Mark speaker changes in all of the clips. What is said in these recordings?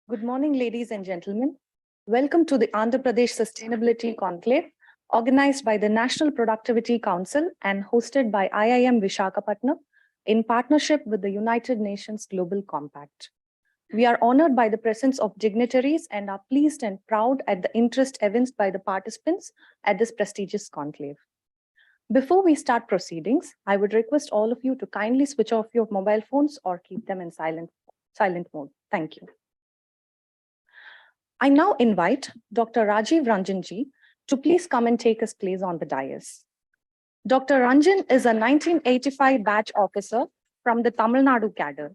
Speaker 1: Good morning, ladies and gentlemen. Welcome to the Andhra Pradesh Sustainability Conclave, organized by the National Productivity Council and hosted by IIM Visakhapatnam in partnership with the United Nations Global Compact. We are honored by the presence of dignitaries and are pleased and proud at the interest evinced by the participants at this prestigious conclave. Before we start proceedings, I would request all of you to kindly switch off your mobile phones or keep them in silent mode. Thank you. I now invite Dr. Rajiv Ranjan Ji to please come and take his place on the dais. Dr. Ranjan is a 1985 batch officer from the Tamil Nadu cadre.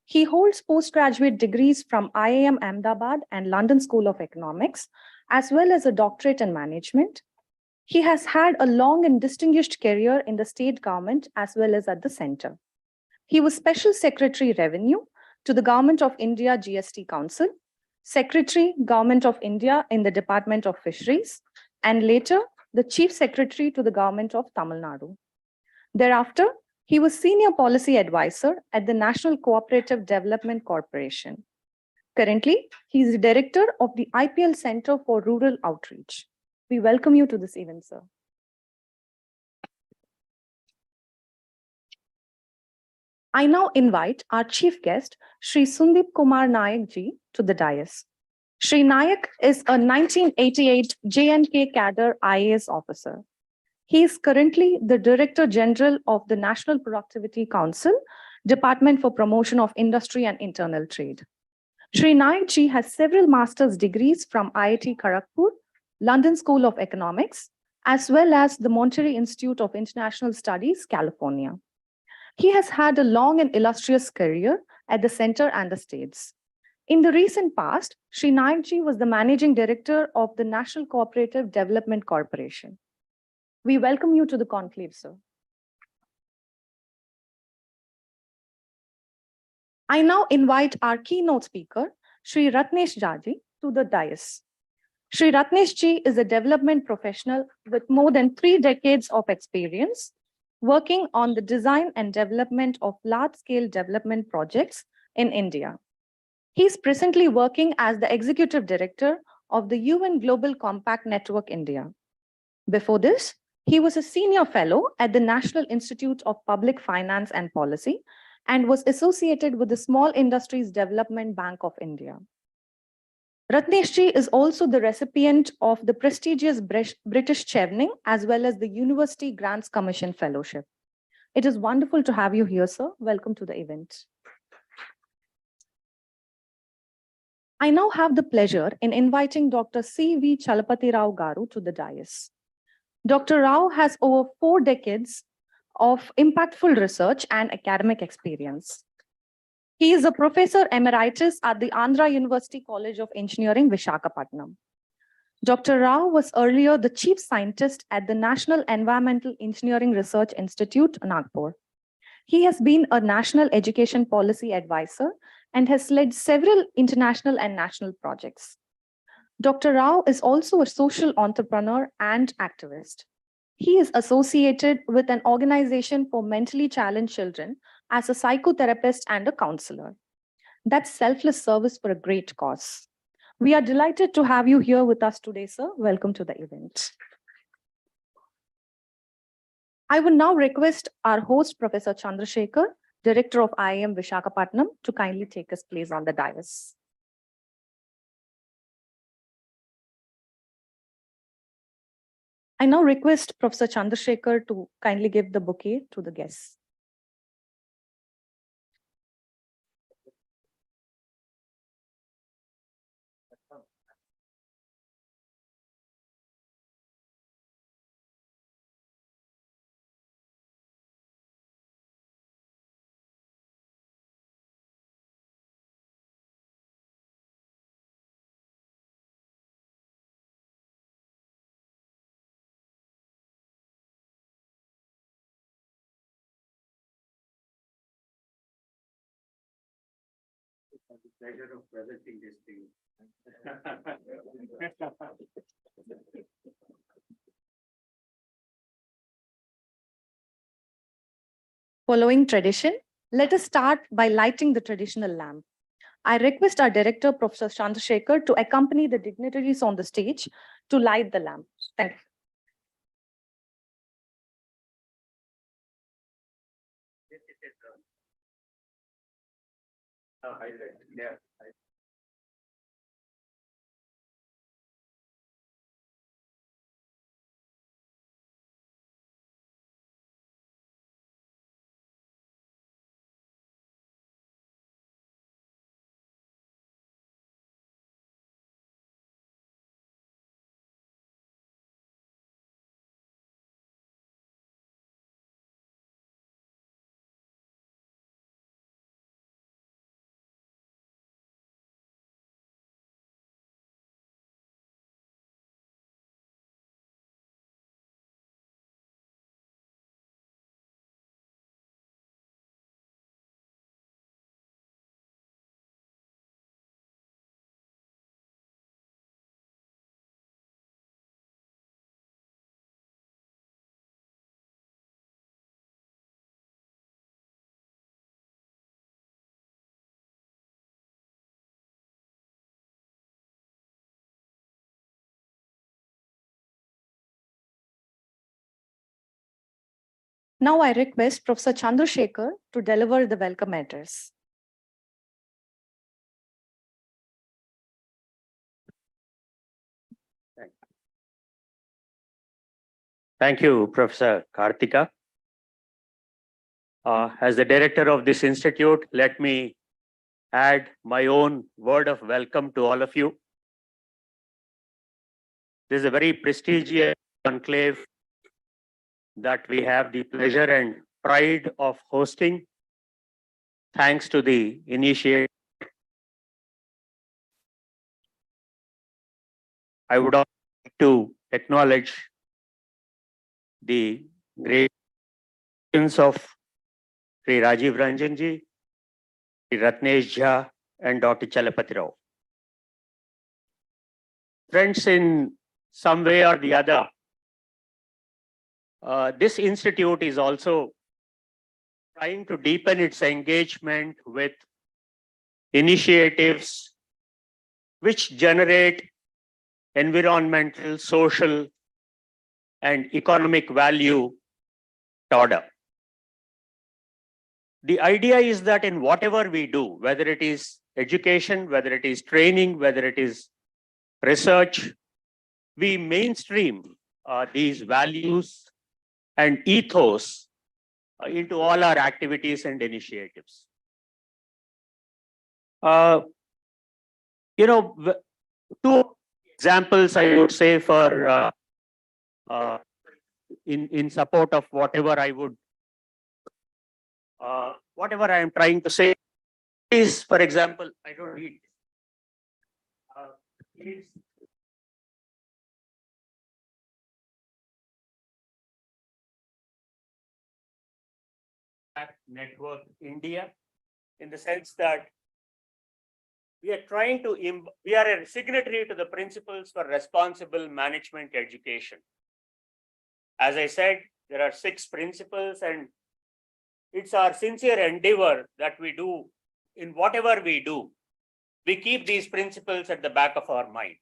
Speaker 1: He holds postgraduate degrees from IIM Ahmedabad and London School of Economics, as well as a doctorate in management. He has had a long and distinguished career in the state government as well as at the center. He was Special Secretary Revenue to the Government of India GST Council, Secretary, Government of India in the Department of Fisheries, and later the Chief Secretary to the Government of Tamil Nadu. Thereafter, he was Senior Policy Advisor at the National Cooperative Development Corporation. Currently, he is the Director of the IPL Center for Rural Outreach. We welcome you to this event, sir. I now invite our chief guest, Shri Sundeep K Nayak Ji, to the dais. Shri Nayak is a 1988 J&K cadre IAS officer. He is currently the Director General of the National Productivity Council, Department for Promotion of Industry and Internal Trade. Shri Nayak Ji has several master's degrees from IIT Kharagpur, London School of Economics, as well as the Monterey Institute of International Studies, California. He has had a long and illustrious career at the center and the states. In the recent past, Shri Nayak Ji was the Managing Director of the National Cooperative Development Corporation. We welcome you to the conclave, sir. I now invite our keynote speaker, Shri Ratnesh Jha Ji, to the dais. Shri Ratnesh Ji is a development professional with more than 3 decades of experience working on the design and development of large-scale development projects in India. He's presently working as the Executive Director of the UN Global Compact Network India. Before this, he was a Senior Fellow at the National Institute of Public Finance and Policy and was associated with the Small Industries Development Bank of India. Ratnesh Ji is also the recipient of the prestigious British Chevening as well as the University Grants Commission Fellowship. It is wonderful to have you here, sir. Welcome to the event. I now have the pleasure in inviting Dr. C.V. Chalapati Rao Garu to the dais. Dr. Rao has over 4 decades of impactful research and academic experience. He is a Professor Emeritus at the Andhra University College of Engineering, Visakhapatnam. Dr. Rao was earlier the Chief Scientist at the National Environmental Engineering Research Institute, Nagpur. He has been a National Education Policy Advisor and has led several international and national projects. Dr. Rao is also a social entrepreneur and activist. He is associated with an organization for mentally challenged children as a psychotherapist and a counselor. That's selfless service for a great cause. We are delighted to have you here with us today, sir. Welcome to the event. I would now request our host, Professor Chandrasekhar, Director of IIM Visakhapatnam, to kindly take his place on the dais. I now request Professor Chandrasekhar to kindly give the bouquet to the guests.
Speaker 2: The pleasure of presenting this thing.
Speaker 1: Following tradition, let us start by lighting the traditional lamp. I request our director, Professor Chandrasekhar, to accompany the dignitaries on the stage to light the lamp. Thank you.
Speaker 2: Yeah.
Speaker 1: Now I request Professor Chandrasekhar to deliver the welcome address.
Speaker 2: Thank you, Professor Karthika. As the director of this institute, let me add my own word of welcome to all of you. This is a very prestigious conclave that we have the pleasure and pride of hosting. Thanks to the initiative, I would also like to acknowledge the great presence of Shri Rajiv Ranjan ji, Shri Ratnesh Jha, and Dr. Chalapati Rao. Friends, in some way or the other, this institute is also trying to deepen its engagement with initiatives which generate environmental, social, and economic value order. The idea is that in whatever we do, whether it is education, whether it is training, whether it is research, we mainstream these values and ethos into all our activities and initiatives. Two examples I would say for in support of whatever I would whatever I am trying to say is, for example, I don't read. Is Network India, in the sense that we are trying to, we are a signatory to the principles for responsible management education. As I said, there are 6 principles, and it's our sincere endeavor that we do, in whatever we do, we keep these principles at the back of our mind.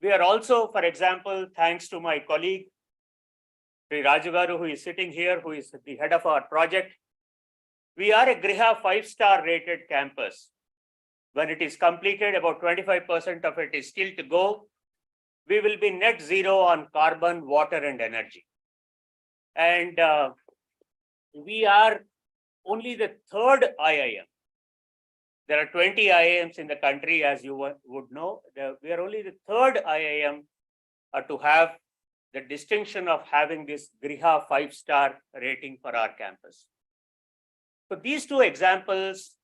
Speaker 2: We are also, for example, thanks to my colleague, Sri Rajagaru, who is sitting here, who is the head of our project, we are a Griha 5-star rated campus. When it is completed, about 25% of it is still to go. We will be net zero on carbon, water, and energy. And we are only the 3rd IIM. There are 20 IIMs in the country, as you would know. We are only the 3rd IIM to have the distinction of having this Griha 5-star rating for our campus. So these 2 examples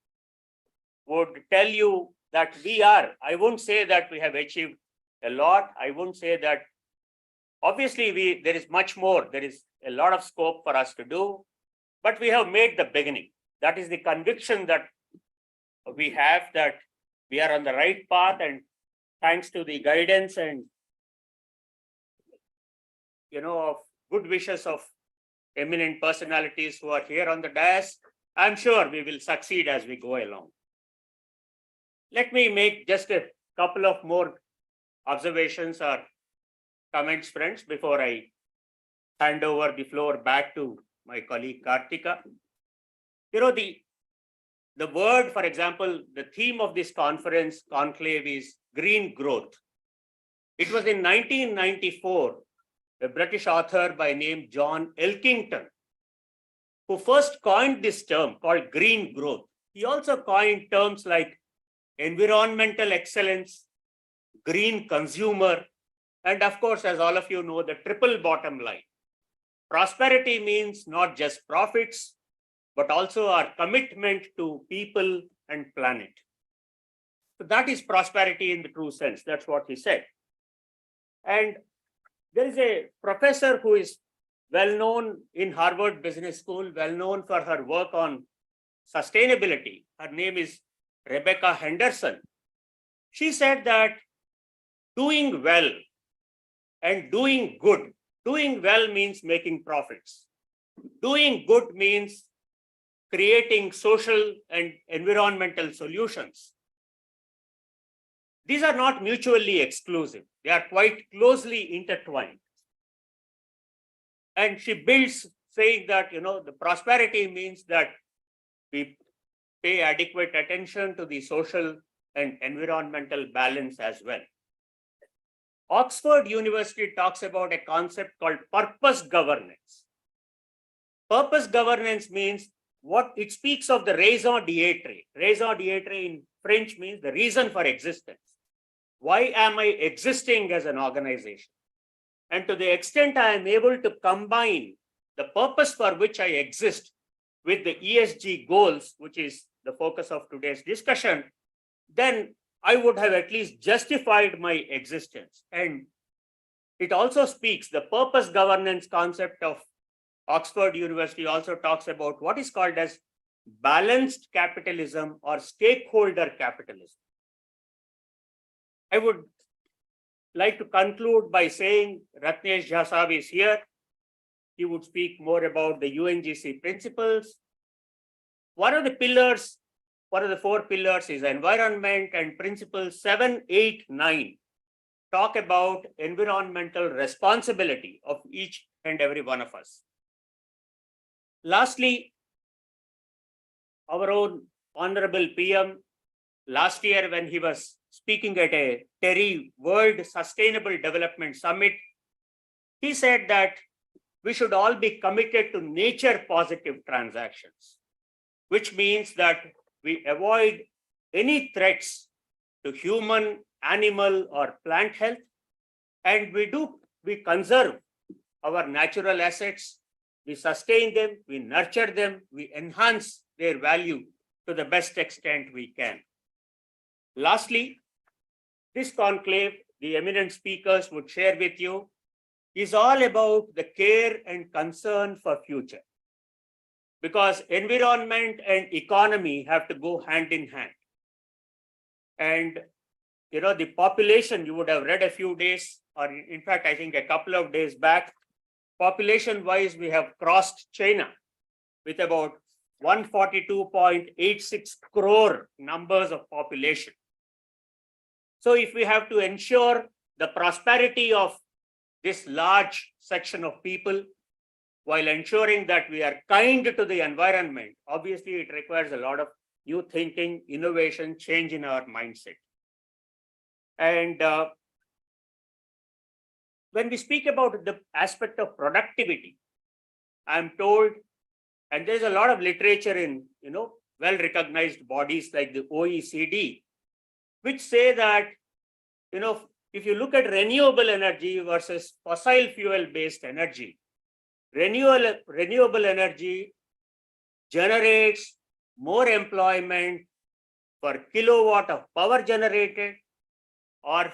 Speaker 2: would tell you that we are, I won't say that we have achieved a lot. I won't say that, obviously there is much more. There is a lot of scope for us to do, but we have made the beginning. That is the conviction that we have, that we are on the right path, and thanks to the guidance and of good wishes of eminent personalities who are here on the dais, I'm sure we will succeed as we go along. Let me make just a couple of more observations or comments, friends, before I hand over the floor back to my colleague Kartika. You know, the word, for example, the theme of this conference, Conclave, is green growth. It was in 1994, a British author by name John Elkington, who first coined this term called green growth. He also coined terms like environmental excellence, green consumer, and of course, as all of you know, the triple bottom line. Prosperity means not just profits, but also our commitment to people and planet. So that is prosperity in the true sense. That's what he said. And there is a professor who is well known in Harvard Business School, well known for her work on sustainability. Her name is Rebecca Henderson. She said that doing well and doing good. Doing well means making profits. Doing good means creating social and environmental solutions. These are not mutually exclusive. They are quite closely intertwined. And she builds saying that, you know, the prosperity means that we pay adequate attention to the social and environmental balance as well. Oxford University talks about a concept called purpose governance. Purpose governance means what it speaks of the raison d'etre. Raison d'etre in French means the reason for existence. Why am I existing as an organization? And to the extent I am able to combine the purpose for which I exist with the ESG goals, which is the focus of today's discussion, then I would have at least justified my existence. And it also speaks, the purpose governance concept of Oxford University also talks about what is called as balanced capitalism or stakeholder capitalism. I would like to conclude by saying Ratnesh Jha Sahab is here. He would speak more about the UNGC principles. One of the pillars, one of the four pillars is environment, and principles 7, 8, 9 talk about environmental responsibility of each and every one of us. Lastly, our own Honorable PM, last year when he was speaking at a TERI World Sustainable Development Summit, he said that we should all be committed to nature positive transactions, which means that we avoid any threats to human, animal, or plant health, and we conserve our natural assets, we sustain them, we nurture them, we enhance their value to the best extent we can. Lastly, this conclave, the eminent speakers would share with you, is all about the care and concern for future. Because environment and economy have to go hand in hand. And, you know, the population, you would have read a few days, or in fact, I think a couple of days back, population-wise, we have crossed China with about 142.86 crore numbers of population. So if we have to ensure the prosperity of this large section of people, while ensuring that we are kind to the environment, obviously it requires a lot of new thinking, innovation, change in our mindset. And when we speak about the aspect of productivity, I'm told, and there's a lot of literature in, you know, well-recognized bodies like the OECD, which say that, you know, if you look at renewable energy versus fossil fuel-based energy, renewable energy generates more employment per kilowatt of power generated, or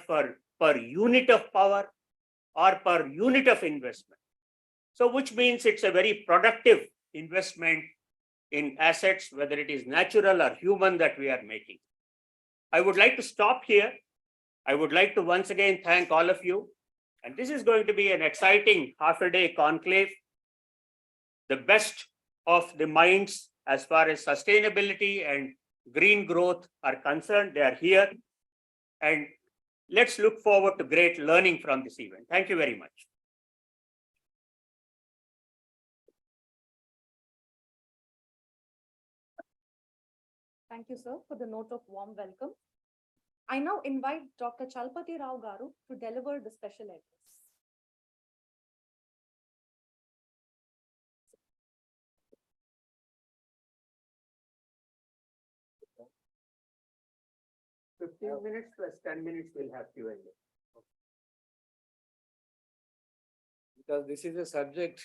Speaker 2: per unit of power, or per unit of investment. So which means it's a very productive investment in assets, whether it is natural or human, that we are making. I would like to stop here. I would like to once again thank all of you. And this is going to be an exciting half-a-day conclave. The best of the minds as far as sustainability and green growth are concerned. They are here. And let's look forward to great learning from this event. Thank you very much.
Speaker 1: Thank you, sir, for the note of warm welcome. I now invite Dr. Chalapati Rao Garu to deliver the special address.
Speaker 2: $15 minutes plus 10 minutes we'll have Q&A.
Speaker 3: Because this is a subject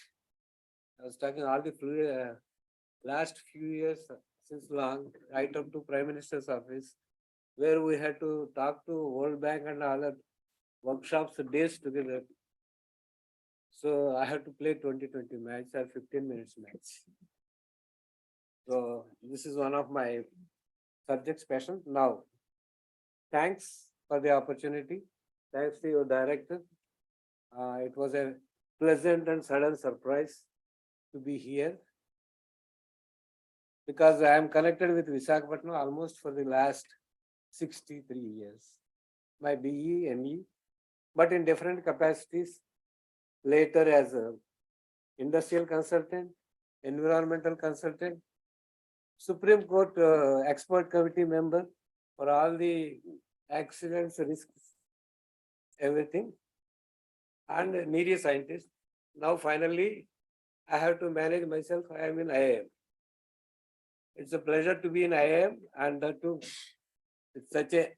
Speaker 3: I was talking all the last few years since long, right up to Prime Minister's office, where we had to talk to World Bank and other workshops days together. So I had to play 20-20 match or 15 minutes match. So this is one of my subjects passion. Now, thanks for the opportunity. Thanks to your director. It was a pleasant and sudden surprise to be here, because I am connected with Visakhapatnam almost for the last 63 years. My BE, ME, but in different capacities, later as a industrial consultant, environmental consultant, Supreme Court expert committee member for all the accidents, risks, everything, and a media scientist. Now finally, I have to manage myself. I am in IIM. It's a pleasure to be in IIM, and that too, it's such a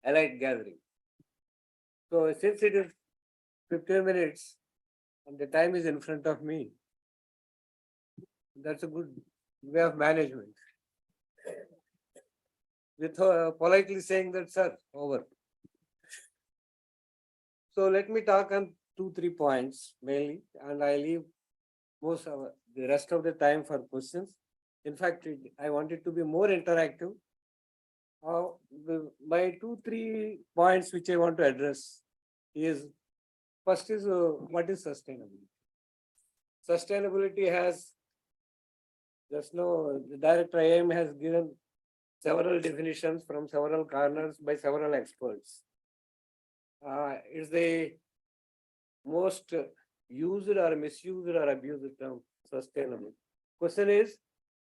Speaker 3: elite gathering. So since it is 15 minutes and the time is in front of me, that's a good way of management. With politely saying that, sir, over. So let me talk on 2-3 points mainly, and I leave the rest of the time for questions. In fact, I want it to be more interactive. My 2-3 points which I want to address is, first is what is sustainability? Sustainability has, just now the director IIM has given several definitions from several corners by several experts. It's the most used or misused or abused term, sustainable. Question is,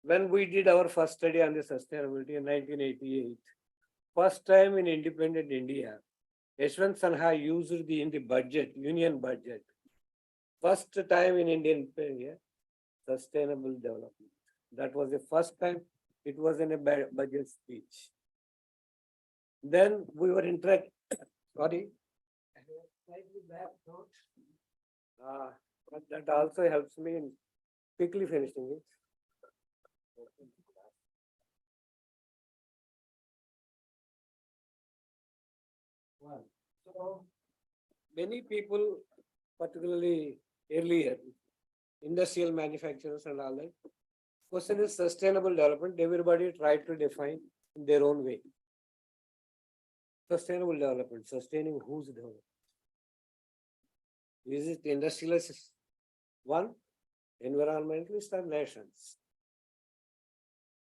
Speaker 3: when we did our first study on the sustainability in 1988, first time in independent India, Yashwant Sinha used in the budget, union budget, first time in Indian India, sustainable development. That was the first time it was in a budget speech. Then we were interacting, sorry, I have a slightly back note, but that also helps me in quickly finishing it. So many people, particularly earlier, industrial manufacturers and all that, question is sustainable development. Everybody tried to define in their own way. Sustainable development, sustaining whose development? Is it industrialists? One, environmentalists or nations?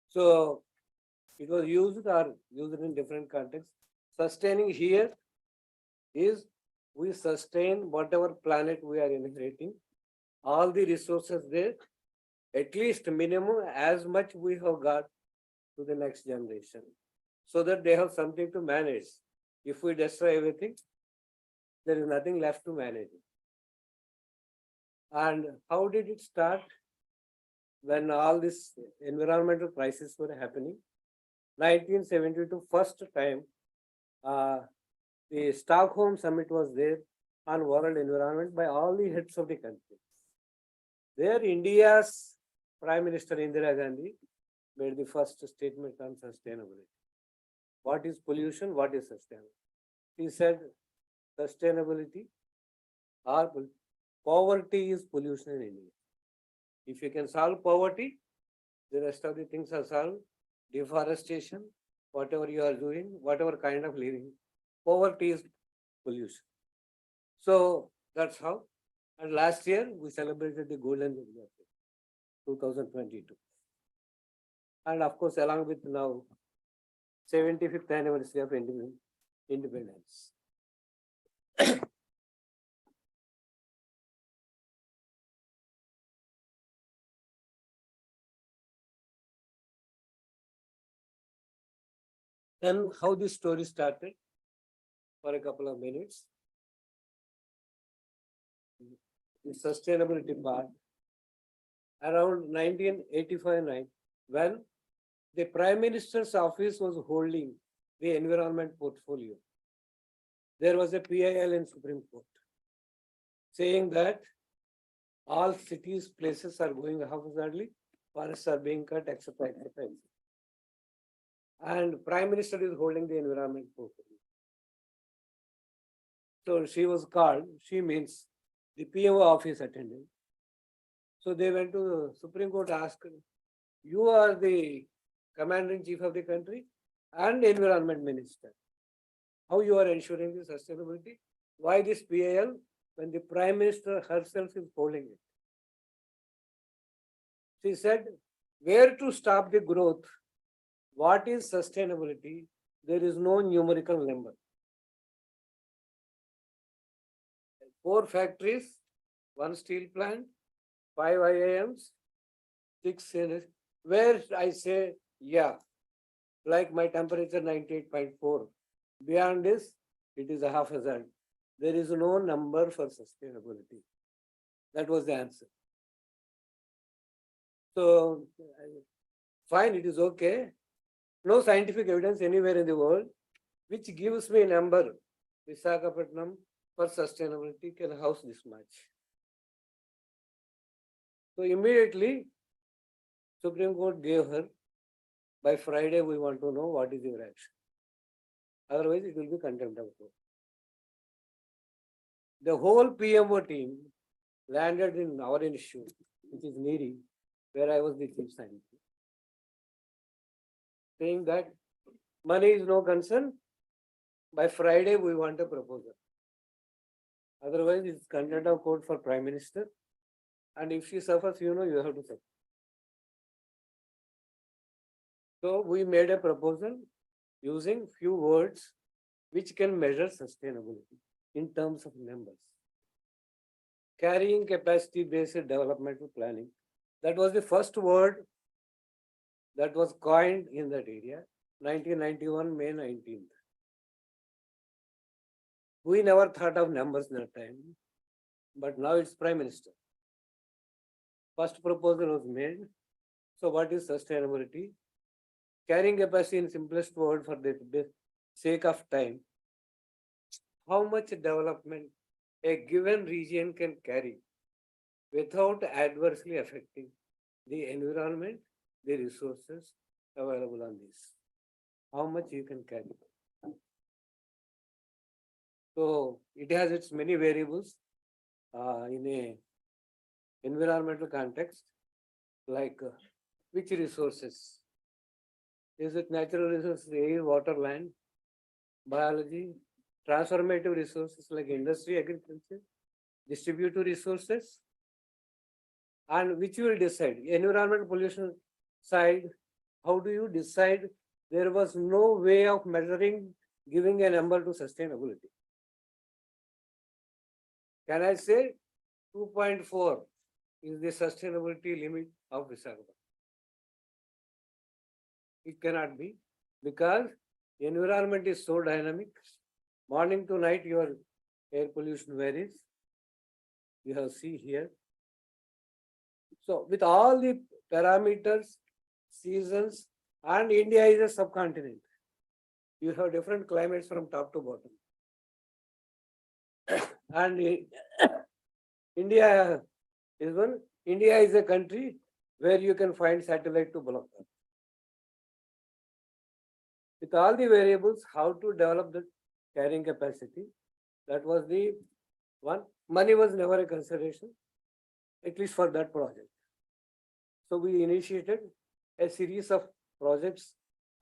Speaker 3: So it was used in different contexts. Sustaining here is we sustain whatever planet we are inheriting, all the resources there, at least minimum as much we have got to the next generation, so that they have something to manage. If we destroy everything, there is nothing left to manage. And how did it start? When all this environmental crisis were happening, 1972, first time, the Stockholm summit was there on world environment by all the heads of the country. There, India's Prime Minister Indira Gandhi made the first statement on sustainability. What is pollution? What is sustainability? He said, sustainability or poverty is pollution in India. If you can solve poverty, the rest of the things are solved. Deforestation, whatever you are doing, whatever kind of living, poverty is pollution. So that's how. And last year we celebrated the Golden Jubilee, 2022. And of course, along with now 75th anniversary of independence. Then how this story started for a couple of minutes. The sustainability part. Around 1985-9, when the Prime Minister's office was holding the environment portfolio, there was a PIL in Supreme Court saying that all cities, places are going haphazardly, forests are being cut, etc., etc. And Prime Minister is holding the environment portfolio. So she was called, she means the PMO office attendant. So they went to the Supreme Court, asked, you are the commander-in-chief of the country and environment minister. How you are ensuring the sustainability? Why this PIL when the Prime Minister herself is holding it? She said, where to stop the growth? What is sustainability? There is no numerical number. 4 factories, 1 steel plant, 5 IIMs, 6 CNS. Where I say, yeah, like my temperature 98.4. Beyond this, it is a haphazard. There is no number for sustainability. That was the answer. So, fine, it is okay. No scientific evidence anywhere in the world which gives me a number. Visakhapatnam for sustainability can house this much. So immediately, Supreme Court gave her, by Friday we want to know what is your action. Otherwise it will be contempt of court. The whole PMO team landed in our institute, which is Niri, where I was the chief scientist, saying that money is no concern. By Friday, we want a proposal. Otherwise, it's contempt of court for Prime Minister. And if she suffers, you have to suffer. So we made a proposal using few words which can measure sustainability in terms of numbers. Carrying capacity based developmental planning. That was the first word that was coined in that area, 1991, May 19th. We never thought of numbers that time, but now it's Prime Minister. First proposal was made. So what is sustainability? Carrying capacity in simplest word for the sake of time. How much development a given region can carry without adversely affecting the environment, the resources available on this. How much you can carry. So it has its many variables in a environmental context, like which resources? Is it natural resources, air, water, land, biology, transformative resources like industry, agriculture, distributive resources, and which you will decide? Environmental pollution side, how do you decide? There was no way of measuring, giving a number to sustainability. Can I say 2.4 is the sustainability limit of Visakhapatnam? It cannot be, because environment is so dynamic. Morning to night, your air pollution varies. You have seen here. So with all the parameters, seasons, and India is a subcontinent. You have different climates from top to bottom. And India is a country where you can find satellite to block them. With all the variables, how to develop the carrying capacity, that was the one. Money was never a consideration, at least for that project. So we initiated a series of projects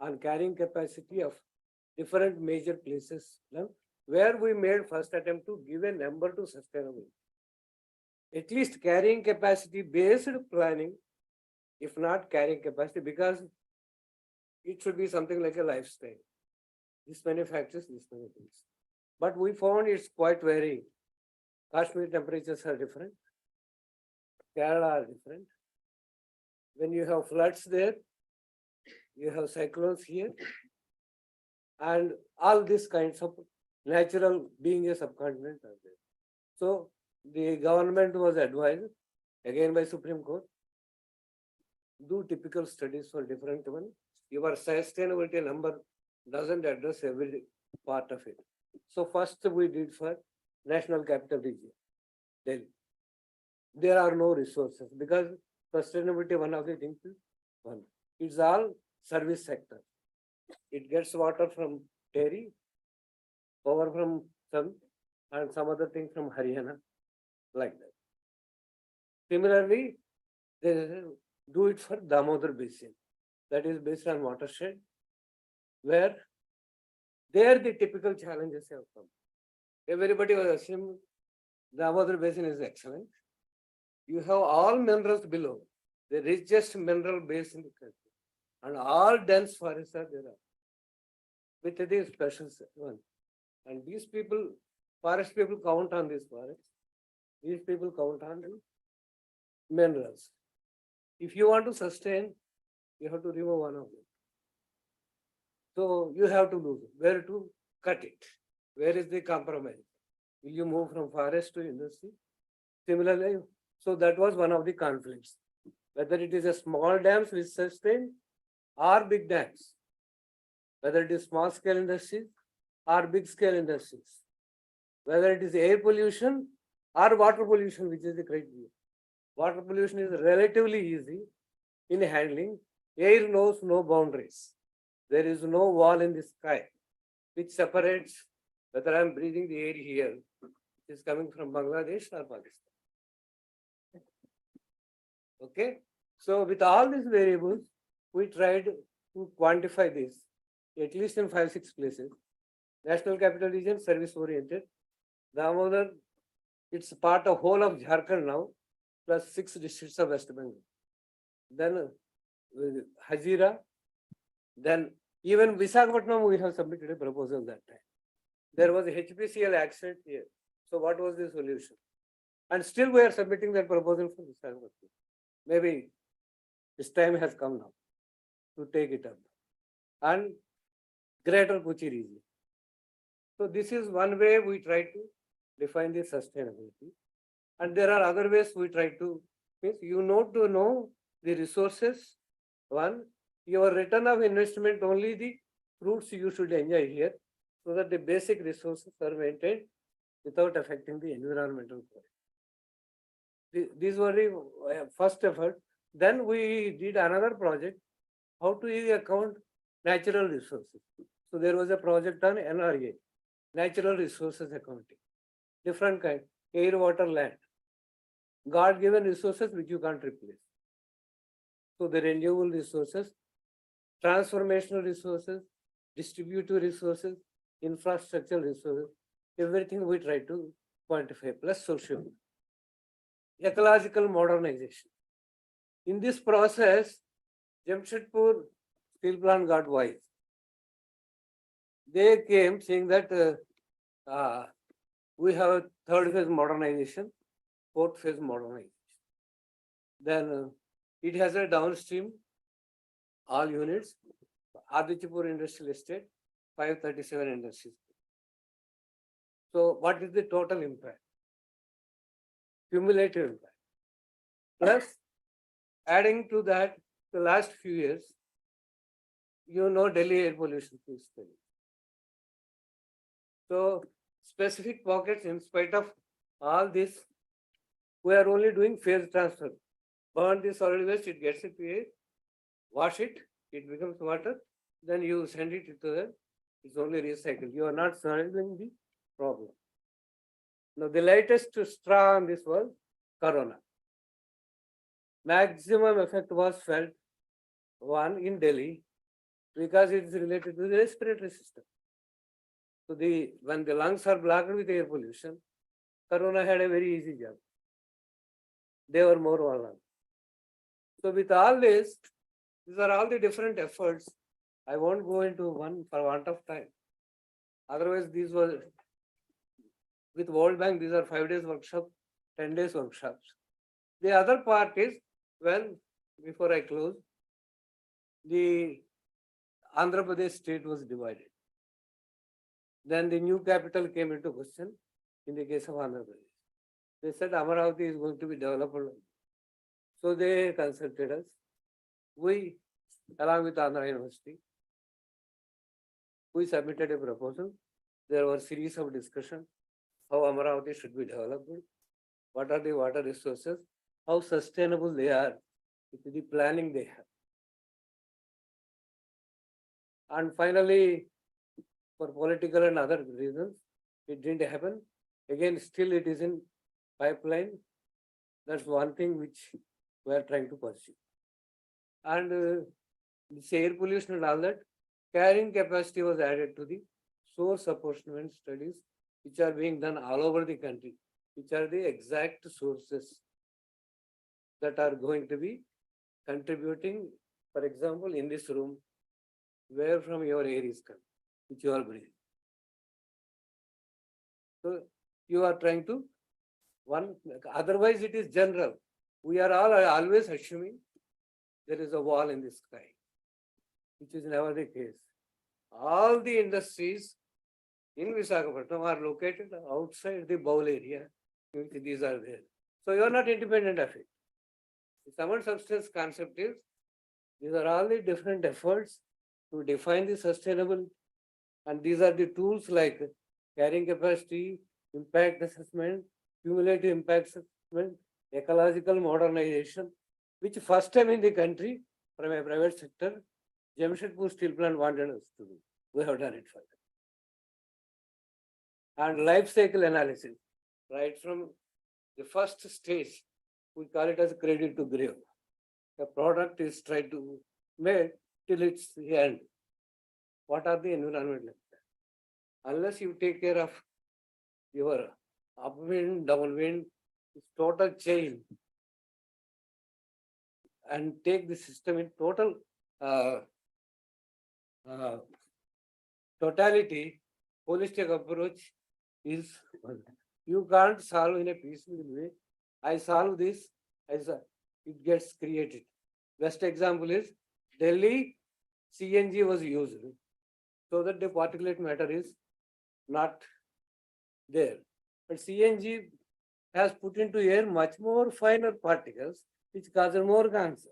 Speaker 3: on carrying capacity of different major places, where we made first attempt to give a number to sustainability. At least carrying capacity based planning, if not carrying capacity, because it should be something like a lifestyle. This many factors, this many things. But we found it's quite varying. Kashmir temperatures are different. Kerala are different. When you have floods there, you have cyclones here, and all these kinds of natural being a subcontinent are there. So the government was advised, again by Supreme Court, do typical studies for different one. Your sustainability number doesn't address every part of it. So first we did for National Capital Region, Delhi. There are no resources because sustainability, one of the things is one. It's all service sector. It gets water from Terry, power from sun, and some other thing from Haryana, like that. Similarly, they do it for Damodar Basin, that is based on watershed, where there the typical challenges have come. Everybody was assuming Damodar Basin is excellent. You have all minerals below, the richest mineral base in the country, and all dense forests are there. With the special one. And these people, forest people count on this forest. These people count on the minerals. If you want to sustain, you have to remove one of them. So you have to lose it. Where to cut it? Where is the compromise? Will you move from forest to industry? Similarly, so that was one of the conflicts. Whether it is a small dams which sustain or big dams. Whether it is small scale industries or big scale industries. Whether it is air pollution or water pollution, which is the criteria. Water pollution is relatively easy in handling. Air knows no boundaries. There is no wall in the sky which separates whether I am breathing the air here, it is coming from Bangladesh or Pakistan. Okay. So with all these variables, we tried to quantify this, at least in 5-6 places. National Capital Region, service oriented. Damodar, it's part of whole of Jharkhand now, plus 6 districts of West Bengal. Then Hazira, then even Visakhapatnam, we have submitted a proposal that time. There was a HPCL accident here. So what was the solution? And still we are submitting that proposal for Visakhapatnam. Maybe this time has come now to take it up. And Greater Kochi region. So this is one way we try to define the sustainability. And there are other ways we try to, means you know the resources. One, your return of investment, only the fruits you should enjoy here, so that the basic resources are maintained without affecting the environmental quality. These were the first effort. Then we did another project, how to account natural resources. So there was a project on NRA, natural resources accounting, different kind, air, water, land, God-given resources which you can't replace. So the renewable resources, transformational resources, distributive resources, infrastructure resources, everything we try to quantify, plus social. Ecological modernization. In this process, Jamshedpur steel plant got wise. They came saying that we have a third phase modernization, fourth phase modernization. Then it has a downstream, all units, Adichipur Industrial Estate, 537 industries. So what is the total impact? Cumulative impact. Plus, adding to that, the last few years, you know Delhi air pollution is study. So specific pockets, in spite of all this, we are only doing phase transfer. Burn the solid waste, it gets into air, wash it, it becomes water, then you send it to the, it's only recycled. You are not solving the problem. Now the latest straw on this was Corona. Maximum effect was felt, one, in Delhi, because it is related to the respiratory system. So when the lungs are blocked with air pollution, Corona had a very easy job. They were more vulnerable. So with all this, these are all the different efforts, I won't go into one for want of time. Otherwise, these were with World Bank, these are 5 days workshop, 10 days workshops. The other part is, well, before I close, the Andhra Pradesh state was divided. Then the new capital came into question in the case of Andhra Pradesh. They said Amaravati is going to be developed. So they consulted us. We, along with Andhra University, we submitted a proposal. There were series of discussion how Amaravati should be developed, what are the water resources, how sustainable they are, with the planning they have. And finally, for political and other reasons, it didn't happen. Again, still it is in pipeline. That's one thing which we are trying to pursue. And this air pollution and all that, carrying capacity was added to the source apportionment studies, which are being done all over the country, which are the exact sources that are going to be contributing. For example, in this room, where from your air is coming, which you are breathing. So you are trying to one, otherwise it is general. We are all always assuming there is a wall in the sky, which is never the case. All the industries in Visakhapatnam are located outside the bowl area. These are there. So you are not independent of it. The sum and substance concept is, these are all the different efforts to define the sustainable, and these are the tools like carrying capacity, impact assessment, cumulative impact assessment, ecological modernization, which first time in the country from a private sector, Jamshedpur Steel Plant wanted us to do. We have done it for them. And life cycle analysis, right from the first stage, we call it as cradle to grave. The product is tried to make till its end. What are the environmental? Unless you take care of your upwind, downwind, this total chain, and take the system in total totality, holistic approach is, you can't solve in a peaceful way. I solve this, as it gets created. Best example is Delhi CNG was used so that the particulate matter is not there. But CNG has put into air much more finer particles which cause more cancer.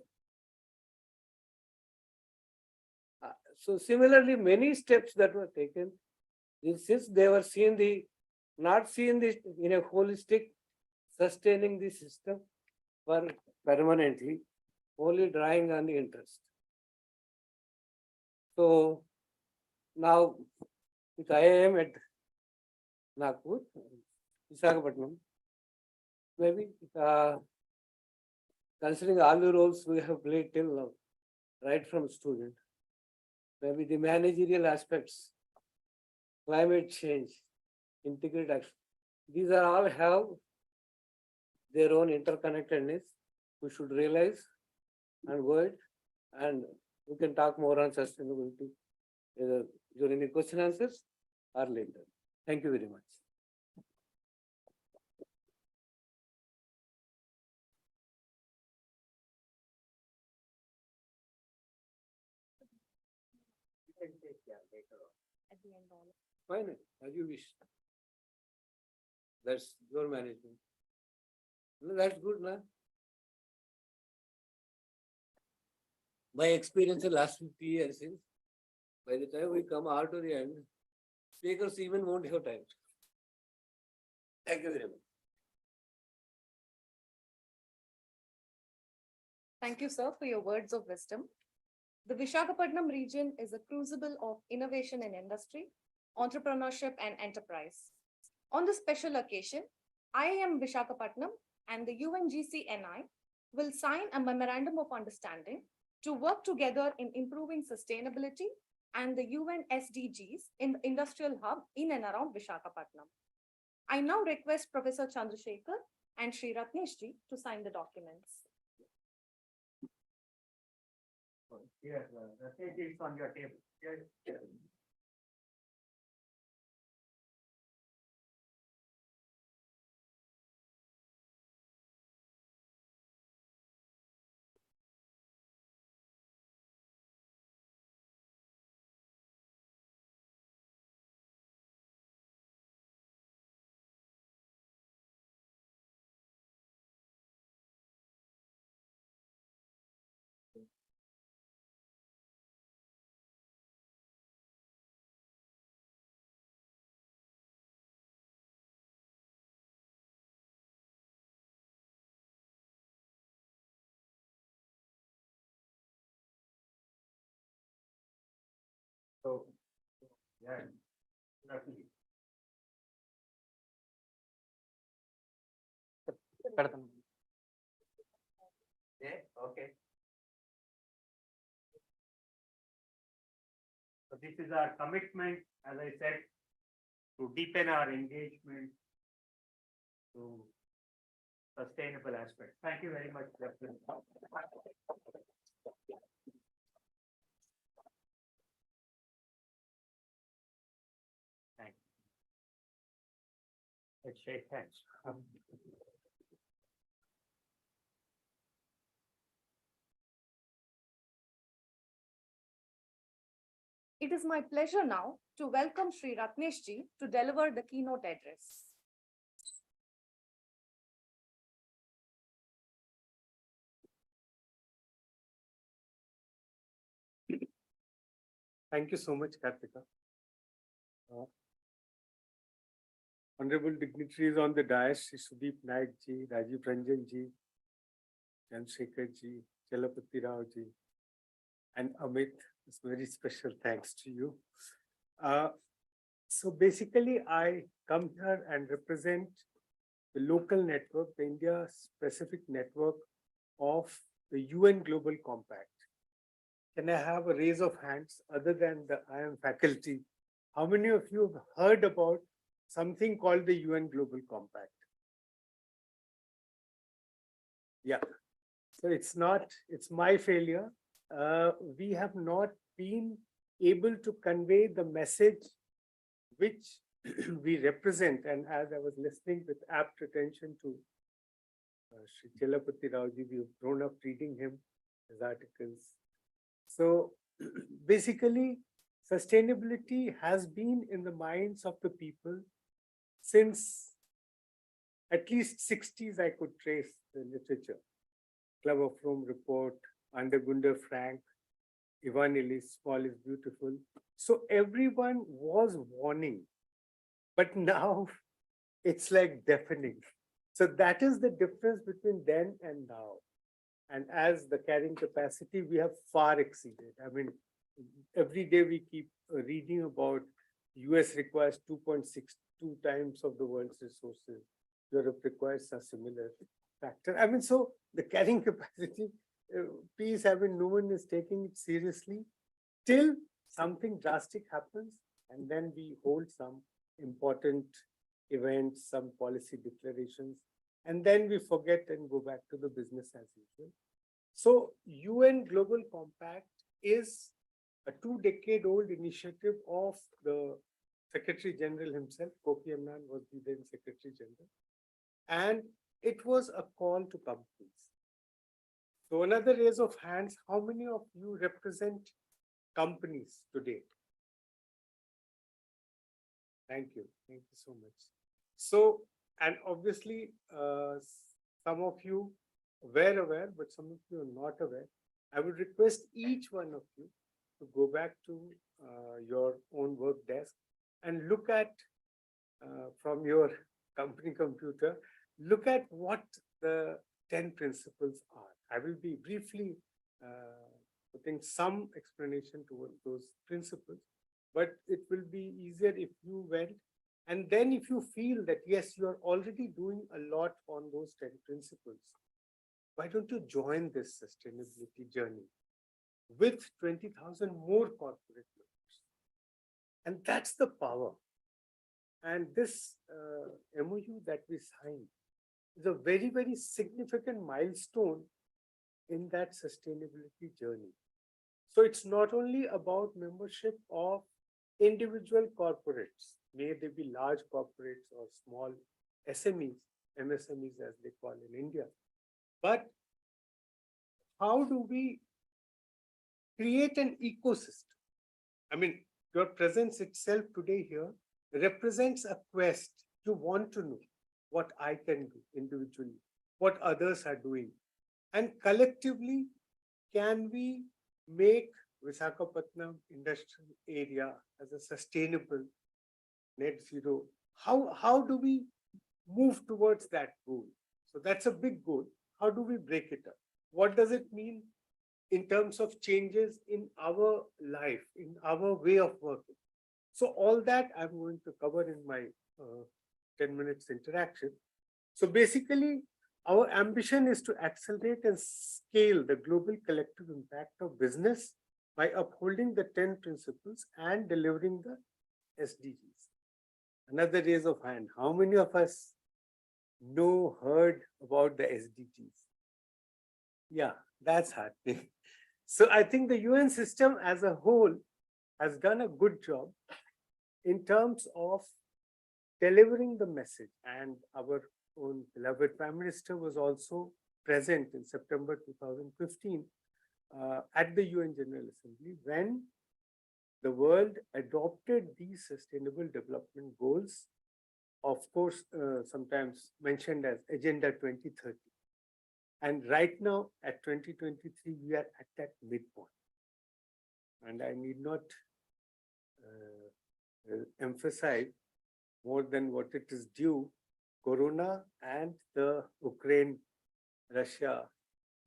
Speaker 3: So similarly, many steps that were taken, since they were not seen this in a holistic, sustaining the system for permanently, only drawing on the interest. So now, with IIM at Nagpur, Visakhapatnam, maybe considering all the roles we have played till now, right from student, maybe the managerial aspects, climate change, integrated action, these are all have their own interconnectedness. We should realize and go ahead, and we can talk more on sustainability either during the question answers or later. Thank you very much. Fine, as you wish. That's your management. No, that's good, na? My experience in the last 50 years is, by the time we come out to the end, speakers even won't have time. Thank you very much.
Speaker 1: Thank you, sir, for your words of wisdom. The Visakhapatnam region is a crucible of innovation in industry, entrepreneurship, and enterprise. On this special occasion, IIM Visakhapatnam and the UNGCNI will sign a memorandum of understanding to work together in improving sustainability and the UN SDGs in the industrial hub in and around Visakhapatnam. I now request Professor Chandrasekhar and Shri Ratnesh Jha to sign the documents.
Speaker 2: Here, the thing is on your table. Here. So, yeah, definitely. Yeah, okay. So this is our commitment, as I said, to deepen our engagement to sustainable aspects. Thank you very much, Dr. Thank you. Let's shake hands.
Speaker 1: It is my pleasure now to welcome Shri Ratnesh Ji to deliver the keynote address.
Speaker 3: Thank you so much, Kartika. Honorable dignitaries on the dais, Shri Sundeep Nayak ji, Rajiv Ranjan ji, Chandrasekhar ji, Chalapati Rao ji, and Amit. It's very special thanks to you. So basically, I come here and represent the local network, the India-specific network of the UN Global Compact. Can I have a raise of hands other than the IM faculty? How many of you have heard about something called the UN Global Compact? Yeah. So it's my failure. We have not been able to convey the message which we represent. And as I was listening with apt attention to Shri Chalapati Rao ji, we've grown up reading his articles. So basically, sustainability has been in the minds of the people since at least 60s. I could trace the literature. Club of Rome report, under Gunder Frank, Ivan Illis, Small is Beautiful. So everyone was warning, but now it's like deafening. So that is the difference between then and now. And as the carrying capacity, we have far exceeded. I mean, every day we keep reading about US requires 2.62 times of the world's resources. Europe requires a similar factor. I mean, so the carrying capacity piece, I mean, no one is taking it seriously till something drastic happens, and then we hold some important events, some policy declarations, and then we forget and go back to the business as usual. So UN Global Compact is a 2-decade-old initiative of the Secretary General himself. Kofi Annan was the then Secretary General. And it was a call to companies. So another raise of hands, how many of you represent companies today? Thank you so much. So, and obviously, some of you were aware, but some of you are not aware. I would request each one of you to go back to your own work desk and look at, from your company computer, look at what the 10 principles are. I will be briefly putting some explanation towards those principles, but it will be easier if you went. And then if you feel that, yes, you are already doing a lot on those 10 principles, why don't you join this sustainability journey with 20,000 more corporate members? And that's the power. And this MOU that we signed is a very, very significant milestone in that sustainability journey. So it's not only about membership of individual corporates, may they be large corporates or small SMEs, MSMEs as they call in India, but how do we create an ecosystem? I mean, your presence itself today here represents a quest. You want to know what I can do individually, what others are doing, and collectively, can we make Visakhapatnam industrial area as a sustainable net zero? How do we move towards that goal? So that's a big goal. How do we break it up? What does it mean in terms of changes in our life, in our way of working? So all that I'm going to cover in my 10 minutes interaction. So basically, our ambition is to accelerate and scale the global collective impact of business by upholding the 10 principles and delivering the SDGs. Another raise of hand. How many of us heard about the SDGs? Yeah, that's happening. So I think the UN system as a whole has done a good job in terms of delivering the message, and our own beloved Prime Minister was also present in September 2015 at the UN General Assembly when the world adopted these sustainable development goals, of course, sometimes mentioned as Agenda 2030. And right now at 2023, we are at that midpoint. And I need not emphasize more than what it is due. Corona and the Ukraine-Russia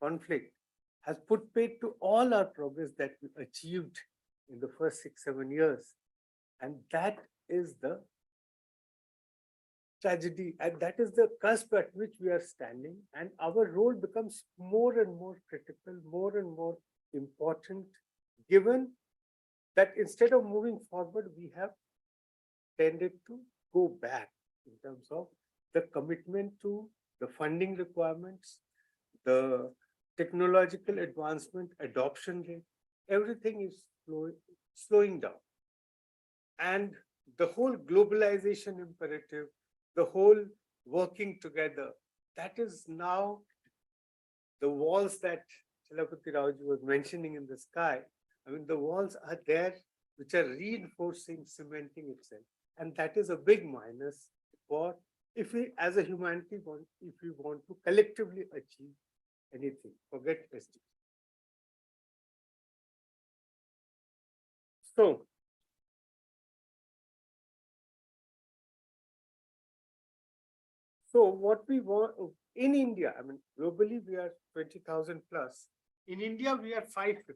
Speaker 3: conflict has put paid to all our progress that we achieved in the first 6-7 years. And that is the tragedy, and that is the cusp at which we are standing. And our role becomes more and more critical, more and more important, given that instead of moving forward, we have tended to go back in terms of the commitment to the funding requirements, the technological advancement, adoption rate, everything is slowing down. And the whole globalization imperative, the whole working together, that is now the walls that Chalapati Raoji was mentioning in the sky. I mean, the walls are there which are reinforcing, cementing itself. And that is a big minus for if we as a humanity if we want to collectively achieve anything, forget SDGs. So what we want in India, I mean, globally we are 20,000 plus. In India, we are 550.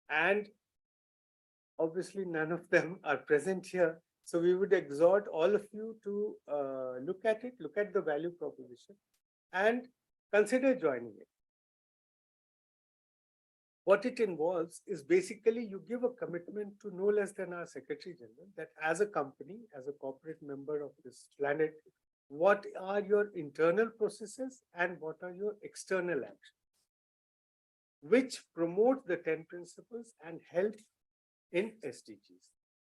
Speaker 3: And obviously none of them are present here. So we would exhort all of you to look at it, look at the value proposition and consider joining it. What it involves is basically you give a commitment to no less than our Secretary General that as a company, as a corporate member of this planet, what are your internal processes and what are your external actions, which promote the 10 principles and help in SDGs.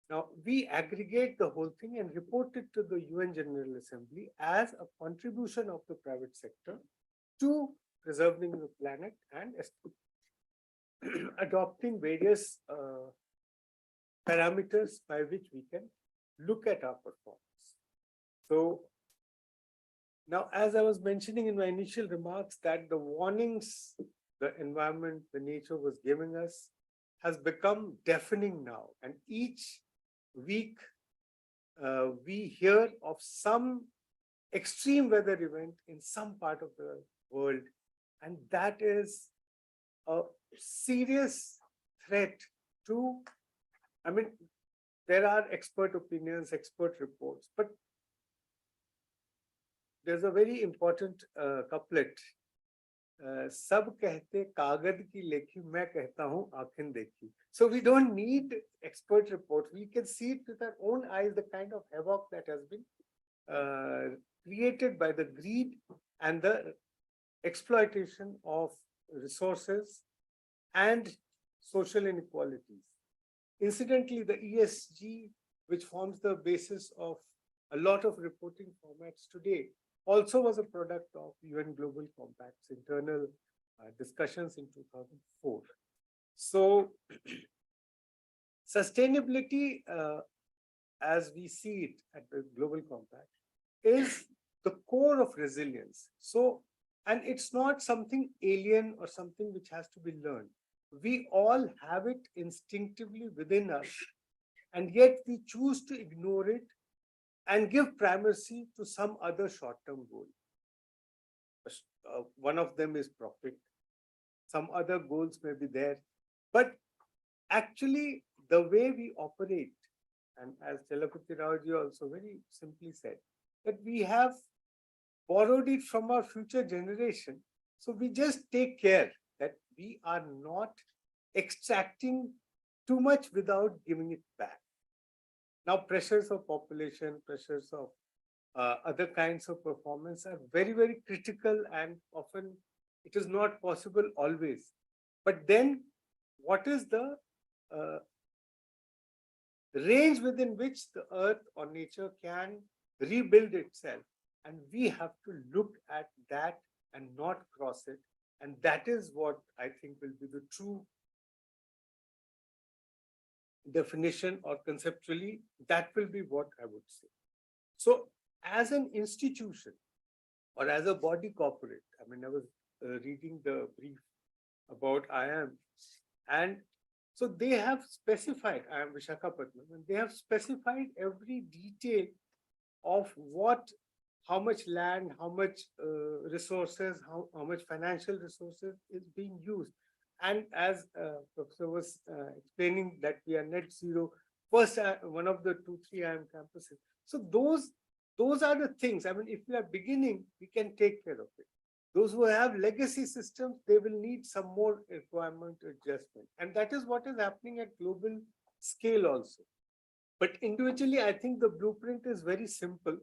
Speaker 3: Now, we aggregate the whole thing and report it to the UN General Assembly as a contribution of the private sector to preserving the planet and adopting various parameters by which we can look at our performance. So now, as I was mentioning in my initial remarks, that the warnings the environment, the nature was giving us has become deafening now. And each week we hear of some extreme weather event in some part of the world. And that is a serious threat to, I mean, there are expert opinions, expert reports, but there's a very important couplet. सब कहते कागज की लेखी मैं कहता हूँ आँखें देखी. So we don't need expert reports. We can see it with our own eyes, the kind of havoc that has been created by the greed and the exploitation of resources and social inequalities. Incidentally, the ESG, which forms the basis of a lot of reporting formats today, also was a product of UN Global Compact's internal discussions in 2004. So, sustainability, as we see it at the Global Compact, is the core of resilience. So, and it's not something alien or something which has to be learned. We all have it instinctively within us, and yet we choose to ignore it and give primacy to some other short-term goal. One of them is profit. Some other goals may be there, but actually the way we operate, and as Chalapati Raoji also very simply said, that we have borrowed it from our future generation. So we just take care that we are not extracting too much without giving it back. Now, pressures of population, pressures of other kinds of performance are very, very critical, and often it is not possible always. But then what is the range within which the earth or nature can rebuild itself? And we have to look at that and not cross it. And that is what I think will be the true definition, or conceptually, that will be what I would say. So as an institution or as a body corporate, I mean, I was reading the brief about IIM, and so they have specified, I am Visakhapatnam, and they have specified every detail of what, how much land, how much resources, how much financial resources is being used. And as Professor was explaining that we are net zero, first one of the 2-3 IIM campuses. So those are the things. I mean, if we are beginning, we can take care of it. Those who have legacy systems, they will need some more requirement adjustment. And that is what is happening at global scale also. But individually, I think the blueprint is very simple.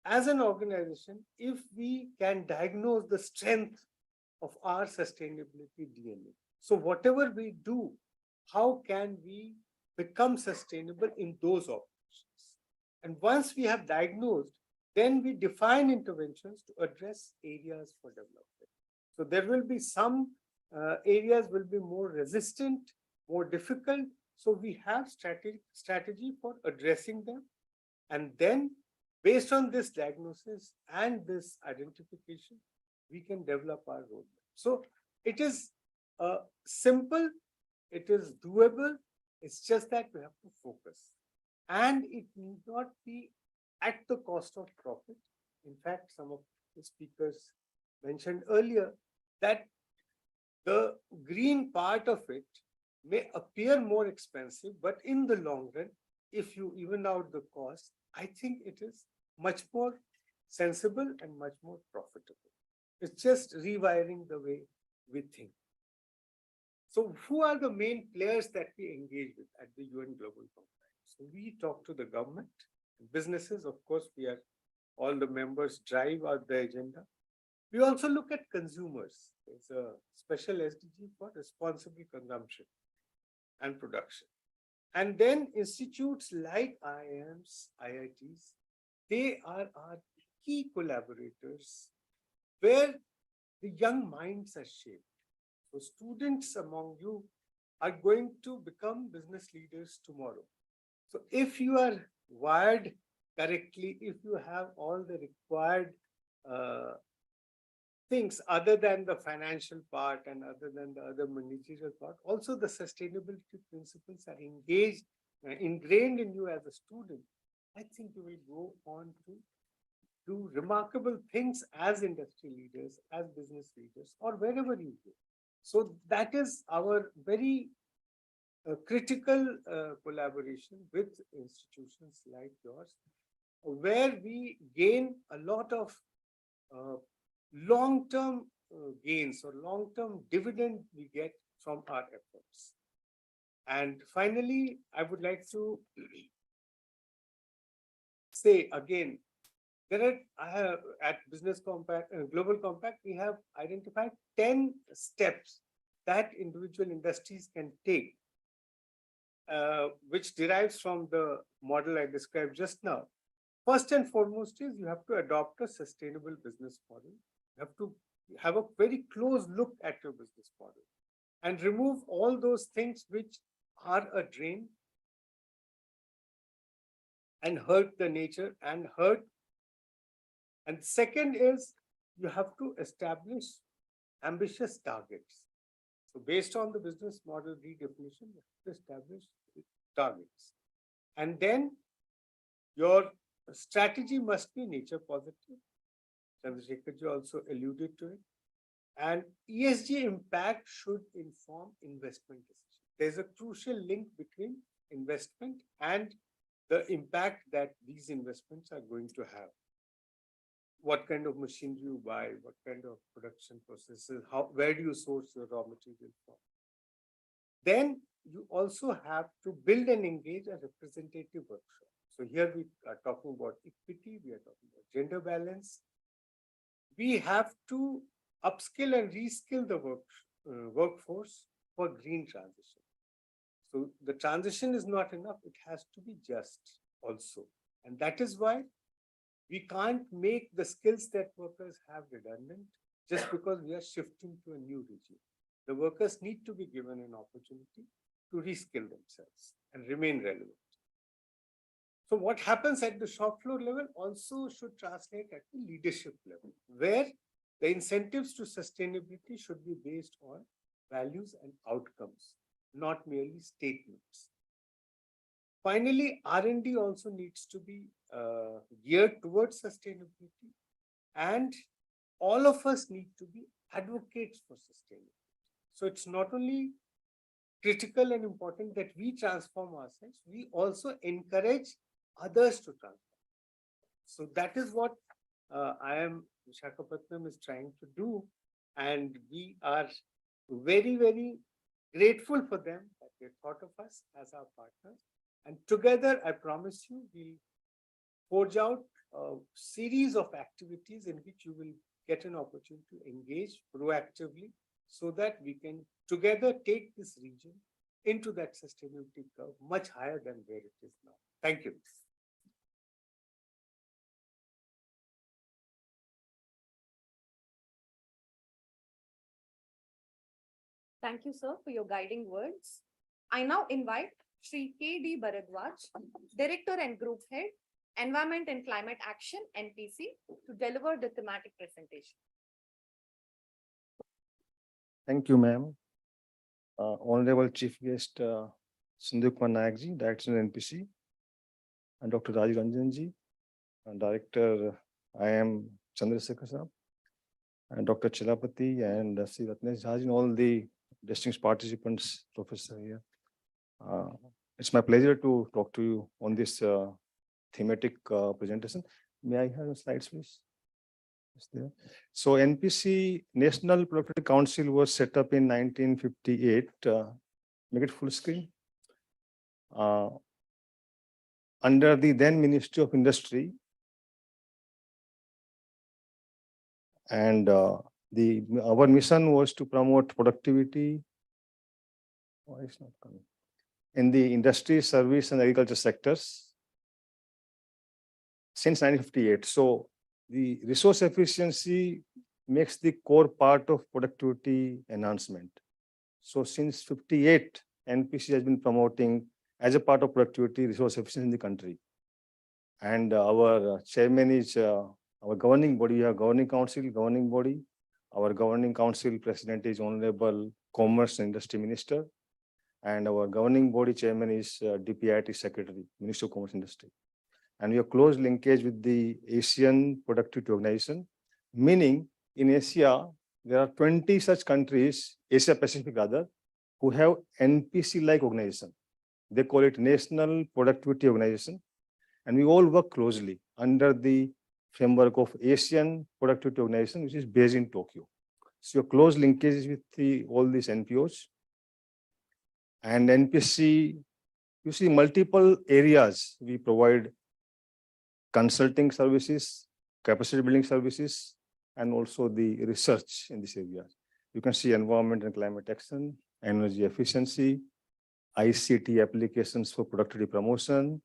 Speaker 3: As an organization, if we can diagnose the strength of our sustainability DNA, so whatever we do, how can we become sustainable in those operations? And once we have diagnosed, then we define interventions to address areas for development. So there will be some areas will be more resistant, more difficult. So we have strategy for addressing them. And then based on this diagnosis and this identification, we can develop our roadmap. So it is simple, it is doable. It's just that we have to focus. And it need not be at the cost of profit. In fact, some of the speakers mentioned earlier that the green part of it may appear more expensive, but in the long run, if you even out the cost, I think it is much more sensible and much more profitable. It's just rewiring the way we think. So who are the main players that we engage with at the UN Global Compact? So we talk to the government, businesses, of course, we are all the members drive out the agenda. We also look at consumers. There's a special SDG for responsible consumption and production. And then institutes like IIMs, IITs, they are our key collaborators where the young minds are shaped. So students among you are going to become business leaders tomorrow. So if you are wired correctly, if you have all the required things other than the financial part and other than the other managerial part, also the sustainability principles are engaged, ingrained in you as a student, I think you will go on to do remarkable things as industry leaders, as business leaders, or wherever you go. So that is our very critical collaboration with institutions like yours, where we gain a lot of long-term gains or long-term dividend we get from our efforts. And finally, I would like to say again, there are, at Business Compact, Global Compact, we have identified 10 steps that individual industries can take, which derives from the model I described just now. First and foremost is you have to adopt a sustainable business model. You have to have a very close look at your business model and remove all those things which are a drain and hurt the nature and hurt. And second is you have to establish ambitious targets. So based on the business model redefinition, you have to establish targets. And then your strategy must be nature positive. Chandrasekhar ji also alluded to it. And ESG impact should inform investment decisions. There's a crucial link between investment and the impact that these investments are going to have. What kind of machinery you buy, what kind of production processes, where do you source your raw material from? Then you also have to build and engage a representative workshop. So here we are talking about equity, we are talking about gender balance. We have to upskill and reskill the workforce for green transition. So the transition is not enough, it has to be just also. And that is why we can't make the skills that workers have redundant just because we are shifting to a new regime. The workers need to be given an opportunity to reskill themselves and remain relevant. So what happens at the shop floor level also should translate at the leadership level, where the incentives to sustainability should be based on values and outcomes, not merely statements. Finally, R&D also needs to be geared towards sustainability, and all of us need to be advocates for sustainability. So it's not only critical and important that we transform ourselves, we also encourage others to transform. So that is what Visakhapatnam is trying to do, and we are very, very grateful for them that they thought of us as our partners. And together, I promise you, we'll forge out a series of activities in which you will get an opportunity to engage proactively so that we can together take this region into that sustainability curve much higher than where it is now. Thank you.
Speaker 1: Thank you, sir, for your guiding words. I now invite Shri K D Bhardwaj, Director and Group Head, Environment and Climate Action, NPC, to deliver the thematic presentation.
Speaker 4: Thank you, ma'am. Honorable Chief Guest Sundeep K Nayak ji, Director NPC, and Dr. Rajiv Ranjan ji, and Director IM Chandrasekhar sir, and Dr. Chilapati and Shri Ratnesh Jha, and all the distinguished participants, professor here. It's my pleasure to talk to you on this thematic presentation. May I have the slides, please? There. So NPC, National Productivity Council, was set up in 1958. Make it full screen. Under the then Ministry of Industry, and our mission was to promote productivity. Why is not coming? In the industry, service, and agriculture sectors since 1958. So the resource efficiency makes the core part of productivity enhancement. So since 58, NPC has been promoting as a part of productivity resource efficiency in the country. And our chairman is our governing body. We have governing council, governing body. Our governing council president is Honorable Commerce and Industry Minister. And our governing body chairman is DPIIT Secretary, Minister of Commerce and Industry. And we have close linkage with the Asian Productivity Organization, meaning in Asia, there are 20 such countries, Asia Pacific rather, who have NPC-like organization. They call it National Productivity Organization. And we all work closely under the framework of Asian Productivity Organization, which is based in Tokyo. So your close linkages with all these NPOs. And NPC, you see multiple areas we provide consulting services, capacity building services, and also the research in this area. You can see environment and climate action, energy efficiency, ICT applications for productivity promotion,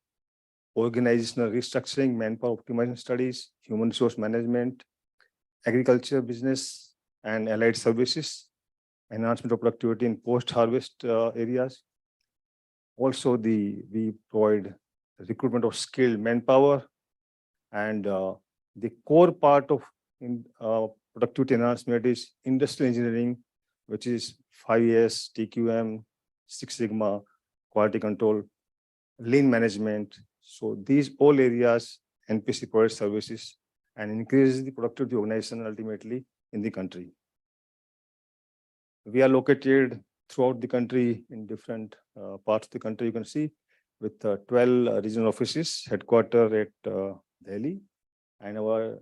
Speaker 4: organizational restructuring, manpower optimization studies, human resource management, agriculture, business, and allied services, enhancement of productivity in post-harvest areas. Also, we provide recruitment of skilled manpower, and the core part of productivity enhancement is industrial engineering, which is 5S, TQM, Six Sigma, quality control, lean management. So these all areas NPC provides services and increases the productivity organization ultimately in the country. We are located throughout the country in different parts of the country. You can see with 12 regional offices, headquartered at Delhi, and our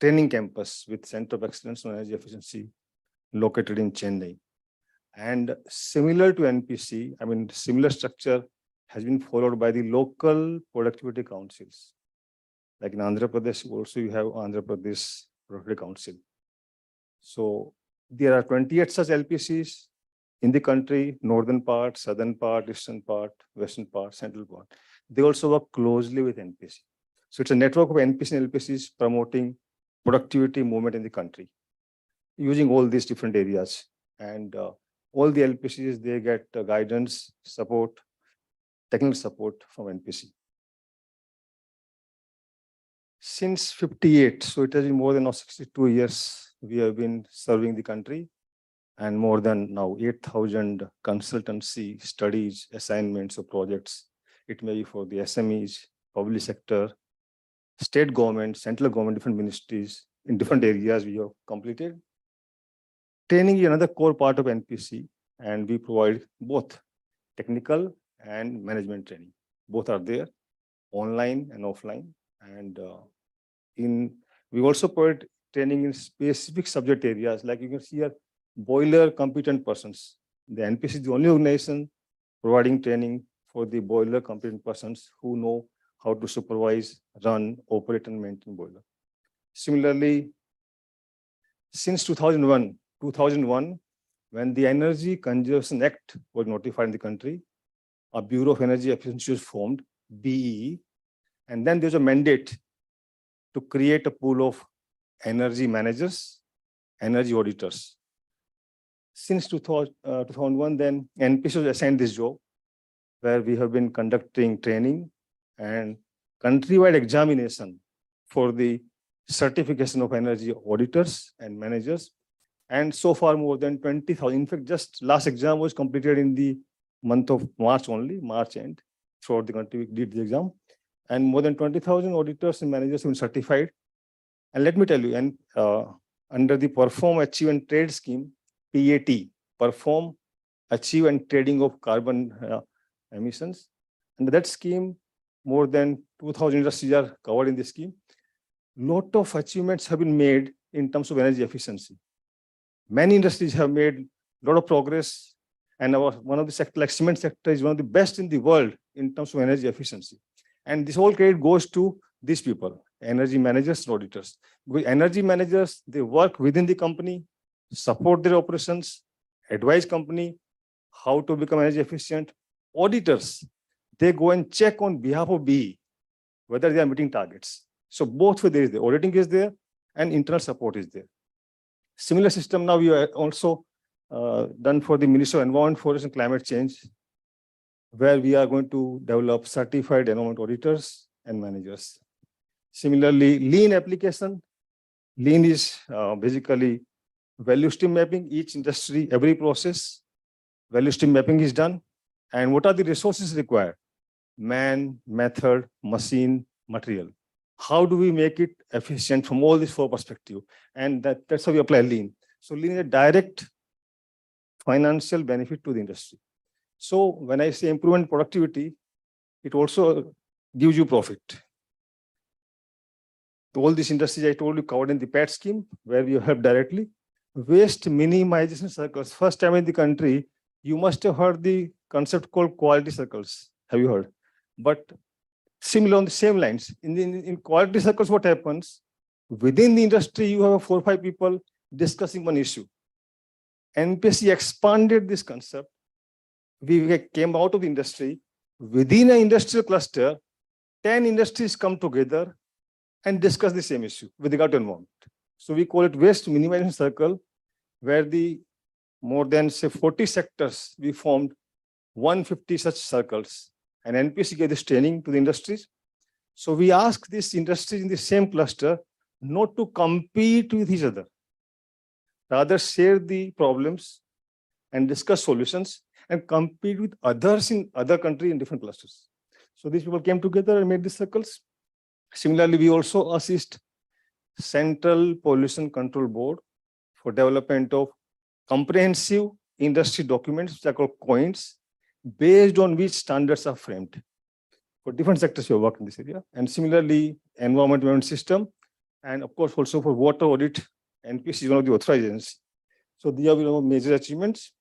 Speaker 4: training campus with Center of Excellence on Energy Efficiency located in Chennai. And similar to NPC, I mean, similar structure has been followed by the local productivity councils. Like in Andhra Pradesh, also you have Andhra Pradesh Productivity Council. So there are 28 such LPCs in the country, northern part, southern part, eastern part, western part, central part. They also work closely with NPC. So it's a network of NPC and LPCs promoting productivity movement in the country, using all these different areas. And all the LPCs, they get guidance, support, technical support from NPC. Since 58, so it has been more than now 62 years, we have been serving the country, and more than now 8,000 consultancy studies, assignments or projects. It may be for the SMEs, public sector, state government, central government, different ministries in different areas we have completed. Training is another core part of NPC, and we provide both technical and management training. Both are there, online and offline. And we also provide training in specific subject areas, like you can see here, boiler competent persons. The NPC is the only organization providing training for the boiler competent persons who know how to supervise, run, operate, and maintain boiler. Similarly, since 2001, when the Energy Conservation Act was notified in the country, a Bureau of Energy Efficiency was formed, BEE, and then there's a mandate to create a pool of energy managers, energy auditors. Since 2001, then NPC was assigned this job, where we have been conducting training and countrywide examination for the certification of energy auditors and managers. And so far, more than 20,000. In fact, just last exam was completed in the month of March only, March end. Throughout the country, we did the exam. And more than 20,000 auditors and managers have been certified. And let me tell you, and under the Perform, Achieve and Trade scheme, PAT, Perform, Achieve and Trading of Carbon Emissions. And that scheme, more than 2,000 industries are covered in this scheme. Lot of achievements have been made in terms of energy efficiency. Many industries have made a lot of progress, and one of the sector, like cement sector, is one of the best in the world in terms of energy efficiency. And this whole credit goes to these people, energy managers and auditors. With energy managers, they work within the company, support their operations, advise company how to become energy efficient. Auditors, they go and check on behalf of BE whether they are meeting targets. So both ways there is there. Auditing is there and internal support is there. Similar system now we are also done for the Ministry of Environment, Forest and Climate Change, where we are going to develop certified environment auditors and managers. Similarly, lean application. Lean is basically value stream mapping. Each industry, every process, value stream mapping is done. And what are the resources required? Man, method, machine, material. How do we make it efficient from all these four perspectives? And that's how we apply lean. So lean is a direct financial benefit to the industry. So when I say improvement productivity, it also gives you profit. All these industries I told you covered in the PAT scheme, where we help directly. Waste minimization circles. First time in the country, you must have heard the concept called quality circles. Have you heard? But similar on the same lines. In quality circles, what happens? Within the industry, you have 4 or 5 people discussing one issue. NPSC expanded this concept. We came out of the industry. Within an industrial cluster, 10 industries come together and discuss the same issue with regard to environment. So we call it waste minimization circle, where the more than say 40 sectors, we formed 150 such circles, and NPSC gave this training to the industries. So we ask these industries in the same cluster not to compete with each other, rather share the problems and discuss solutions and compete with others in other countries in different clusters. So these people came together and made these circles. Similarly, we also assist Central Pollution Control Board for development of comprehensive industry documents, which are called COINs, based on which standards are framed. For different sectors, we have worked in this area. And similarly, environment management system, and of course, also for water audit, NPSC is one of the authorized agencies. So these are major achievements.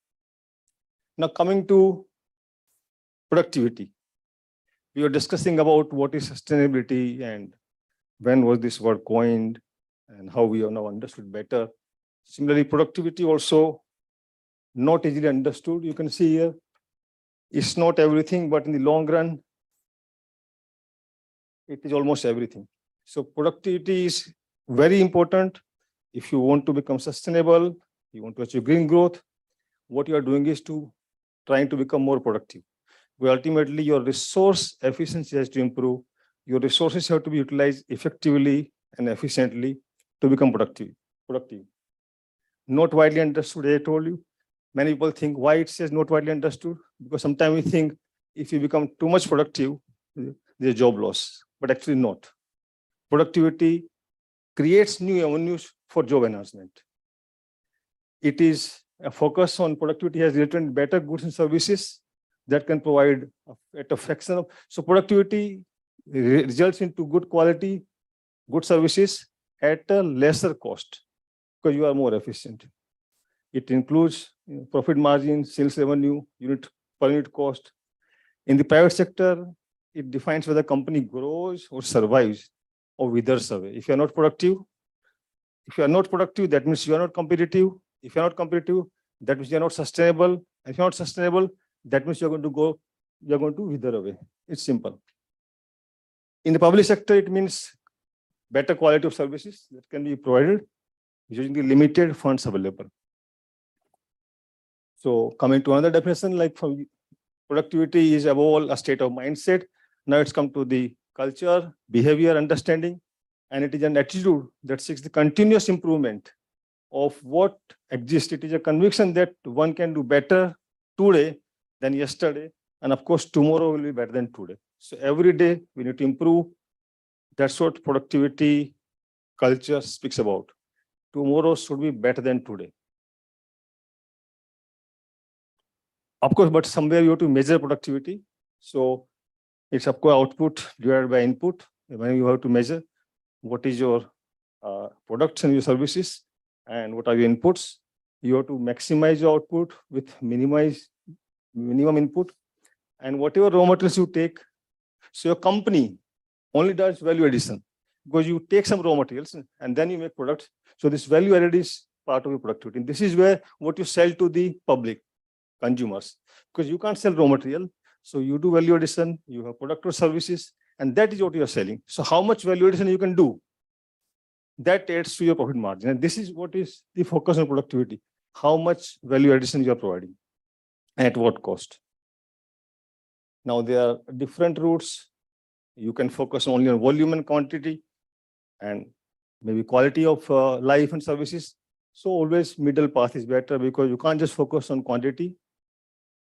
Speaker 4: Now coming to productivity. We were discussing about what is sustainability and when was this word coined and how we have now understood better. Similarly, productivity also not easily understood. You can see here, it's not everything, but in the long run, it is almost everything. So productivity is very important. If you want to become sustainable, you want to achieve green growth, what you are doing is trying to become more productive. Where ultimately your resource efficiency has to improve. Your resources have to be utilized effectively and efficiently to become productive. Not widely understood, I told you. Many people think why it says not widely understood, because sometimes we think if you become too much productive, there's job loss, but actually not. Productivity creates new avenues for job enhancement. It is a focus on productivity has written better goods and services that can provide at a fraction of. So productivity results into good quality, good services at a lesser cost because you are more efficient. It includes profit margin, sales revenue, per unit cost. In the private sector, it defines whether a company grows or survives or withers away. If you are not productive, that means you are not competitive. If you are not competitive, that means you are not sustainable. And if you are not sustainable, that means you are going to wither away. It's simple. In the public sector, it means better quality of services that can be provided using the limited funds available. So coming to another definition, like from productivity is above all a state of mindset. Now it's come to the culture, behavior, understanding, and it is an attitude that seeks the continuous improvement of what exists. It is a conviction that one can do better today than yesterday, and of course tomorrow will be better than today. So every day we need to improve. That's what productivity culture speaks about. Tomorrow should be better than today. Of course, but somewhere you have to measure productivity. So it's of course output divided by input. When you have to measure what is your products and your services and what are your inputs, you have to maximize your output with minimum input. And whatever raw materials you take, so your company only does value addition because you take some raw materials and then you make products. So this value added is part of your productivity. And this is where what you sell to the public, consumers, because you can't sell raw material. So you do value addition, you have product or services, and that is what you are selling. So how much value addition you can do, that adds to your profit margin. And this is what is the focus on productivity. How much value addition you are providing and at what cost. Now there are different routes. You can focus only on volume and quantity and maybe quality of life and services. So always middle path is better because you can't just focus on quantity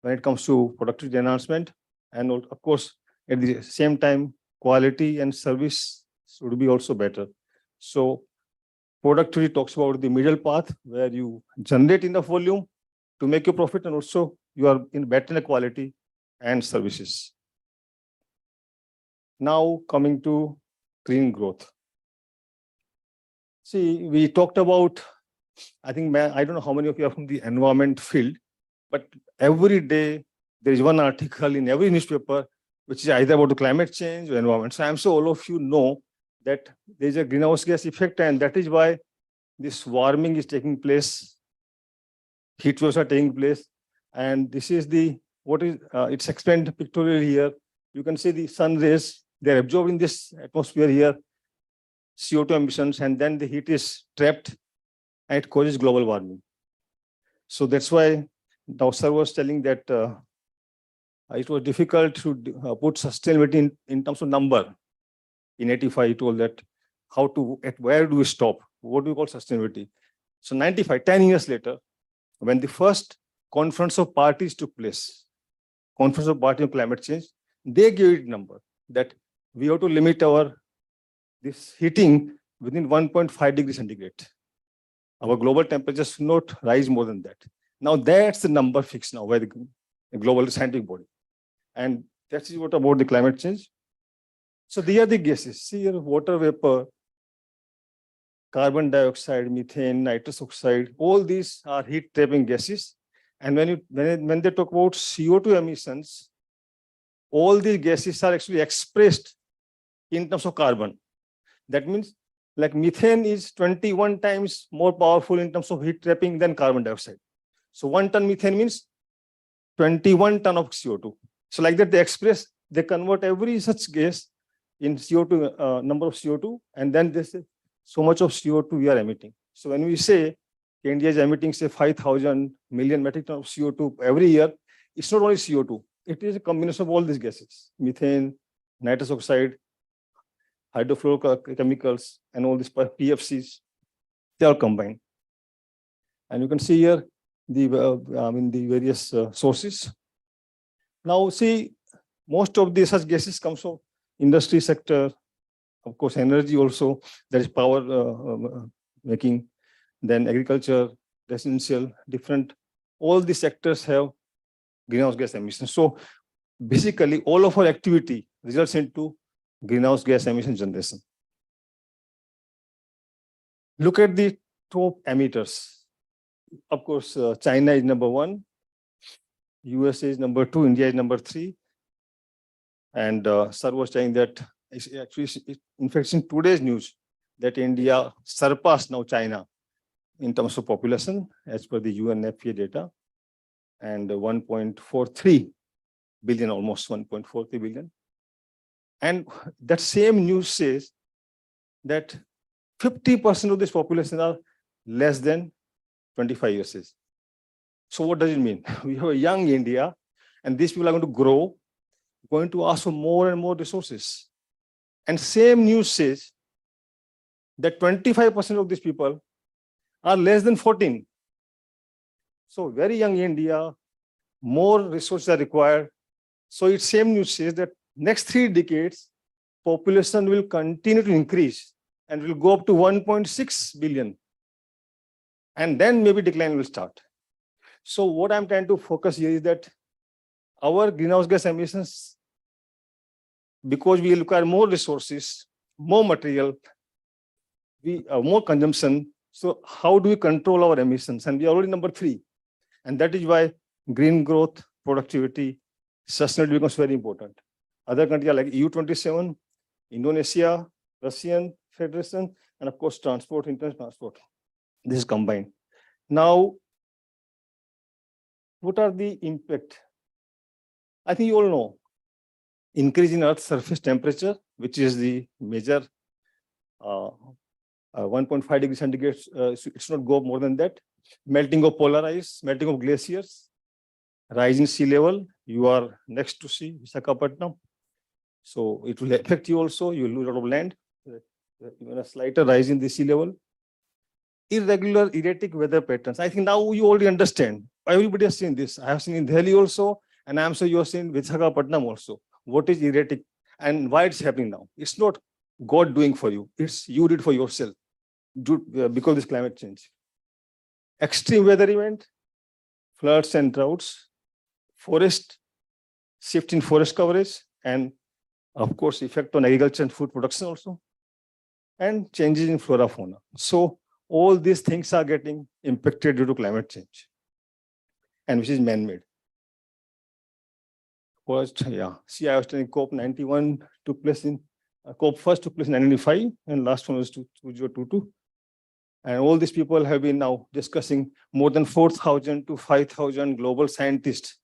Speaker 4: when it comes to productivity enhancement. And of course, at the same time, quality and service should be also better. So productivity talks about the middle path where you generate enough volume to make your profit and also you are in better quality and services. Now coming to green growth. See, we talked about, I think, I don't know how many of you are from the environment field, but every day there is one article in every newspaper which is either about the climate change or environment. So I'm sure all of you know that there is a greenhouse gas effect, and that is why this warming is taking place heat waves are taking place. And this is it's explained pictorially here. You can see the sun rays, they're absorbed in this atmosphere here, CO2 emissions, and then the heat is trapped and it causes global warming. So that's why the author was telling that it was difficult to put sustainability in terms of number. In 85, he told that where do we stop? What do we call sustainability? So 95, 10 years later, when the first conference of parties took place, conference of parties on climate change, they gave it a number that we have to limit this heating within 1.5 degrees centigrade. Our global temperatures should not rise more than that. Now that's the number fixed now by the global scientific body. And that's what about the climate change. So these are the gases. See here, water vapor, carbon dioxide, methane, nitrous oxide, all these are heat trapping gases. And when they talk about CO2 emissions, all these gases are actually expressed in terms of carbon. That means like methane is 21 times more powerful in terms of heat trapping than carbon dioxide. So 1 ton methane means 21 ton of CO2. So like that they convert every such gas in CO2, number of CO2, and then they say so much of CO2 we are emitting. So when we say India is emitting say 5,000 million metric ton of CO2 every year, it's not only CO2, it is a combination of all these gases, methane, nitrous oxide, hydrofluorochemicals, and all these PFCs, they are combined. And you can see here the various sources. Now see, most of these such gases comes from industry sector, of course, energy also, there is power making, then agriculture, residential, different, all these sectors have greenhouse gas emissions. So basically all of our activity results into greenhouse gas emission generation. Look at the top emitters. Of course, China is number 1, USA is number 2, India is number 3. And sir was saying that in fact, in today's news, that India surpassed now China in terms of population as per the UNFPA data, and 1.43 billion, almost 1.43 billion. And that same news says that 50% of this population are less than 25 years age. So what does it mean? We have a young India, and these people are going to grow, going to ask for more and more resources. And same news says that 25% of these people are less than 14. So very young India, more resources are required. So it's same news says that next 3 decades, population will continue to increase and will go up to 1.6 billion. And then maybe decline will start. So what I'm trying to focus here is that our greenhouse gas emissions, because we require more resources, more material, more consumption. So how do we control our emissions? And we are already number 3. And that is why green growth, productivity, sustainability becomes very important. Other countries like EU27, Indonesia, Russian Federation, and of course, transport, international transport. This is combined. Now, what are the impact? I think you all know. Increase in Earth's surface temperature, which is the major 1.5 degrees centigrade, it should not go more than that. Melting of polar ice, melting of glaciers, rise in sea level. You are next to sea, Visakhapatnam. So it will affect you also, you will lose a lot of land. Even a slighter rise in the sea level. Irregular, erratic weather patterns. I think now you already understand. Everybody has seen this. I have seen in Delhi also, and I'm sure you have seen Visakhapatnam also. What is erratic and why it's happening now? It's not God doing for you. It's you did for yourself because of this climate change. Extreme weather event, floods and droughts, forest, shift in forest coverage, and of course, effect on agriculture and food production also, and changes in flora fauna. So all these things are getting impacted due to climate change, and which is man-made. First, yeah. See, I was telling COP91 took place in COP first took place in 1995, and last one was 2022. And all these people have been now discussing more than 4,000 to 5,000 global scientists.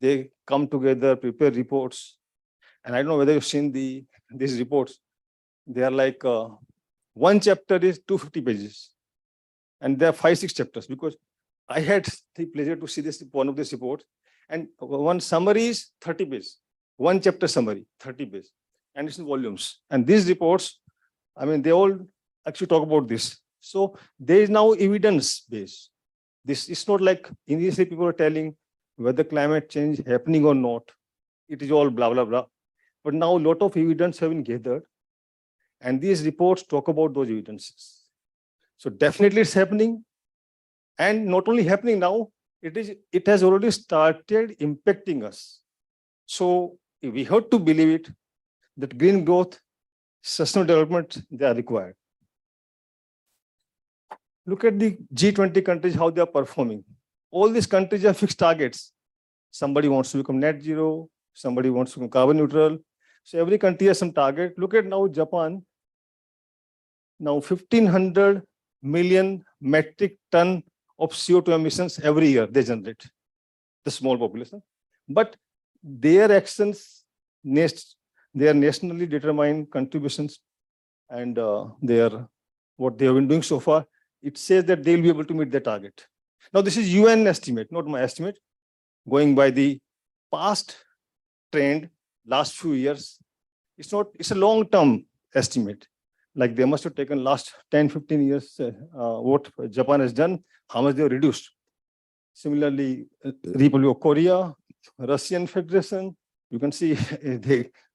Speaker 4: They come together, prepare reports. And I don't know whether you've seen these reports. They are like one chapter is 250 pages. And there are 5-6 chapters, because I had the pleasure to see one of these reports. And one summary is 30 pages. One chapter summary, 30 pages. And it's in volumes. And these reports, I mean, they all actually talk about this. So there is now evidence base. This is not like initially people are telling whether climate change happening or not. It is all blah, blah, blah. But now a lot of evidence have been gathered. And these reports talk about those evidences. So definitely it's happening. And not only happening now, it has already started impacting us. So we have to believe it, that green growth, sustainable development, they are required. Look at the G20 countries, how they are performing. All these countries have fixed targets. Somebody wants to become net zero, somebody wants to become carbon neutral. So every country has some target. Look at now Japan. Now 1,500 million metric ton of CO2 emissions every year they generate, the small population. But their actions, their nationally determined contributions and what they have been doing so far, it says that they will be able to meet the target. Now this is UN estimate, not my estimate. Going by the past trend, last few years, it's a long-term estimate. Like they must have taken last 10, 15 years, what Japan has done, how much they have reduced. Similarly, Republic of Korea, Russian Federation, you can see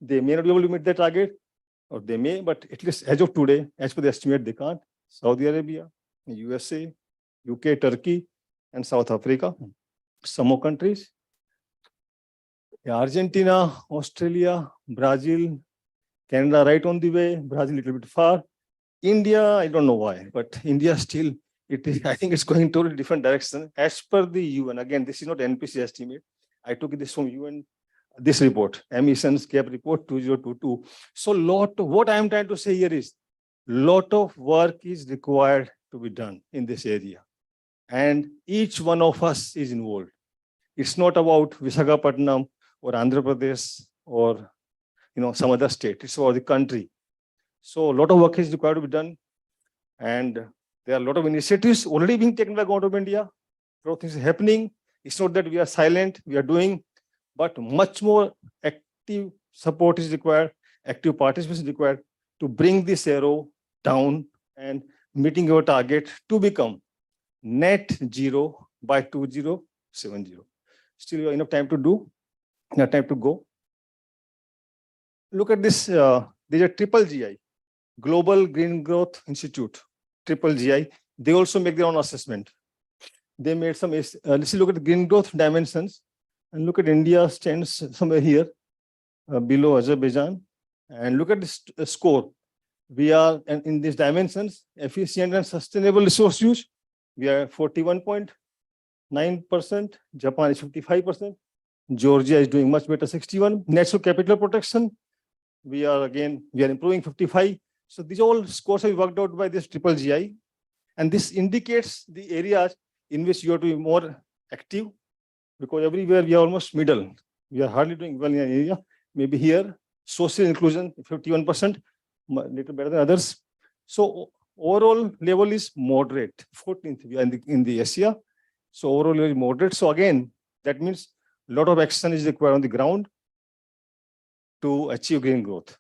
Speaker 4: they may not be able to meet their target, or they may, but at least as of today, as per the estimate, they can't. Saudi Arabia, USA, UK, Turkey, and South Africa, some more countries. Argentina, Australia, Brazil, Canada right on the way, Brazil a little bit far. India, I don't know why, but India still, I think it's going totally different direction. As per the UN, again, this is not NPC estimate. I took this from UN, this report, Emissions Gap Report 2022. So what I am trying to say here is, lot of work is required to be done in this area. And each one of us is involved. It's not about Visakhapatnam or Andhra Pradesh or some other state. It's about the country. So a lot of work is required to be done. And there are a lot of initiatives already being taken by government of India. A lot of things are happening. It's not that we are silent, we are doing, but much more active support is required, active participation is required to bring this arrow down and meeting our target to become net zero by 2070. Still, you have enough time to do, enough time to go. Look at this, there's a triple GI, Global Green Growth Institute, triple GI. They also make their own assessment. They made some, let's look at the green growth dimensions and look at India stands somewhere here below Azerbaijan, and look at this score. We are in these dimensions, efficient and sustainable resource use. We are 41.9%, Japan is 55%, Georgia is doing much better, 61. Natural capital protection, we are improving 55. So these all scores are worked out by this triple GI. And this indicates the areas in which you have to be more active, because everywhere we are almost middle. We are hardly doing well in an area. Maybe here, social inclusion, 51%, little better than others. So overall level is moderate, 14th we are in the Asia. So overall level is moderate. So again, that means a lot of action is required on the ground to achieve green growth.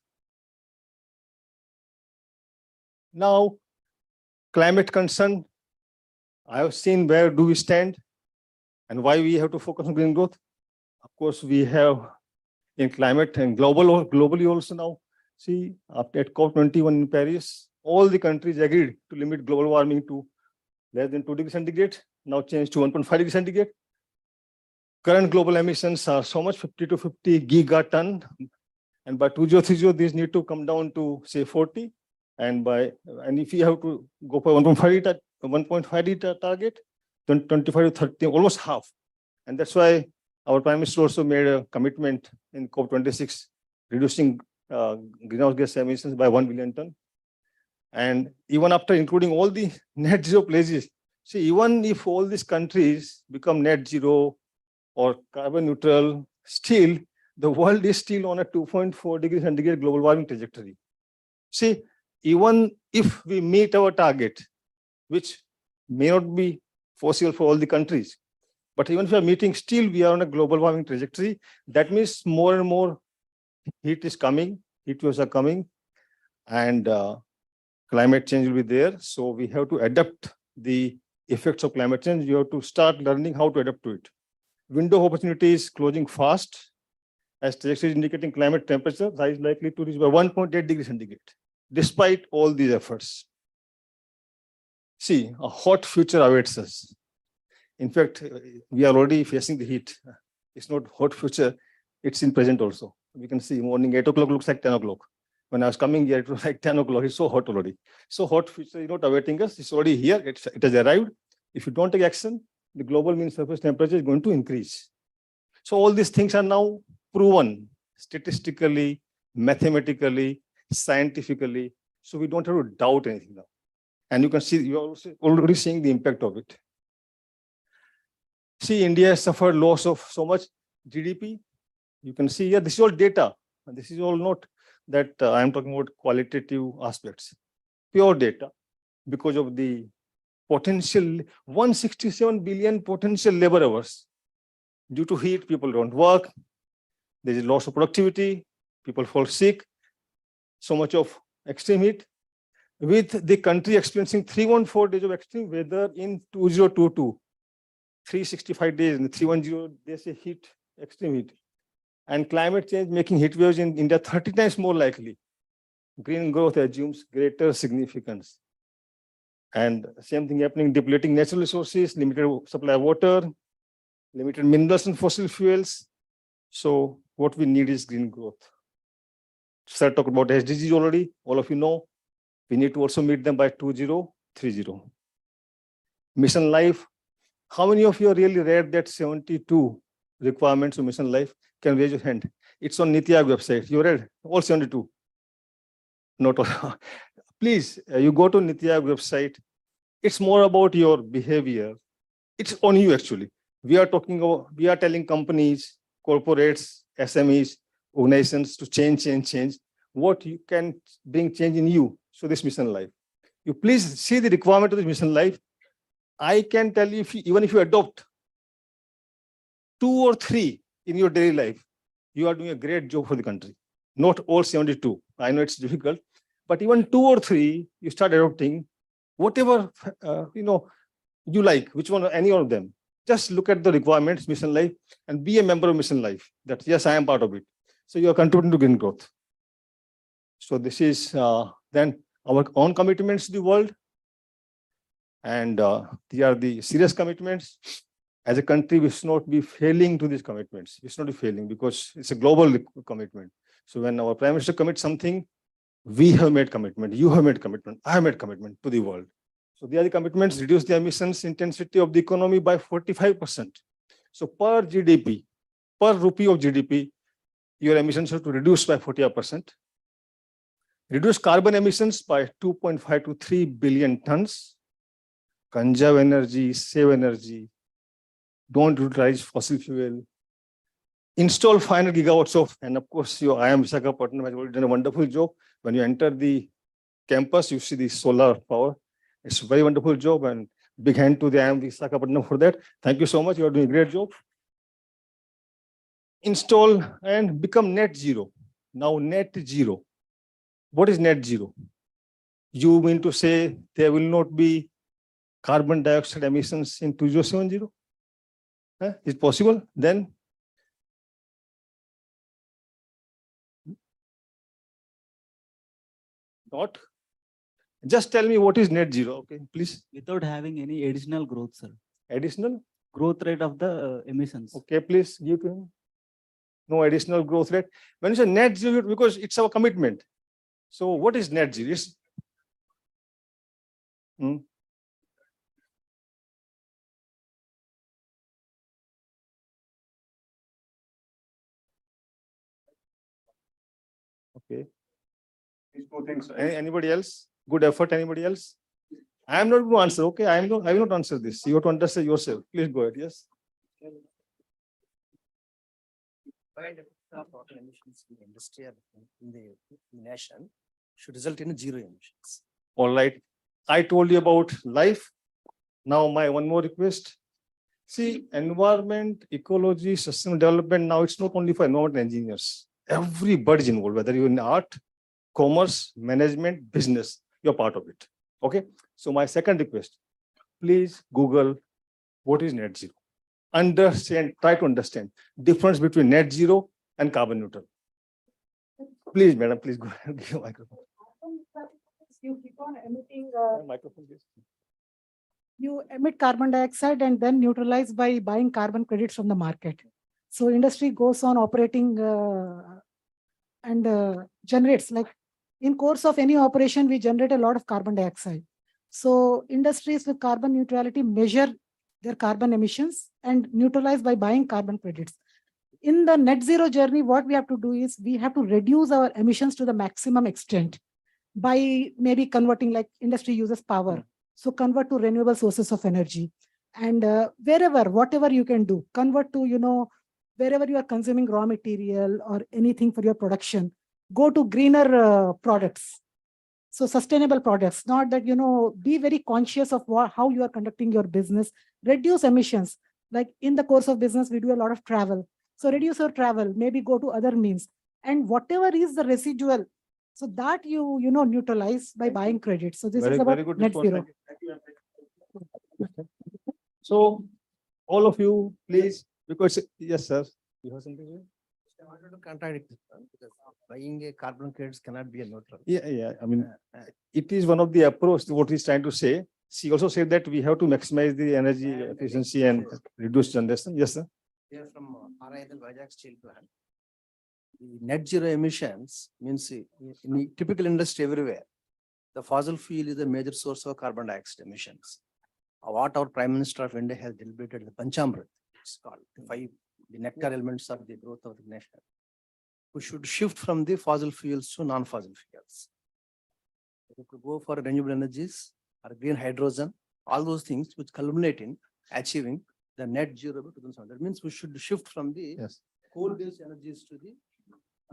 Speaker 4: Now, climate concern, I have seen where do we stand and why we have to focus on green growth. Of course, we have in climate and globally also now. See, after at COP21 in Paris, all the countries agreed to limit global warming to less than 2 degrees centigrade, now changed to 1.5 degrees centigrade. Current global emissions are so much, 50 to 50 gigaton. And by 2030, these need to come down to say 40. And if you have to go for 1.5 degree target, then 25 to 30, almost half. And that's why our Prime Minister also made a commitment in COP26, reducing greenhouse gas emissions by 1 billion ton. And even after including all the net zero pledges, see, even if all these countries become net zero or carbon neutral, still the world is still on a 2.4 degrees centigrade global warming trajectory. See, even if we meet our target, which may not be possible for all the countries, but even if we are meeting, still we are on a global warming trajectory. That means more and more heat is coming, heat waves are coming, and climate change will be there. So we have to adapt the effects of climate change. You have to start learning how to adapt to it. Window of opportunity is closing fast, as trajectory is indicating climate temperature rise likely to reach by 1.8 degrees centigrade, despite all these efforts. See, a hot future awaits us. In fact, we are already facing the heat. It's not hot future, it's in present also. We can see morning 8 o'clock looks like 10 o'clock. When I was coming here, it was like 10 o'clock. It's so hot already. So hot future is not awaiting us. It's already here. It has arrived. If you don't take action, the global mean surface temperature is going to increase. So all these things are now proven statistically, mathematically, scientifically. So we don't have to doubt anything now. And you can see, you're also already seeing the impact of it. See, India has suffered loss of so much GDP. You can see here, this is all data. This is all not that I'm talking about qualitative aspects, pure data, because of the potential 167 billion potential labor hours. Due to heat, people don't work. There is loss of productivity. People fall sick. So much of extreme heat. With the country experiencing 314 days of extreme weather in 2022, 365 days in 310 days of heat, extreme heat. And climate change making heat waves in India 30 times more likely. Green growth assumes greater significance. And same thing happening, depleting natural resources, limited supply of water, limited minerals and fossil fuels. So what we need is green growth. Sir talked about SDGs already, all of you know. We need to also meet them by 2030. Mission Life, how many of you are really read that 72 requirements of Mission Life? Can raise your hand. It's on NITI Aayog website. You read all 72? Not all. Please, you go to NITI Aayog website. It's more about your behavior. It's on you actually. We are telling companies, corporates, SMEs, organizations to change. What you can bring change in you. So this Mission Life. You please see the requirement of this Mission Life. I can tell you, even if you adopt 2 or 3 in your daily life, you are doing a great job for the country. Not all 72. I know it's difficult, but even 2 or 3, you start adopting whatever you like, which one, any of them. Just look at the requirements, Mission Life, and be a member of Mission Life. That yes, I am part of it. So you are contributing to green growth. So this is then our own commitments to the world. And these are the serious commitments. As a country, we should not be failing to these commitments. We should not be failing because it's a global commitment. So when our Prime Minister commits something, we have made commitment, you have made commitment, I have made commitment to the world. So the other commitments reduce the emissions intensity of the economy by 45%. So per GDP, per rupee of GDP, your emissions have to reduce by 40%. Reduce carbon emissions by 2.5 to 3 billion tons. Conserve energy, save energy. Don't utilize fossil fuel. Install 500 gigawatts of, and of course, IIM Visakhapatnam has already done a wonderful job. When you enter the campus, you see the solar power. It's a very wonderful job, and big hand to the IIM Visakhapatnam for that. Thank you so much. You are doing a great job. Install and become net zero. Now, net zero. What is net zero? You mean to say there will not be carbon dioxide emissions in 2070? Is it possible? Then not. Just tell me what is net zero, okay, please.
Speaker 5: Without having any additional growth, sir.
Speaker 4: Additional?
Speaker 5: Growth rate of the emissions.
Speaker 4: Okay, please give to him. No additional growth rate. When you say net zero, because it's our commitment. So what is net zero? Okay. These 2 things. Anybody else? Good effort. Anybody else? I am not going to answer. Okay, I will not answer this. You have to understand yourself. Please go ahead. Yes.
Speaker 6: Of water emissions in the industry or in the nation should result in zero emissions.
Speaker 4: All right. I told you about life. Now my one more request. See, environment, ecology, sustainable development. Now it's not only for environment engineers. Everybody is involved, whether you're in art, commerce, management, business, you're part of it. Okay. So my second request, please Google what is net zero. Understand, try to understand difference between net zero and carbon neutral. Please, madam, please go ahead and give a microphone.
Speaker 7: You keep on emitting,
Speaker 4: Microphone, please.
Speaker 7: you emit carbon dioxide and then neutralize by buying carbon credits from the market. So industry goes on operating and generates, like in course of any operation, we generate a lot of carbon dioxide. So industries with carbon neutrality measure their carbon emissions and neutralize by buying carbon credits. In the net zero journey, what we have to do is we have to reduce our emissions to the maximum extent by maybe converting, like industry uses power. So convert to renewable sources of energy. And wherever, whatever you can do, convert to, wherever you are consuming raw material or anything for your production, go to greener products. So sustainable products, not that, be very conscious of how you are conducting your business, reduce emissions. Like in the course of business, we do a lot of travel. So reduce your travel, maybe go to other means. And whatever is the residual, so that you neutralize by buying credits. So this is about
Speaker 4: Very good
Speaker 7: net
Speaker 4: response.
Speaker 7: zero.
Speaker 4: So all of you, please, because yes, sir, you have something to say?
Speaker 6: I wanted to contradict this one because buying a carbon credits cannot be a neutral.
Speaker 4: Yeah. I mean, it is one of the approach to what he's trying to say. She also said that we have to maximize the energy efficiency and reduce generation. Yes, sir.
Speaker 6: Here from RIL Vizag Steel Plant. The net zero emissions means in typical industry everywhere, the fossil fuel is a major source of carbon dioxide emissions. What our Prime Minister of India has deliberated, the Panchamrit, it's called the nectar elements of the growth of the nation. We should shift from the fossil fuels to non-fossil fuels. We could go for renewable energies or green hydrogen, all those things which culminate in achieving the net zero by 2007. That means we should shift from the
Speaker 4: Yes.
Speaker 6: coal-based energies to the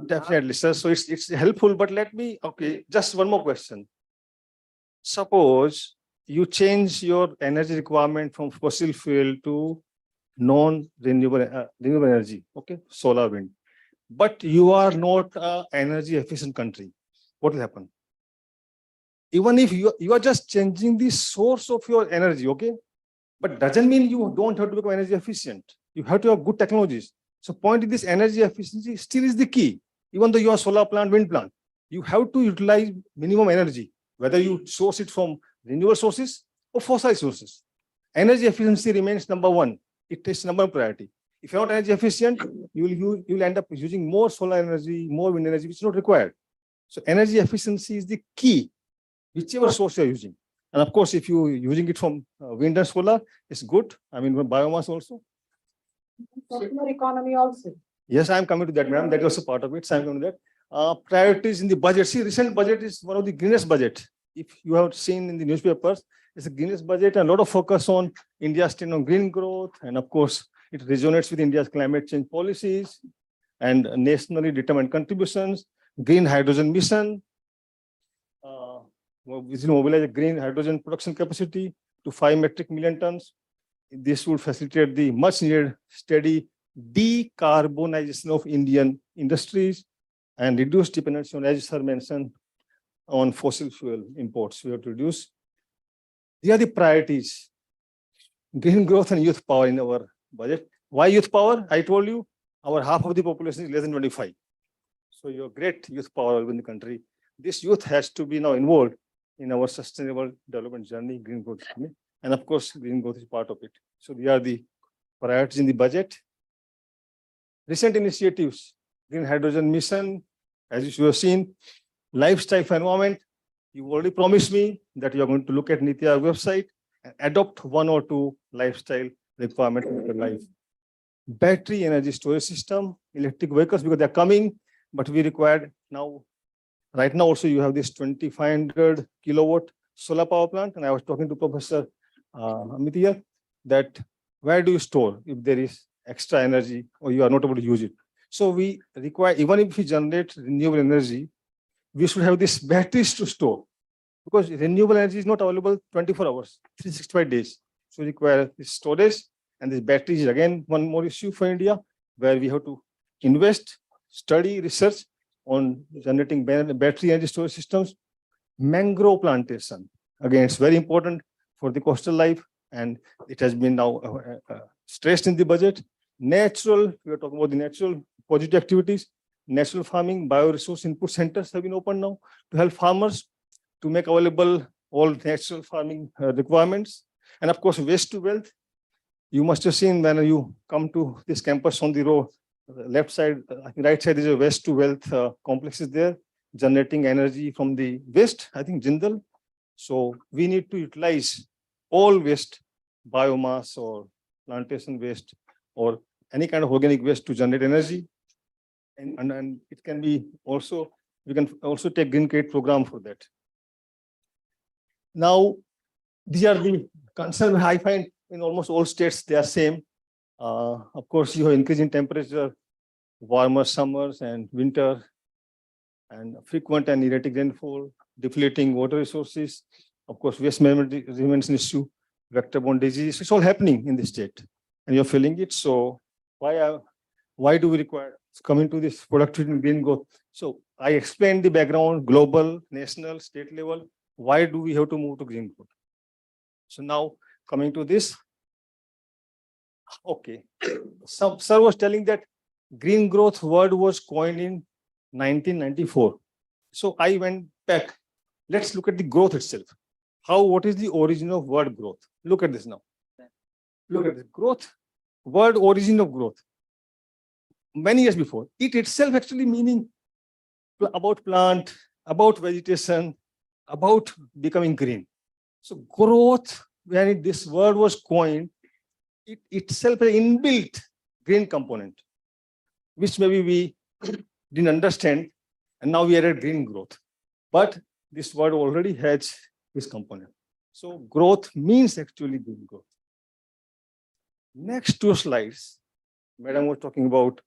Speaker 4: Definitely, sir. So it's helpful, but okay, just one more question. Suppose you change your energy requirement from fossil fuel to non-renewable renewable energy, okay, solar, wind, but you are not an energy efficient country. What will happen? Even if you are just changing the source of your energy, okay, but doesn't mean you don't have to become energy efficient. You have to have good technologies. So point is this energy efficiency still is the key. Even though you are solar plant, wind plant, you have to utilize minimum energy, whether you source it from renewable sources or fossil sources. Energy efficiency remains number one. It takes number one priority. If you're not energy efficient, you will end up using more solar energy, more wind energy, which is not required. So energy efficiency is the key, whichever source you're using. And of course, if you're using it from wind and solar, it's good. I mean, biomass also.
Speaker 7: Circular economy also.
Speaker 4: Yes, I'm coming to that, madam. That is also part of it. So I'm coming to that. Priorities in the budget. See, recent budget is one of the greenest budget. If you have seen in the newspapers, it's a greenest budget and a lot of focus on India's stand on green growth. And of course, it resonates with India's climate change policies and nationally determined contributions, green hydrogen mission, which will mobilize a green hydrogen production capacity to 5 metric million tons. This would facilitate the much needed steady decarbonization of Indian industries and reduce dependency on, as sir mentioned, on fossil fuel imports. We have to reduce. These are the priorities. Green growth and youth power in our budget. Why youth power? I told you, our half of the population is less than 25. So you have great youth power in the country. This youth has to be now involved in our sustainable development journey, green growth journey. And of course, green growth is part of it. So these are the priorities in the budget. Recent initiatives, green hydrogen mission, as you have seen, lifestyle for environment. You already promised me that you are going to look at NITI Aayog website and adopt 1 or 2 lifestyle requirements in your life. Battery energy storage system, electric vehicles, because they're coming, but we required now Right now also you have this 2500 kilowatt solar power plant. And I was talking to Professor Amit here that where do you store if there is extra energy or you are not able to use it? So we require, even if we generate renewable energy, we should have these batteries to store, because renewable energy is not available 24 hours, 365 days. So we require this storage, and this battery is again one more issue for India, where we have to invest, study, research on generating battery energy storage systems. Mangrove plantation, again, it's very important for the coastal life, and it has been now stressed in the budget. Natural, we are talking about the natural positive activities, natural farming, bioresource input centers have been opened now to help farmers to make available all natural farming requirements. And of course, waste to wealth. You must have seen when you come to this campus on the road, left side, I think right side is a waste to wealth complexes there, generating energy from the waste, I think Jindal. So we need to utilize all waste, biomass or plantation waste or any kind of organic waste to generate energy. And it can be also, we can also take Green Credit program for that. Now, these are the concerns I find in almost all states, they are same. Of course, you have increasing temperature, warmer summers and winter, and frequent and erratic rainfall, depleting water resources. Of course, waste management remains an issue, vector-borne disease. It's all happening in the state, and you're feeling it. So why do we require coming to this productivity and green growth? So I explained the background, global, national, state level. Why do we have to move to green growth? So now coming to this. Okay, some sir was telling that green growth word was coined in 1994. So I went back. Let's look at the growth itself. What is the origin of word growth? Look at this now. Look at this growth, word origin of growth. Many years before, it itself actually meaning about plant, about vegetation, about becoming green. So growth, when this word was coined, it itself an inbuilt green component, which maybe we didn't understand, and now we added green growth. But this word already has this component. So growth means actually green growth. Next two slides, Madam was talking about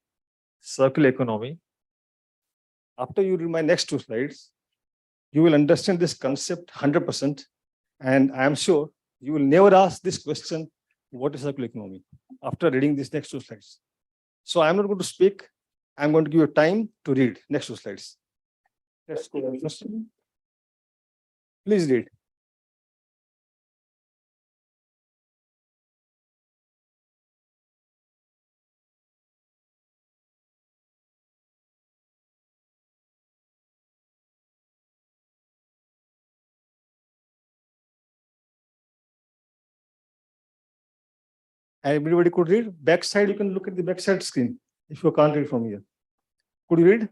Speaker 4: circular economy. After you read my next two slides, you will understand this concept 100%. And I am sure you will never ask this question, what is circular economy, after reading these next two slides. So I'm not going to speak. I'm going to give you time to read next two slides. Let's go on first. Please read. Everybody could read. Backside, you can look at the backside screen if you can't read from here. Could you read?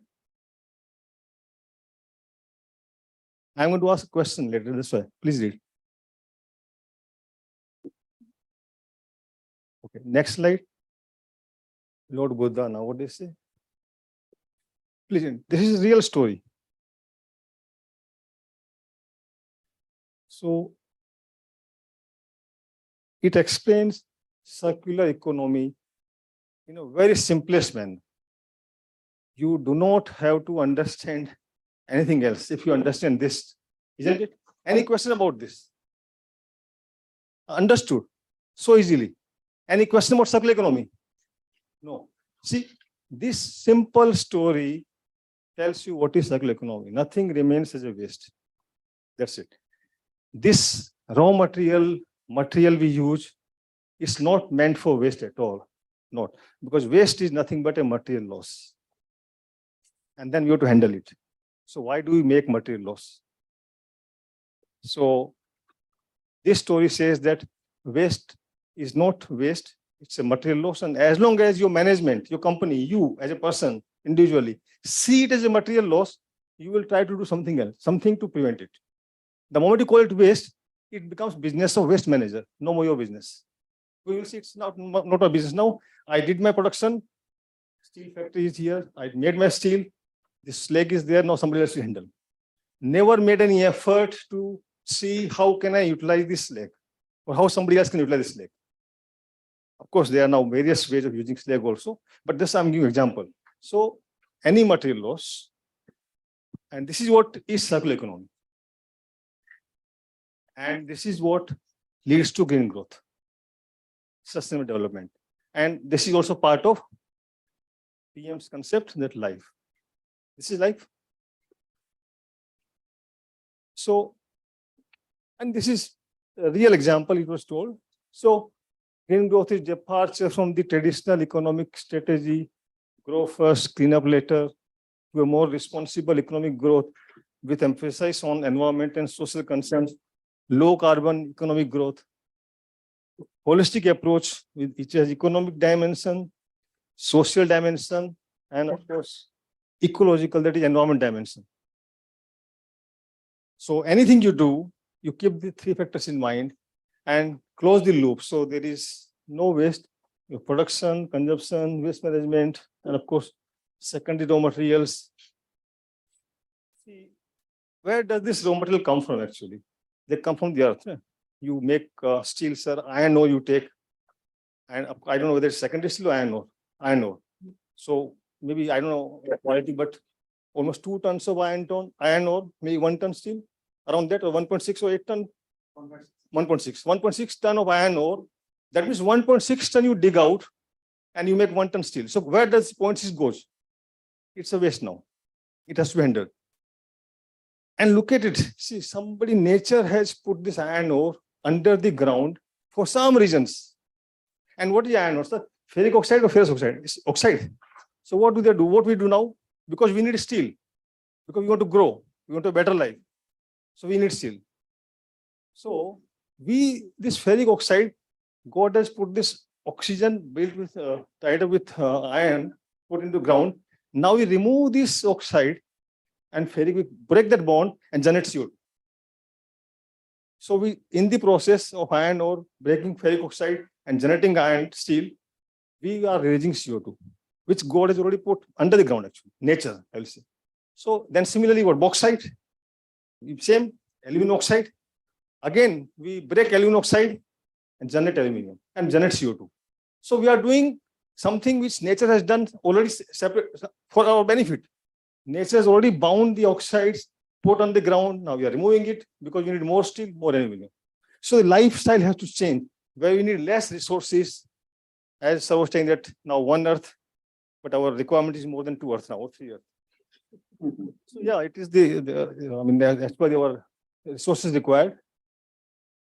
Speaker 4: I'm going to ask a question later this way. Please read. Okay, next slide. Lord Buddha, now what do you say? Please read. This is a real story. So it explains circular economy in a very simplest manner. You do not have to understand anything else if you understand this, isn't it? Any question about this? Understood so easily. Any question about circular economy? No. See, this simple story tells you what is circular economy. Nothing remains as a waste. That's it. This raw material we use is not meant for waste at all. Not, because waste is nothing but a material loss. And then we have to handle it. So why do we make material loss? So this story says that waste is not waste, it's a material loss. And as long as your management, your company, you as a person individually see it as a material loss, you will try to do something else, something to prevent it. The moment you call it waste, it becomes business of waste manager, no more your business. We will see it's not a business. Now, I did my production, steel factory is here, I made my steel, this slag is there, now somebody else will handle. never made any effort to see how can I utilize this lake or how somebody else can utilize this lake. Of course, there are now various ways of using slag also, but this I'm giving example. So any material loss, and this is what is circular economy. And this is what leads to green growth, sustainable development. And this is also part of PM's concept that life. This is life. So, and this is a real example it was told. So green growth is departure from the traditional economic strategy, grow first, clean up later, to a more responsible economic growth with emphasis on environment and social concerns, low carbon economic growth, holistic approach with which has economic dimension, social dimension, and of course, ecological, that is environment dimension. So anything you do, you keep the three factors in mind and close the loop. So there is no waste, your production, consumption, waste management, and of course, secondary raw materials. See, where does this raw material come from actually? They come from the earth. You make steel, sir, iron ore you take, and I don't know whether it's secondary steel or iron ore. So maybe, I don't know the quality, but almost 2 tons of iron ore, maybe 1 ton steel, around that, or 1.6 or 8 ton, 1.6 ton of iron ore. That means 1.6 ton you dig out and you make 1 ton steel. So where does 0.6 goes? It's a waste now. It has to be handled. And look at it. See, nature has put this iron ore under the ground for some reasons. And what is iron ore? Sir? Ferric oxide or ferrous oxide? It's oxide. So what do they do? What we do now? Because we need steel. Because we want to grow. We want a better life. So we need steel. So this ferric oxide, God has put this oxygen built with, tied up with iron, put into ground. Now we remove this oxide and ferric, we break that bond and generate CO2. So we, in the process of iron ore, breaking ferric oxide and generating iron steel, we are releasing CO2, which God has already put under the ground actually, nature, I will say. So then similarly, what bauxite, same, aluminum oxide. Again, we break aluminum oxide and generate aluminum and generate CO2. So we are doing something which nature has done already separate for our benefit. Nature has already bound the oxides, put on the ground. Now we are removing it because we need more steel, more aluminum. So the lifestyle has to change, where we need less resources. As I was saying that now 1 earth, but our requirement is more than 2 earths now, or 3 earths. So yeah, it is I mean, as per our resources required.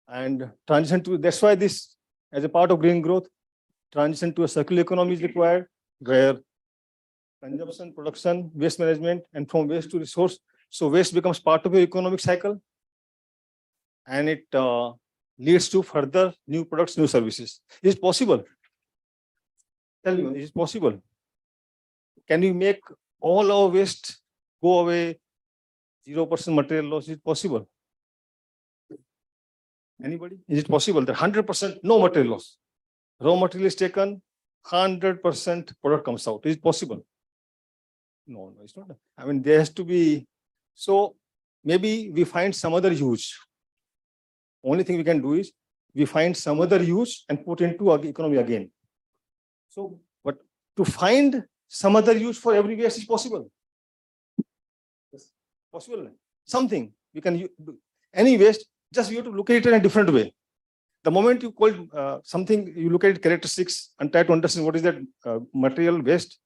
Speaker 4: And transition to, that's why this, as a part of green growth, transition to a circular economy is required, where consumption, production, waste management, and from waste to resource. So waste becomes part of your economic cycle, and it leads to further new products, new services. Is it possible? Tell me, is it possible? Can we make all our waste go away, 0% material loss? Is it possible? Anybody? Is it possible that 100% no material loss? Raw material is taken, 100% product comes out. Is it possible? No, it's not. I mean, there has to be, so maybe we find some other use. Only thing we can do is we find some other use and put into our economy again. So, but to find some other use for every waste is possible. Yes, possible. Something we can do. Any waste, just you have to look at it in a different way. The moment you call something, you look at it characteristics and try to understand what is that material waste.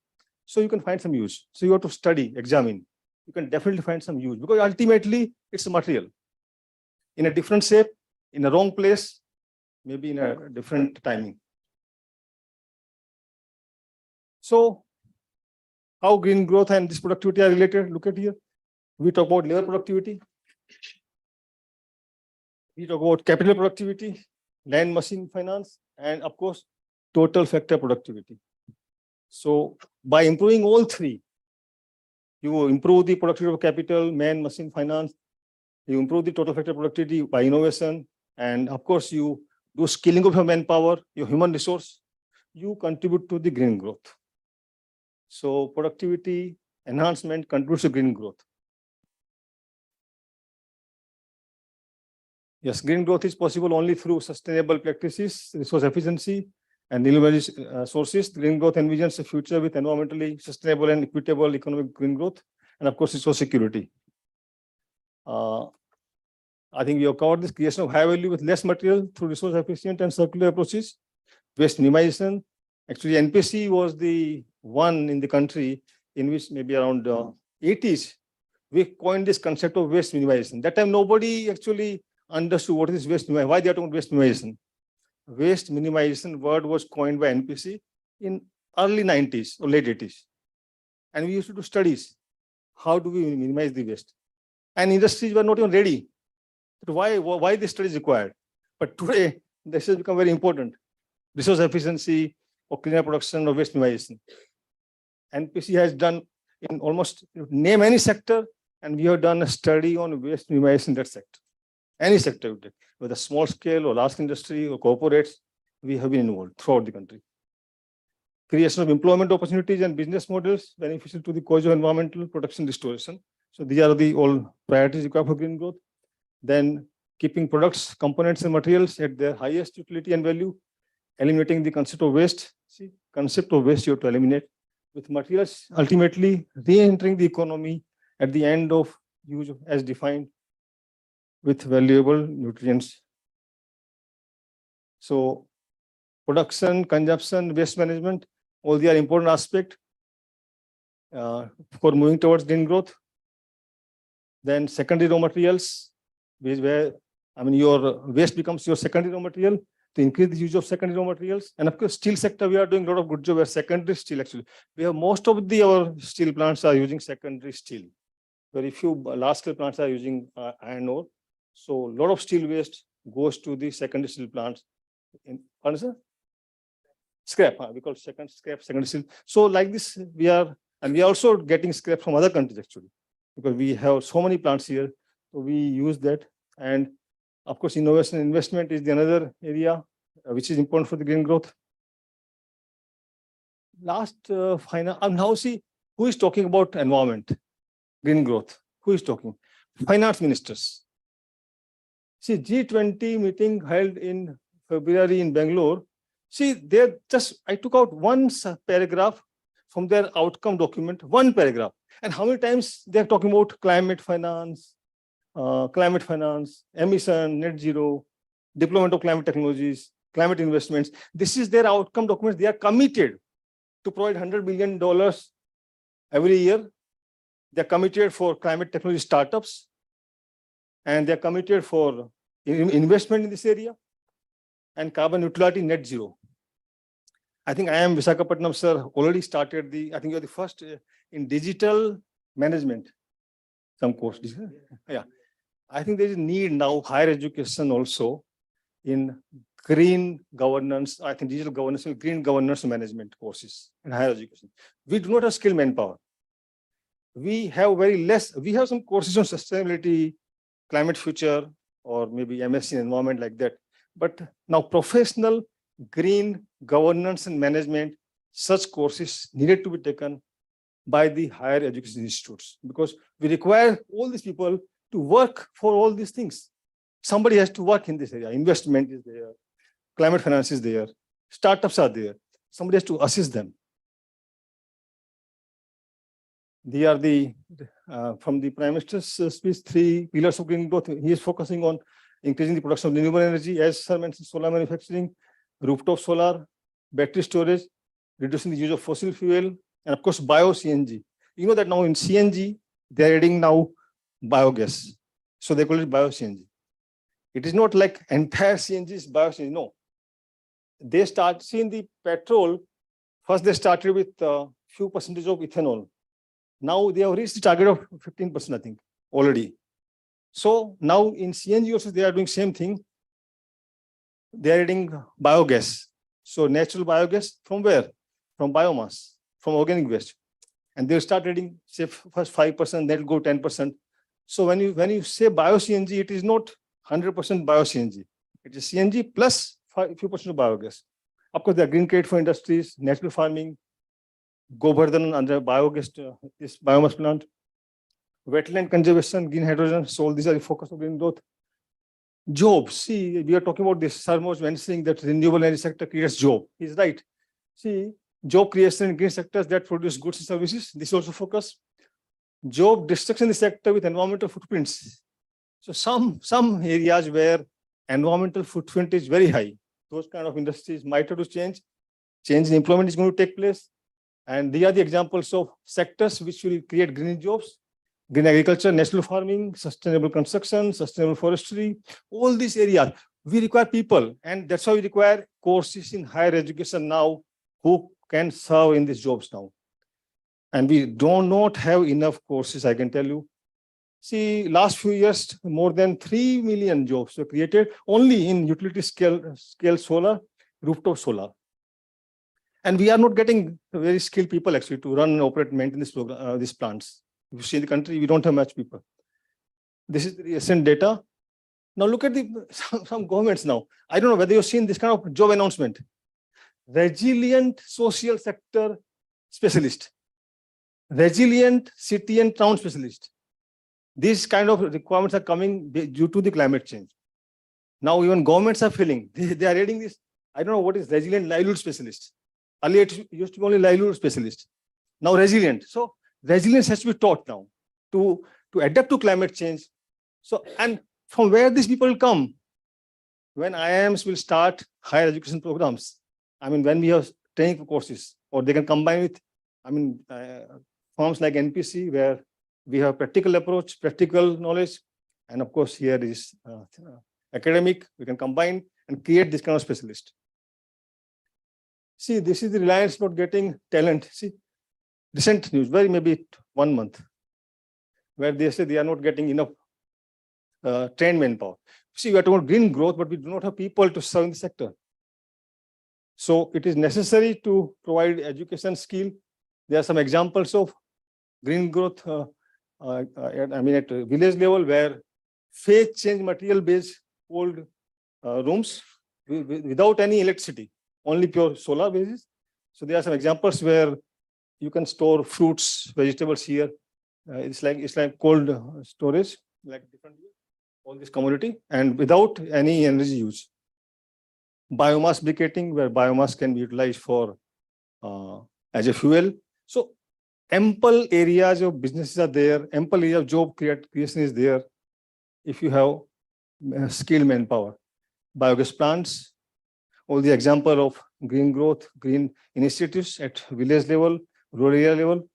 Speaker 4: So you can find some use. So you have to study, examine. You can definitely find some use, because ultimately it's a material in a different shape, in a wrong place, maybe in a different timing. So how green growth and this productivity are related? Look at here. We talk about labor productivity. We talk about capital productivity, land machine finance, and of course, total factor productivity. So by improving all three, you improve the productivity of capital, man, machine, finance. You improve the total factor productivity by innovation. And of course, you do scaling of your manpower, your human resource. You contribute to the green growth. So productivity enhancement contributes to green growth. Yes, green growth is possible only through sustainable practices, resource efficiency, and renewable sources. Green growth envisions a future with environmentally sustainable and equitable economic green growth, and of course, resource security. I think we have covered this creation of high value with less material through resource efficient and circular approaches. Waste minimization. Actually, NPC was the one in the country in which maybe around 80s, we coined this concept of waste minimization. That time, nobody actually understood what is waste minimization, why they are talking waste minimization. Waste minimization word was coined by NPC in early 90s or late 80s. And we used to do studies. How do we minimize the waste? And industries were not even ready. But why this study is required? But today, this has become very important. Resource efficiency or cleaner production or waste minimization. NPC has done in almost, name any sector, and we have done a study on waste minimization in that sector. Any sector, whether small scale or large industry or corporates, we have been involved throughout the country. Creation of employment opportunities and business models beneficial to the cause of environmental protection restoration. So these are the all priorities required for green growth. Then keeping products, components, and materials at their highest utility and value, eliminating the concept of waste. See, concept of waste you have to eliminate, with materials ultimately re-entering the economy at the end of use as defined with valuable nutrients. So production, consumption, waste management, all they are important aspects for moving towards green growth. Then secondary raw materials, where your waste becomes your secondary raw material, to increase the use of secondary raw materials. And of course, steel sector, we are doing a lot of good job where secondary steel actually. We have most of our steel plants are using secondary steel. Very few large scale plants are using iron ore. So a lot of steel waste goes to the secondary steel plants. Scrap, we call secondary steel. So like this, we are also getting scrap from other countries actually, because we have so many plants here. So we use that. And of course, innovation and investment is the another area which is important for the green growth. Last final, now see who is talking about environment, green growth. Who is talking? Finance ministers. See, G20 meeting held in February in Bangalore. See, I took out one paragraph from their outcome document, one paragraph. And how many times they're talking about climate finance, emission, net zero, deployment of climate technologies, climate investments. This is their outcome documents. They are committed to provide $100 billion every year. They're committed for climate technology startups, and they're committed for investment in this area and carbon neutrality, net zero. I think I am Visakhapatnam, sir, already started I think you're the first in digital management, some course. Yeah. I think there is a need now, higher education also in green governance, I think digital governance and green governance management courses in higher education. We do not have skilled manpower. We have very less, we have some courses on sustainability, climate future, or maybe MSc in environment like that. But now professional green governance and management, such courses needed to be taken by the higher education institutes, because we require all these people to work for all these things. Somebody has to work in this area. Investment is there, climate finance is there, startups are there. Somebody has to assist them. They are from the Prime Minister's speech, 3 pillars of green growth. He is focusing on increasing the production of renewable energy, as sir mentioned, solar manufacturing, rooftop solar, battery storage, reducing the use of fossil fuel, and of course, bio-CNG. You know that now in CNG, they are adding now biogas. So they call it bio-CNG. It is not like entire CNG is bio-CNG, no. They start seeing the petrol, first they started with few percentage of ethanol. Now they have reached the target of 15%, I think, already. So now in CNG also, they are doing same thing. They are adding biogas. So natural biogas from where? From biomass, from organic waste. And they'll start adding, say, first 5%, then go 10%. So when you say bio-CNG, it is not 100% bio-CNG. It is CNG plus few percent of biogas. Of course, there are green credit for industries, natural farming, Gambheeram under biogas, this biomass plant, wetland conservation, green hydrogen. So all these are the focus of green growth. Jobs. See, we are talking about this. Sir was mentioning that renewable energy sector creates job. He's right. See, job creation in green sectors that produce goods and services. This also focus. Job destruction in the sector with environmental footprints. So some areas where environmental footprint is very high, those kind of industries might have to change. Change in employment is going to take place. And these are the examples of sectors which will create green jobs: green agriculture, natural farming, sustainable construction, sustainable forestry. All these areas, we require people. And that's why we require courses in higher education now who can serve in these jobs now. And we do not have enough courses, I can tell you. See, last few years, more than 3 million jobs were created only in utility scale solar, rooftop solar. And we are not getting very skilled people actually to run, operate, maintain this program, these plants. If you see the country, we don't have much people. This is the recent data. Now look at some governments now. I don't know whether you've seen this kind of job announcement. Resilient social sector specialist, resilient city and town specialist. These kind of requirements are coming due to the climate change. Now even governments are feeling, they are reading this. I don't know what is resilient livelihood specialist. Earlier it used to be only livelihood specialist. Now resilient. So resilience has to be taught now to adapt to climate change. So, and from where these people will come? When IIMs will start higher education programs. I mean, when we have training courses, or they can combine with, forms like NPC, where we have practical approach, practical knowledge, and of course here is academic. We can combine and create this kind of specialist. See, this is the reliance not getting talent. See, recent news, very maybe 1 month, where they say they are not getting enough trained manpower. See, we are talking about green growth, but we do not have people to serve in the sector. So it is necessary to provide education skill. There are some examples of green growth, at village level, where phase change material based old rooms without any electricity, only pure solar basis. So there are some examples where you can store fruits, vegetables here. It's like cold storage, like different all this commodity, and without any energy use. Biomass briquetting, where biomass can be utilized for as a fuel. So ample areas of businesses are there, ample area of job creation is there if you have skilled manpower. Biogas plants, all the example of green growth, green initiatives at village level, rural area level.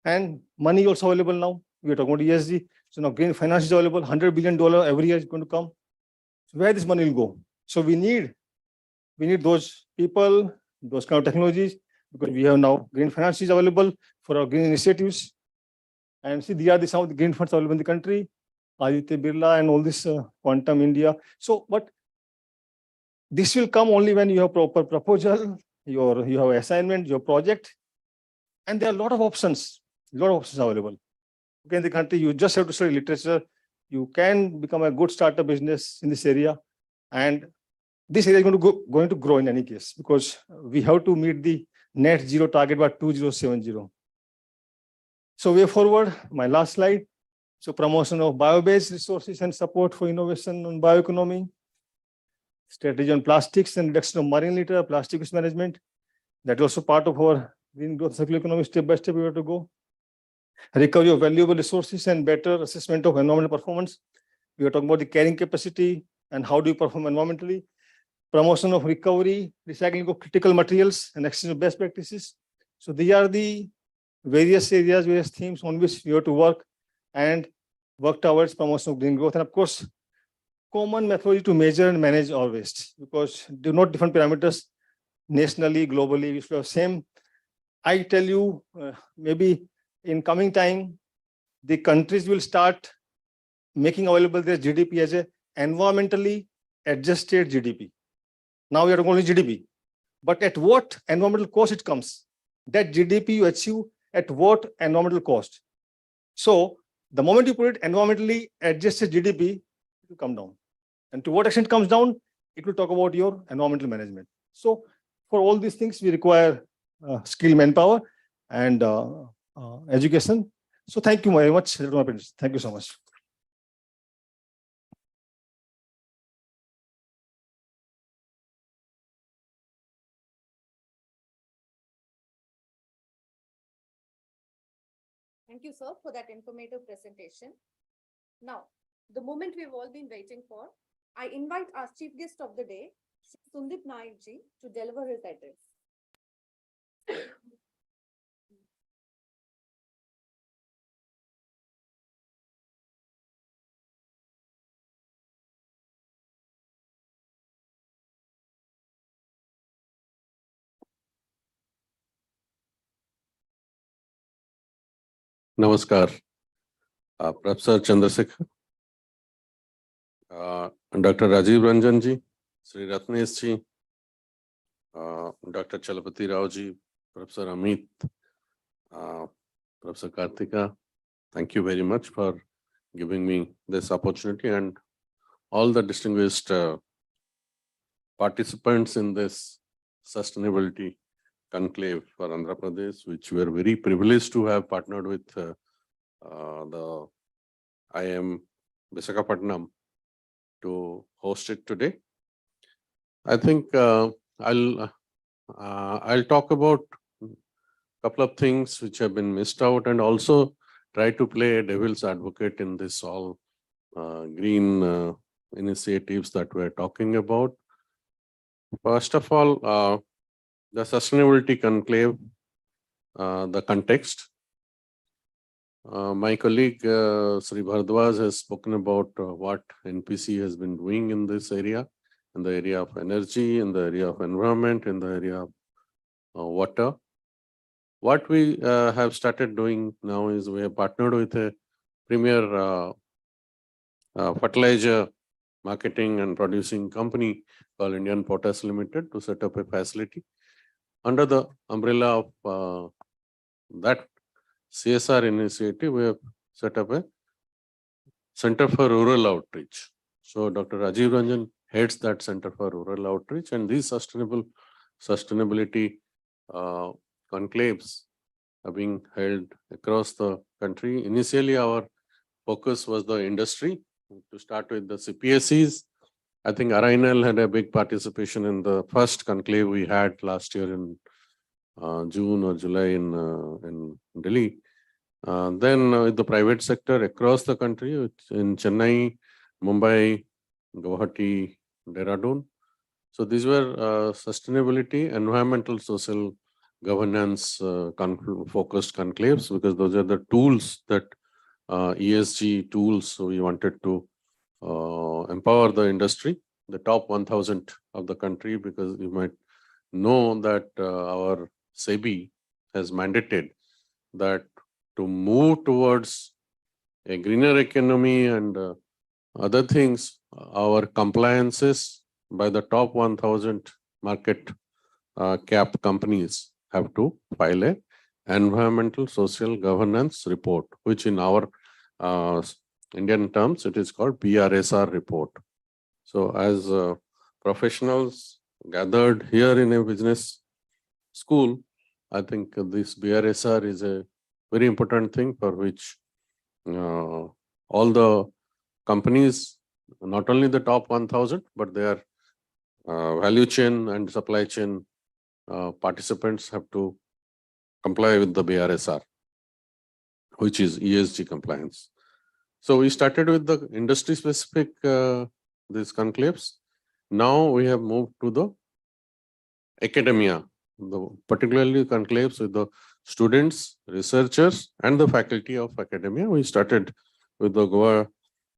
Speaker 4: And money also available now. We are talking about ESG. So now green finance is available, $100 billion every year is going to come. So where this money will go? So we need those people, those kind of technologies, because we have now green finance is available for our green initiatives. And see, these are some of the green funds available in the country, Aditya Birla and all this Quantum India. So, but this will come only when you have proper proposal, you have assignment, your project, and there are a lot of options available. Okay, in the country, you just have to study literature. You can become a good startup business in this area, and this area is going to grow in any case, because we have to meet the net zero target by 2070. So way forward, my last slide. So promotion of bio-based resources and support for innovation on bioeconomy, strategy on plastics and reduction of marine litter, plastic waste management. That is also part of our green growth circular economy. Step by step, we have to go. Recovery of valuable resources and better assessment of environmental performance. We are talking about the carrying capacity and how do you perform environmentally. Promotion of recovery, recycling of critical materials, and exchange of best practices. So these are the various areas, various themes on which we have to work and work towards promotion of green growth. And of course, common methodology to measure and manage our waste, because they are not different parameters nationally, globally. We should have same. I tell you, maybe in coming time, the countries will start making available their GDP as a environmentally adjusted GDP. Now we are only GDP, but at what environmental cost it comes? That GDP you achieve at what environmental cost? So the moment you put it environmentally adjusted GDP, it will come down. And to what extent it comes down, it will talk about your environmental management. So for all these things, we require skilled manpower and education. So thank you very much. Thank you so much.
Speaker 1: Thank you, sir, for that informative presentation. Now, the moment we've all been waiting for, I invite our chief guest of the day, Shri Sundeep Nayak ji, to deliver his address.
Speaker 8: Namaskar, Professor Chandrasekhar, Dr. Rajiv Ranjan ji, Shri Ratnesh ji, Dr. Chalapati Rao ji, Professor Amit, Professor Karthika. Thank you very much for giving me this opportunity, and all the distinguished participants in this sustainability conclave for Andhra Pradesh, which we are very privileged to have partnered with the IIM Visakhapatnam to host it today. I think I'll talk about a couple of things which have been missed out, and also try to play a devil's advocate in this all green initiatives that we're talking about. First of all, the sustainability conclave, the context. My colleague Shri Bhardwaj has spoken about what NPC has been doing in this area, in the area of energy, in the area of environment, in the area of water. What we have started doing now is we have partnered with a premier fertilizer marketing and producing company called Indian Potash Limited to set up a facility. Under the umbrella of that CSR initiative, we have set up a Center for Rural Outreach. So Dr. Rajiv Ranjan heads that Center for Rural Outreach, and these sustainability conclaves are being held across the country. Initially, our focus was the industry, to start with the CPSEs. I think RINL had a big participation in the first conclave we had last year in June or July in Delhi. Then with the private sector across the country, in Chennai, Mumbai, Guwahati, Dehradun. So these were sustainability, environmental, social governance focused conclaves, because those are the tools that ESG tools. So we wanted to empower the industry, the top 1,000 of the country, because you might know that our SEBI has mandated that to move towards a greener economy and other things, our compliances by the top 1,000 market cap companies have to file a environmental social governance report, which in our Indian terms, it is called BRSR report. So as professionals gathered here in a business school, I think this BRSR is a very important thing for which all the companies, not only the top 1,000, but their value chain and supply chain participants have to comply with the BRSR, which is ESG compliance. So we started with the industry specific these conclaves. Now we have moved to the academia, particularly conclaves with the students, researchers, and the faculty of academia. We started with the Goa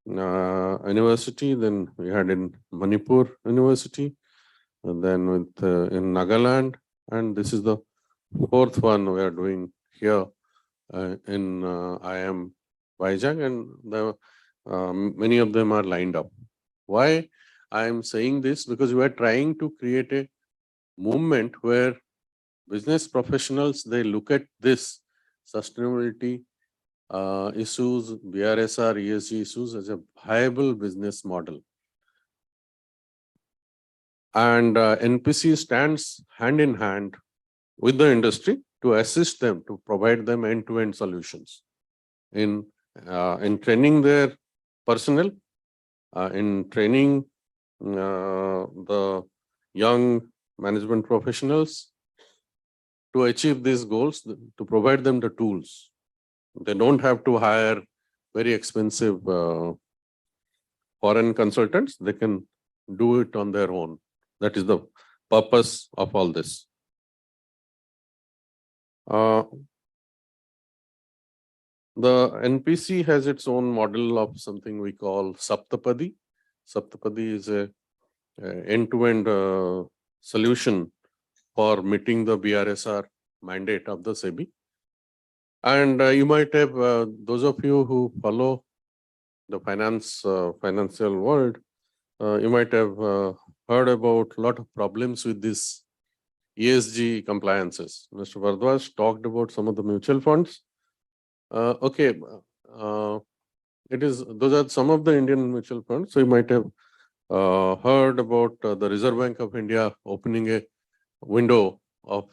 Speaker 8: University, then we had in Manipur University, and then with in Nagaland, and this is the fourth one we are doing here in IIM Vizag, and many of them are lined up. Why I am saying this? Because we are trying to create a movement where business professionals, they look at this sustainability issues, BRSR, ESG issues as a viable business model. And NPC stands hand in hand with the industry to assist them, to provide them end-to-end solutions in training their personnel, in training the young management professionals to achieve these goals, to provide them the tools. They don't have to hire very expensive foreign consultants. They can do it on their own. That is the purpose of all this. The NPC has its own model of something we call Saptapadi. Saptapadi is a end-to-end solution for meeting the BRSR mandate of the SEBI. And you might have, those of you who follow the financial world, you might have heard about a lot of problems with this ESG compliances. Mr. Bhardwaj talked about some of the mutual funds. Okay, those are some of the Indian mutual funds. So you might have heard about the Reserve Bank of India opening a window of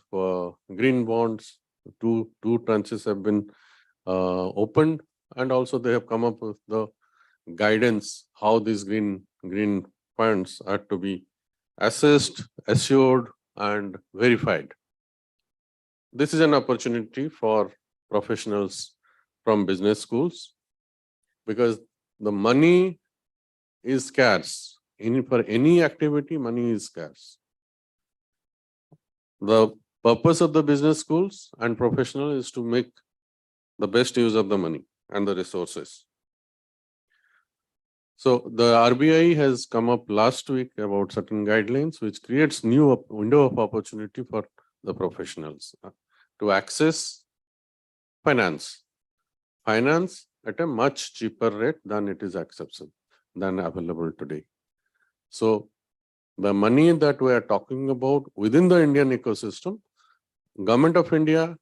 Speaker 8: green bonds. Two tranches have been opened, and also they have come up with the guidance how these green funds are to be assessed, assured, and verified. This is an opportunity for professionals from business schools, because the money is scarce. For any activity, money is scarce. The purpose of the business schools and professional is to make the best use of the money and the resources. So the RBI has come up last week about certain guidelines which creates new window of opportunity for the professionals to access finance at a much cheaper rate than it is available today. So the money that we are talking about within the Indian ecosystem, Government of India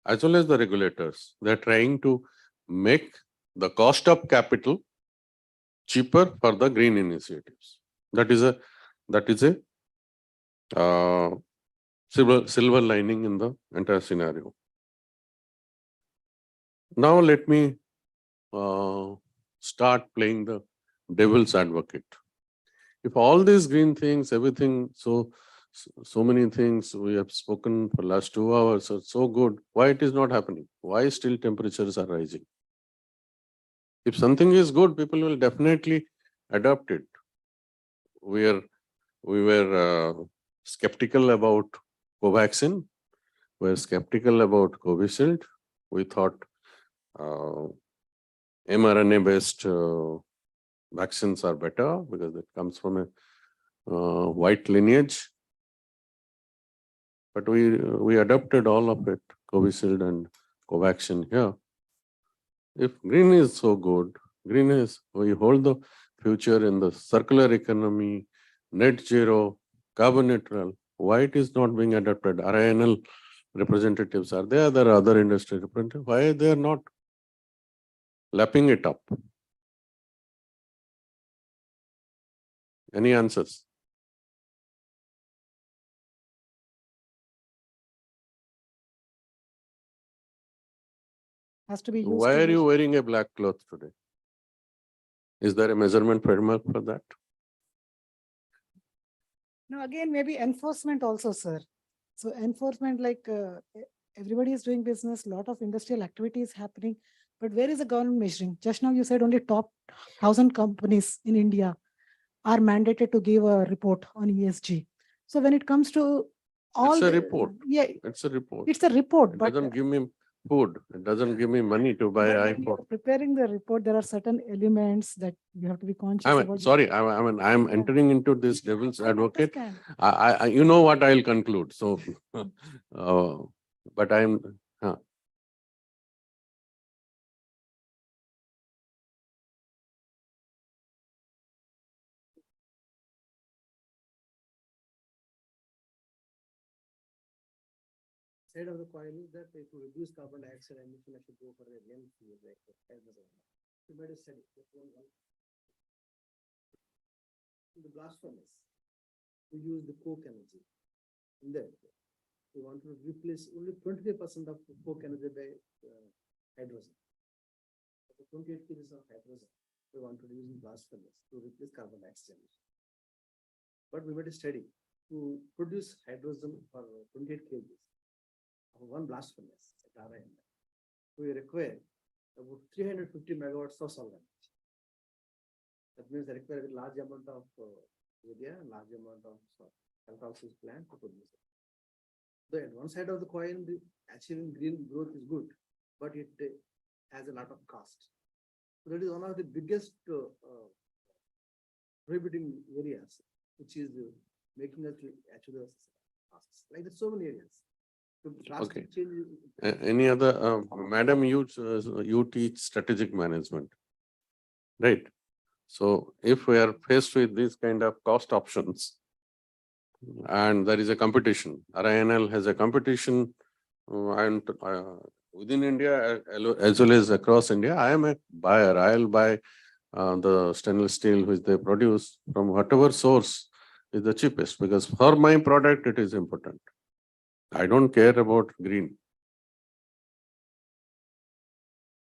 Speaker 8: as well as the regulators, they are trying to make the cost of capital cheaper for the green initiatives. That is a silver lining in the entire scenario. Now let me start playing the devil's advocate. If all these green things, everything, so many things we have spoken for last 2 hours are so good, why it is not happening? Why still temperatures are rising? If something is good, people will definitely adopt it. We were skeptical about Covaxin. We were skeptical about Covishield. We thought mRNA-based vaccines are better because it comes from a white lineage. But we adopted all of it, Covishield and Covaxin here. If green is so good, we hold the future in the circular economy, net zero, carbon neutral, why it is not being adopted? RINL representatives are there, there are other industry representatives, why they are not lapping it up? Any answers?
Speaker 7: Has to be used.
Speaker 8: Why are you wearing a black cloth today? Is there a measurement framework for that?
Speaker 7: No, again, maybe enforcement also, sir. So enforcement, like everybody is doing business, lot of industrial activity is happening, but where is the government measuring? Just now you said only top 1,000 companies in India are mandated to give a report on ESG. So when it comes to all,
Speaker 8: it's a report.
Speaker 7: Yeah,
Speaker 8: it's a report.
Speaker 7: It's a report,
Speaker 8: It
Speaker 7: but
Speaker 8: doesn't give me food. It doesn't give me money to buy
Speaker 7: when
Speaker 8: iPhone.
Speaker 7: you're preparing the report, there are certain elements that you have to be conscious about.
Speaker 8: Sorry, I'm entering into this devil's advocate.
Speaker 7: Understand.
Speaker 8: You know what I'll conclude. So, but I'm.
Speaker 6: Side of the coin is that if you reduce carbon dioxide emission, I should go for a real fuel like you made a study. In the blast furnace, we use the coke energy. In that, we want to replace only 25% of coke energy by hydrogen. 28 kgs of hydrogen we want to use in blast furnace to replace carbon dioxide emission. But we made a study to produce hydrogen for 28 kgs of one blast furnace at RINL. We require about 350 megawatts of solar energy. That means they require a large amount of area, large amount of electrolysis plant to produce it. So at one side of the coin, achieving green growth is good, but it has a lot of cost. So that is one of the biggest prohibiting areas, which is making us to achieve the costs. Like there's so many areas. So drastic
Speaker 8: Okay.
Speaker 6: change
Speaker 8: Any other, madam, you teach strategic management, right? So if we are faced with these kind of cost options and there is a competition, RINL has a competition and within India as well as across India, I am a buyer. I'll buy the stainless steel which they produce from whatever source is the cheapest, because for my product it is important. I don't care about green.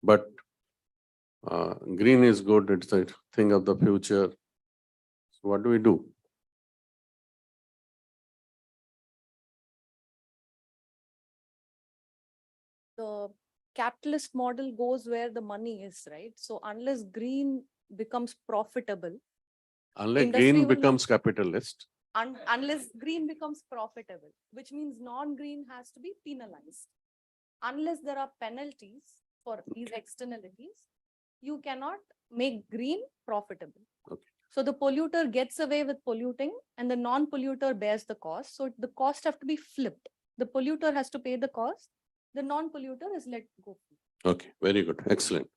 Speaker 8: But green is good, it's a thing of the future. So what do we do?
Speaker 1: The capitalist model goes where the money is, right? So unless green becomes profitable,
Speaker 8: Unless
Speaker 1: industry
Speaker 8: green
Speaker 1: will not-
Speaker 8: becomes capitalist,
Speaker 1: unless green becomes profitable, which means non-green has to be penalized. Unless there are penalties for these externalities, you cannot make green profitable.
Speaker 8: Okay.
Speaker 1: So the polluter gets away with polluting and the non-polluter bears the cost. So the cost have to be flipped. The polluter has to pay the cost. The non-polluter is let go.
Speaker 8: okay, very good, excellent.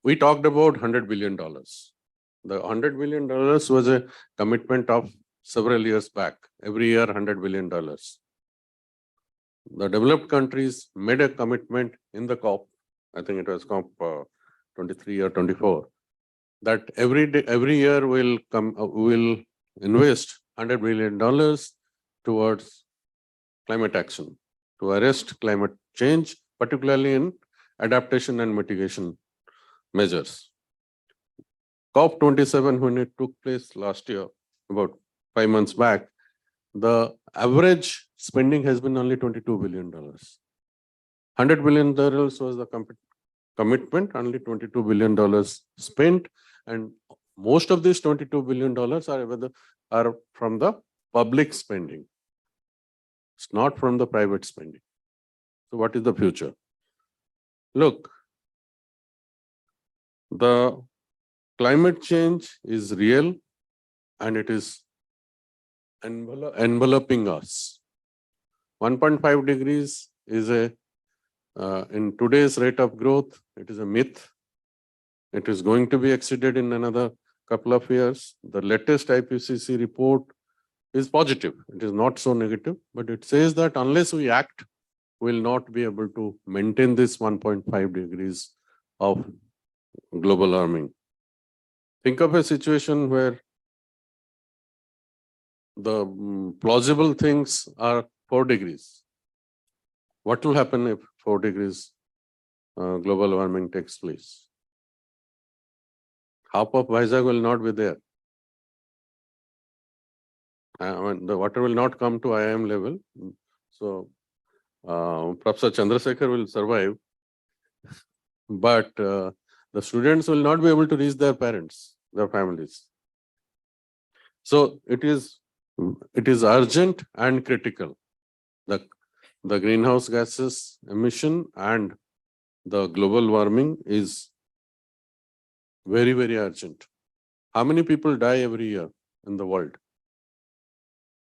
Speaker 8: We talked about $100 billion. The $100 billion was a commitment of several years back, every year $100 billion. The developed countries made a commitment in the COP, I think it was COP 23 or 24, that every year will invest $100 billion towards climate action, to arrest climate change, particularly in adaptation and mitigation measures. COP 27, when it took place last year, about 5 months back, the average spending has been only $22 billion. $100 billion was the commitment, only $22 billion spent, and most of these $22 billion are from the public spending. It's not from the private spending. So what is the future? Look, the climate change is real and it is enveloping us. 1.5 degrees is in today's rate of growth, it is a myth. It is going to be exceeded in another couple of years. The latest IPCC report is positive. It is not so negative, but it says that unless we act, we will not be able to maintain this 1.5 degrees of global warming. Think of a situation where the plausible things are 4 degrees. What will happen if 4 degrees global warming takes place? Half of Vizag will not be there. The water will not come to IIM level. So Professor Chandrasekhar will survive, but the students will not be able to reach their parents, their families. So it is urgent and critical. The greenhouse gases emission and the global warming is very, very urgent. How many people die every year in the world?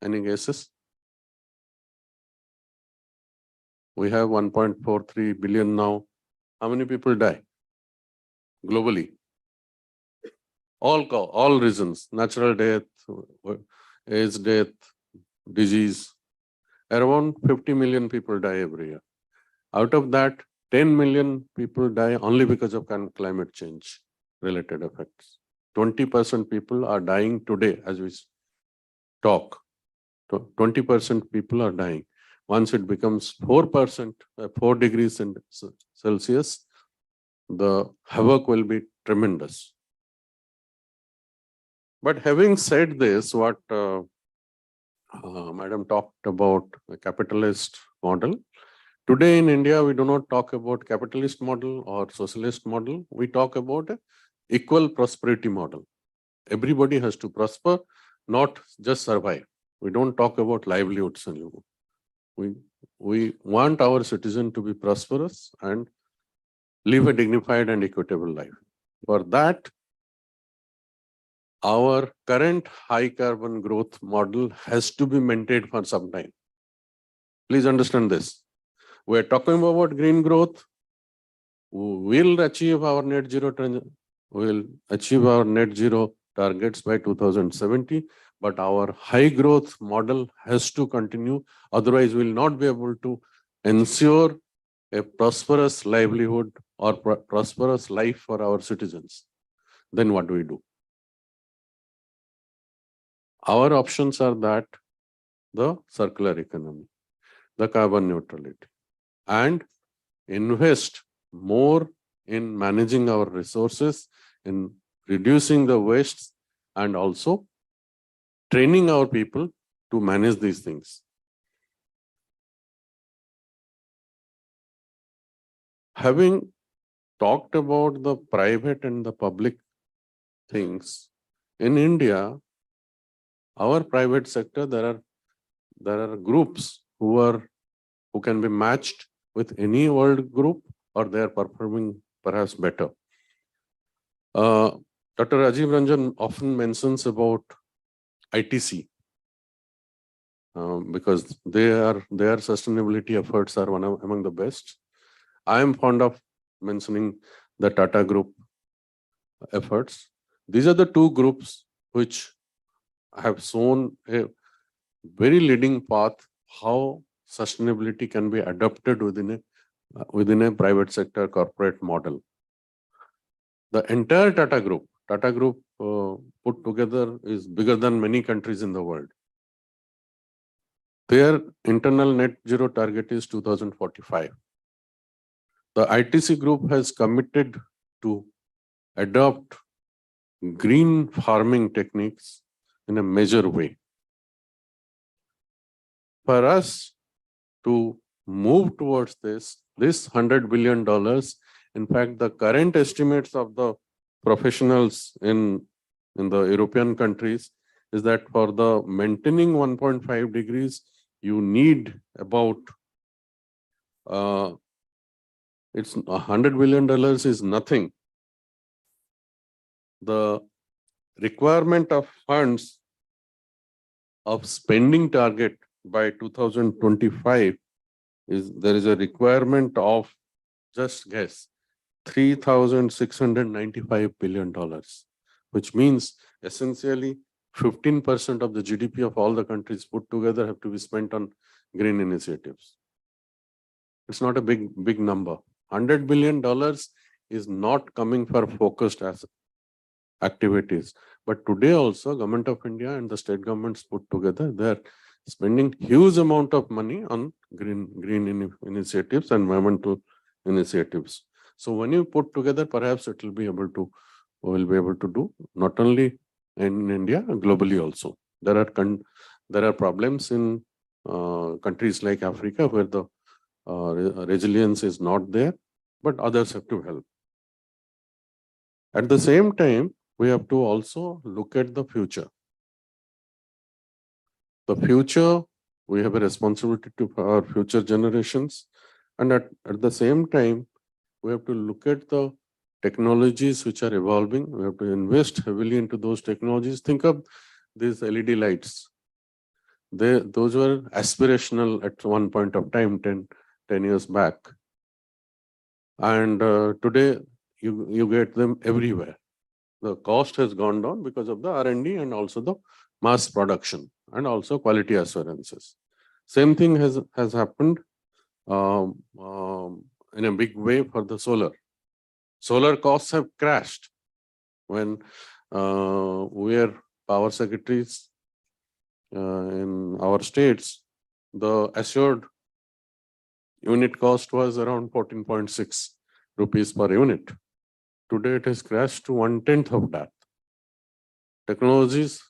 Speaker 8: Any guesses? We have 1.43 billion now. How many people die globally? All reasons, natural death, age death, disease. Around 50 million people die every year. Out of that, 10 million people die only because of climate change related effects. 20% people are dying today as we talk. 20% people are dying. Once it becomes 4%, 4 degrees Celsius, the havoc will be tremendous. But having said this, what Madam talked about the capitalist model, Today in India, we do not talk about capitalist model or socialist model. We talk about a equal prosperity model. Everybody has to prosper, not just survive. We don't talk about livelihoods anymore. We want our citizen to be prosperous and live a dignified and equitable life. For that, our current high carbon growth model has to be maintained for some time. Please understand this. We're talking about green growth. We'll achieve our net zero targets by 2070, but our high growth model has to continue. Otherwise, we'll not be able to ensure a prosperous livelihood or prosperous life for our citizens. Then what do we do? Our options are that the circular economy, the carbon neutrality, and invest more in managing our resources, in reducing the wastes, and also training our people to manage these things. Having talked about the private and the public things, in India, our private sector, there are groups who can be matched with any world group, or they are performing perhaps better. Dr. Rajiv Ranjan often mentions about ITC because their sustainability efforts are among the best. I am fond of mentioning the Tata Group efforts. These are the two groups which have shown a very leading path how sustainability can be adopted within a private sector corporate model. The entire Tata Group put together is bigger than many countries in the world. Their internal net zero target is 2045. The ITC group has committed to adopt green farming techniques in a major way. For us to move towards this $100 billion, in fact, the current estimates of the professionals in the European countries is that for the maintaining 1.5 degrees, you need about it's $100 billion is nothing. The requirement of funds of spending target by 2025 there is a requirement of, just guess, $3,695 billion, which means essentially 15% of the GDP of all the countries put together have to be spent on green initiatives. It's not a big number. $100 billion is not coming for focused activities. But today also, Government of India and the state governments put together, they're spending huge amount of money on green initiatives and environmental initiatives. So when you put together, perhaps we'll be able to do not only in India, globally also. There are problems in countries like Africa where the resilience is not there, but others have to help. At the same time, we have to also look at the future. The future, we have a responsibility to our future generations. And at the same time, we have to look at the technologies which are evolving. We have to invest heavily into those technologies. Think of these LED lights. Those were aspirational at one point of time, 10 years back. And today, you get them everywhere. The cost has gone down because of the R&D and also the mass production and also quality assurances. Same thing has happened in a big way for the solar. Solar costs have crashed when we are power secretaries in our states. The assured unit cost was around 14.6 rupees per unit. Today it has crashed to 1/10 of that. Technologies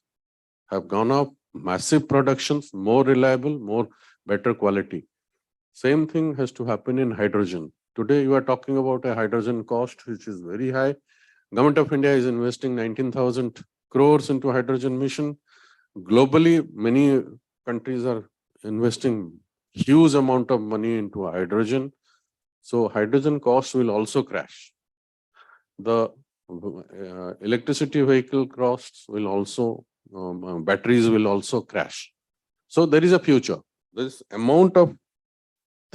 Speaker 8: have gone up, massive productions, more reliable, better quality. Same thing has to happen in hydrogen. Today, you are talking about a hydrogen cost, which is very high. Government of India is investing 19,000 crores into hydrogen mission. Globally, many countries are investing huge amount of money into hydrogen. So hydrogen costs will also crash. The electricity vehicle costs will also, batteries will also crash. So there is a future. This amount of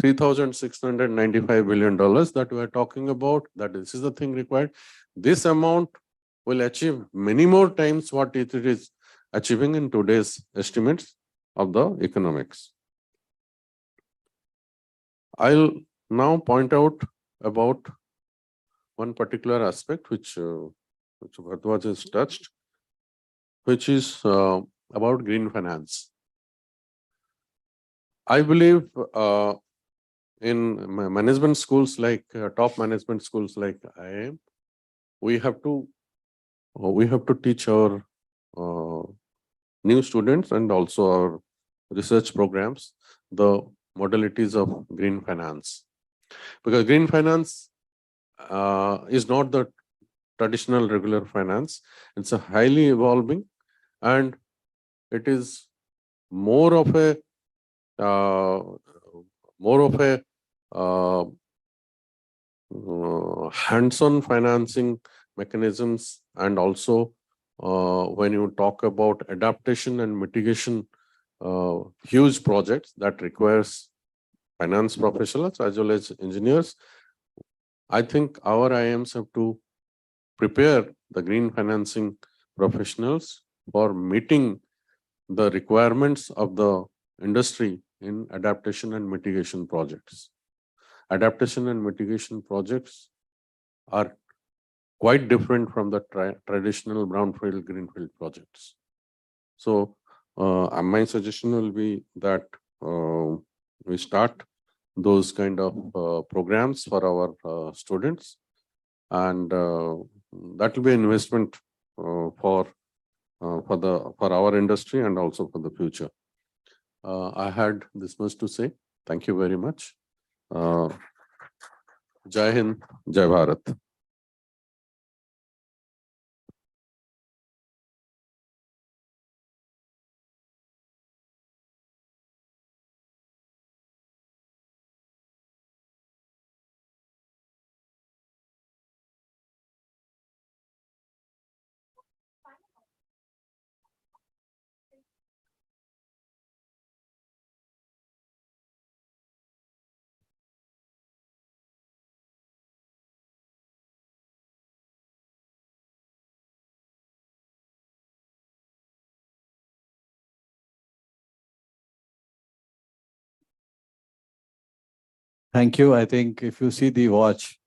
Speaker 8: $3,695 billion that we are talking about, that this is the thing required. This amount will achieve many more times what it is achieving in today's estimates of the economics. I'll now point out about one particular aspect which Bhardwaj has touched, which is about green finance. I believe in management schools like top management schools like IIM, we have to teach our new students and also our research programs the modalities of green finance, because green finance is not the traditional regular finance. It's a highly evolving, and it is more of a hands-on financing mechanisms, and also when you talk about adaptation and mitigation, huge projects that requires finance professionals as well as engineers. I think our IIMs have to prepare the green financing professionals for meeting the requirements of the industry in adaptation and mitigation projects. Adaptation and mitigation projects are quite different from the traditional brownfield, greenfield projects. So my suggestion will be that we start those kind of programs for our students, and that will be an investment for our industry and also for the future. I had this much to say. Thank you very much. Jai Hind, Jai Bharat.
Speaker 9: Thank you. I think if you see the watch,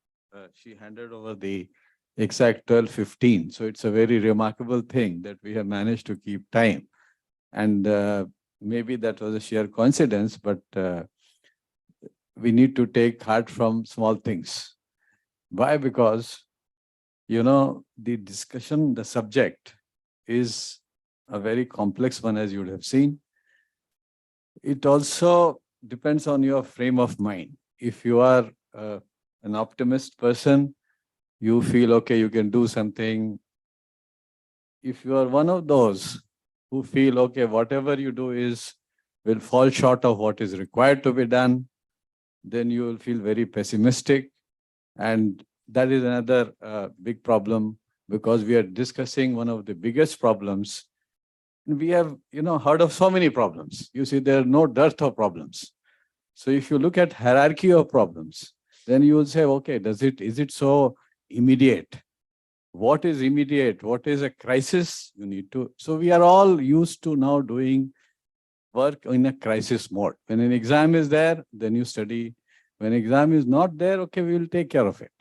Speaker 9: she handed over the exact 12:15. So it's a very remarkable thing that we have managed to keep time. And maybe that was a sheer coincidence, but we need to take heart from small things. Why? Because, you know, the discussion, the subject is a very complex one, as you would have seen. It also depends on your frame of mind. If you are an optimist person, you feel, okay, you can do something. If you are one of those who feel, okay, whatever you do will fall short of what is required to be done, then you will feel very pessimistic. And that is another big problem, because we are discussing one of the biggest problems. We have, heard of so many problems. You see, there are no dearth of problems. So if you look at hierarchy of problems, then you will say, okay, is it so immediate? What is immediate? What is a crisis? You need to. So we are all used to now doing work in a crisis mode. When an exam is there, then you study. When exam is not there, okay, we will take care of it.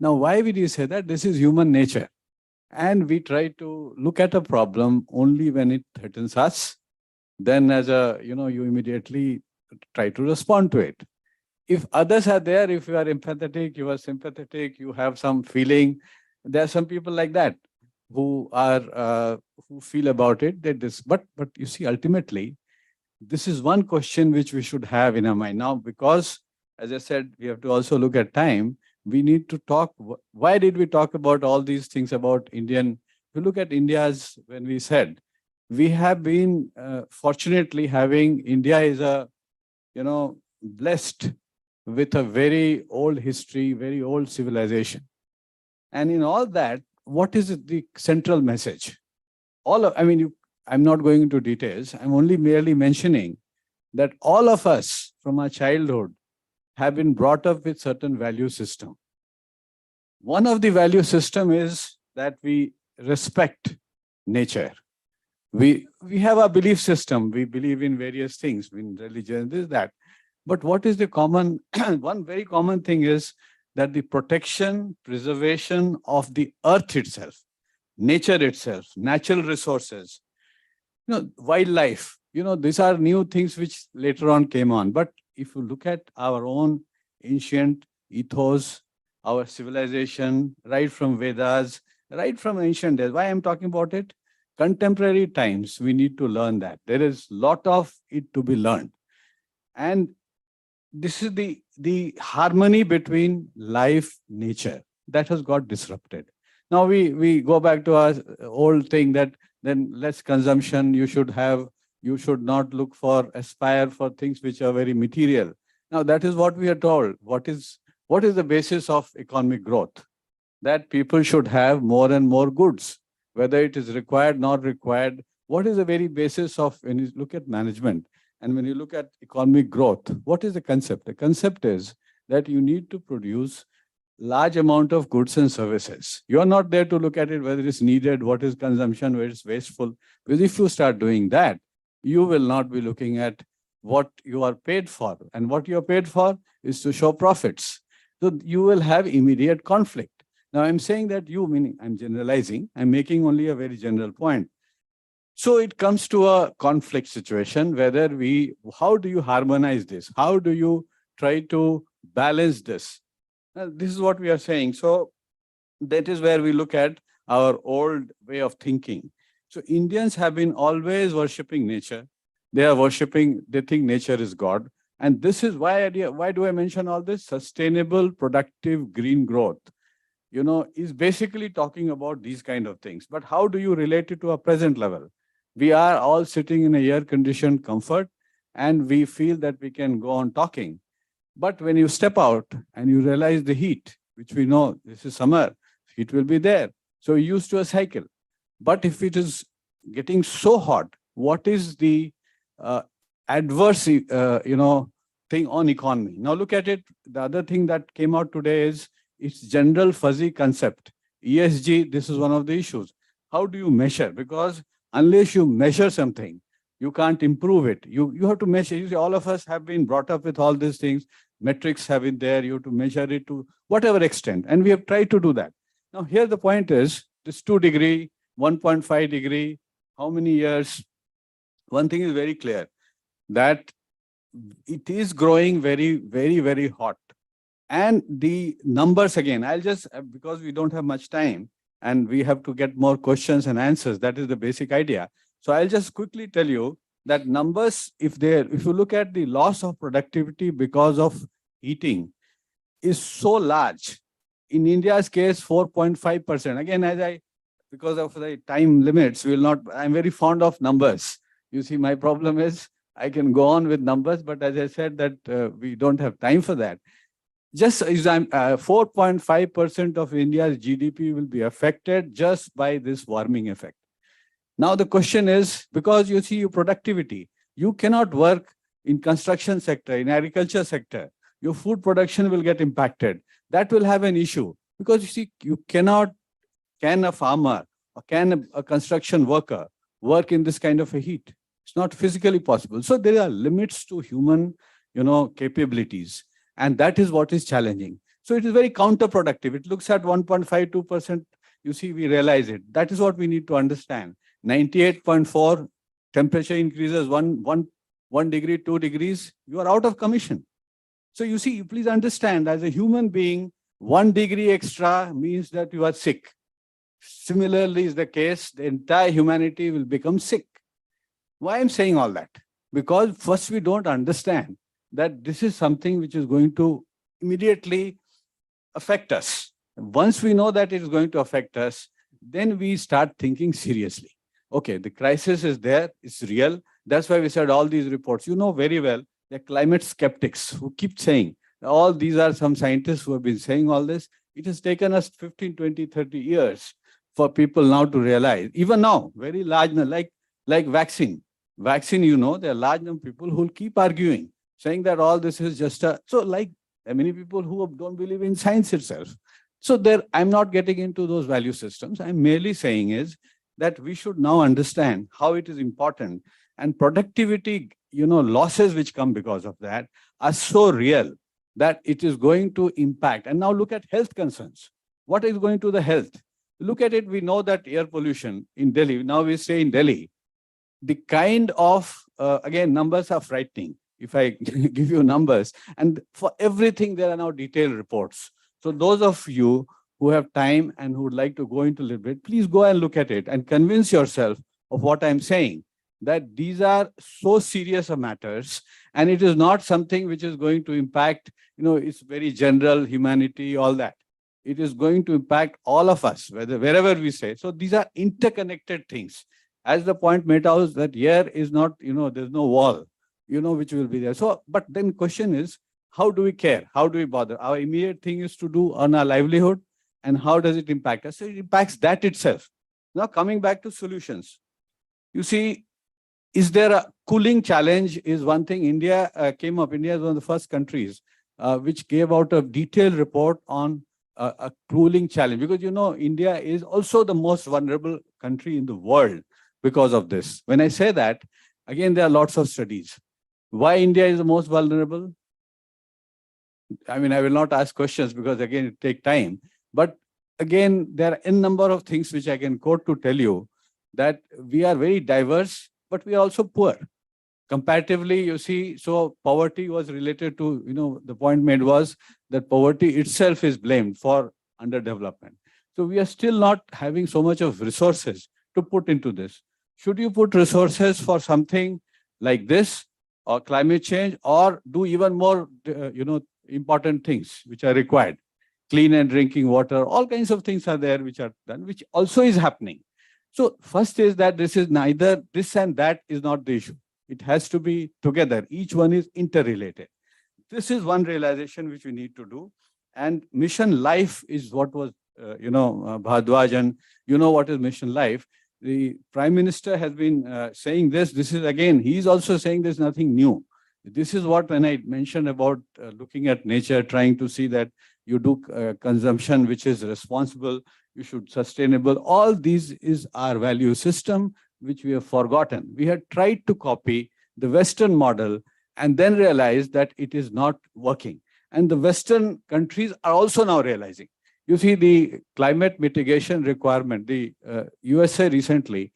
Speaker 9: Now, why would you say that? This is human nature. And we try to look at a problem only when it threatens us. Then you immediately try to respond to it. If others are there, if you are empathetic, you are sympathetic, you have some feeling, there are some people like that who are who feel about it. But you see, ultimately, this is one question which we should have in our mind now, because as I said, we have to also look at time. We need to talk. Why did we talk about all these things about Indian? If you look at India's, when we said, we have been fortunately having India is a, blessed with a very old history, very old civilization. And in all that, what is the central message? I'm not going into details. I'm only merely mentioning that all of us from our childhood have been brought up with certain value system. One of the value system is that we respect nature. We have a belief system. We believe in various things, in religion, this, that. But what is the common, one very common thing is that the protection, preservation of the earth itself, nature itself, natural resources, wildlife, these are new things which later on came on. But if you look at our own ancient ethos, our civilization, right from Vedas, right from ancient days, why I'm talking about it? Contemporary times, we need to learn that. There is a lot of it to be learned. And this is the harmony between life, nature, that has got disrupted. Now we go back to our old thing that then less consumption, you should not look for, aspire for things which are very material. Now that is what we are told. What is the basis of economic growth? That people should have more and more goods, whether it is required, not required. What is the very basis of, when you look at management and when you look at economic growth, what is the concept? The concept is that you need to produce large amount of goods and services. You are not there to look at it, whether it's needed, what is consumption, where it's wasteful. Because if you start doing that, you will not be looking at what you are paid for. And what you are paid for is to show profits. So you will have immediate conflict. Now I'm saying that meaning I'm generalizing, I'm making only a very general point. So it comes to a conflict situation, how do you harmonize this? How do you try to balance this? This is what we are saying. So that is where we look at our old way of thinking. So Indians have been always worshipping nature. They think nature is God. And this is why do I mention all this? Sustainable, productive, green growth, is basically talking about these kind of things. But how do you relate it to a present level? We are all sitting in a air-conditioned comfort and we feel that we can go on talking. But when you step out and you realize the heat, which we know this is summer, heat will be there. So you're used to a cycle. But if it is getting so hot, what is the adverse, thing on economy? Now look at it. The other thing that came out today is its general fuzzy concept. ESG, this is one of the issues. How do you measure? Because unless you measure something, you can't improve it. You have to measure. You see, all of us have been brought up with all these things. Metrics have been there. You have to measure it to whatever extent. And we have tried to do that. Now here the point is, this 2 degree, 1.5 degree, how many years? One thing is very clear, that it is growing very, very, very hot. And the numbers again, because we don't have much time and we have to get more questions and answers, that is the basic idea. So I'll just quickly tell you that numbers, if you look at the loss of productivity because of heating, is so large. In India's case, 4.5%. Again, because of the time limits, I'm very fond of numbers. You see, my problem is I can go on with numbers, but as I said that we don't have time for that. Just 4.5% of India's GDP will be affected just by this warming effect. Now the question is, because you see your productivity, you cannot work in construction sector, in agriculture sector, your food production will get impacted. That will have an issue because you see, can a farmer or can a construction worker work in this kind of a heat? It's not physically possible. So there are limits to human, capabilities. And that is what is challenging. So it is very counterproductive. It looks at 1.52%. You see, we realize it. That is what we need to understand. 98.4 temperature increases 1 degree, 2 degrees, you are out of commission. So you see, please understand, as a human being, 1 degree extra means that you are sick. Similarly is the case, the entire humanity will become sick. Why I'm saying all that? because first we don't understand that this is something which is going to immediately affect us. Once we know that it is going to affect us, then we start thinking seriously. Okay, the crisis is there, it's real. That's why we said all these reports. You know very well, the climate skeptics who keep saying, all these are some scientists who have been saying all this. It has taken us 15, 20, 30 years for people now to realize, even now, very large, like vaccine. Vaccine, you know, there are large number of people who will keep arguing, saying that all this is just a, so like there are many people who don't believe in science itself. So there, I'm not getting into those value systems. I'm merely saying is that we should now understand how it is important, and productivity, you know, losses which come because of that are so real that it is going to impact. And now look at health concerns. What is going to the health? Look at it, we know that air pollution in Delhi, now we stay in Delhi, the kind of, again, numbers are frightening. If I give you numbers, and for everything, there are now detailed reports. So those of you who have time and who would like to go into a little bit, please go and look at it and convince yourself of what I'm saying, that these are so serious matters, and it is not something which is going to impact, you know, it's very general, humanity, all that. It is going to impact all of us, wherever we say. So these are interconnected things. As the point made out, that here is not, you know, there's no wall, you know, which will be there. So, but then question is, how do we care? How do we bother? Our immediate thing is to do on our livelihood, and how does it impact us? So it impacts that itself. Now coming back to solutions, you see, is there a cooling challenge is one thing. India came up, India is one of the first countries which gave out a detailed report on a cooling challenge, because, you know, India is also the most vulnerable country in the world because of this. When I say that, again, there are lots of studies. Why India is the most vulnerable? I mean, I will not ask questions because, again, it takes time. But again, there are a number of things which I can quote to tell you that we are very diverse, but we are also poor. Comparatively, you see, so poverty was related to, you know, the point made was that poverty itself is blamed for underdevelopment. So we are still not having so much of resources to put into this. Should you put resources for something like this or climate change, or do even more, you know, important things which are required? Clean and drinking water, all kinds of things are there which are done, which also is happening. So first is that this is neither this and that is not the issue. It has to be together. Each one is interrelated. This is one realization which we need to do. And mission life is what was, Bhardwaj, and you know what is mission life. The Prime Minister has been saying this. This is again, he's also saying there's nothing new. This is what, when I mentioned about looking at nature, trying to see that you do consumption which is responsible, you should sustainable. All these is our value system, which we have forgotten. We had tried to copy the Western model and then realized that it is not working. And the Western countries are also now realizing. You see the climate mitigation requirement, the USA recently,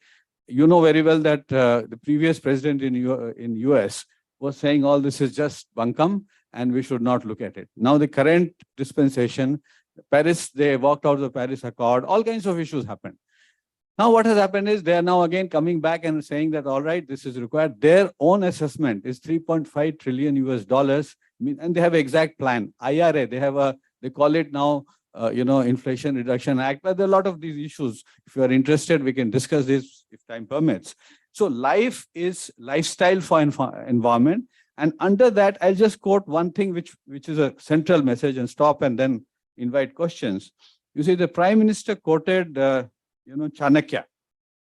Speaker 9: you know very well that the previous president in US was saying all this is just bunkum and we should not look at it. Now the current dispensation, Paris, they walked out of the Paris Accord, all kinds of issues happened. Now what has happened is they are now again coming back and saying that, all right, this is required. Their own assessment is $3.5 trillion US, and they have an exact plan. IRA, they have they call it now, Inflation Reduction Act, but there are a lot of these issues. If you are interested, we can discuss this if time permits. So life is lifestyle for environment. And under that, I'll just quote one thing which is a central message and stop and then invite questions. You see, the Prime Minister quoted, Chanakya.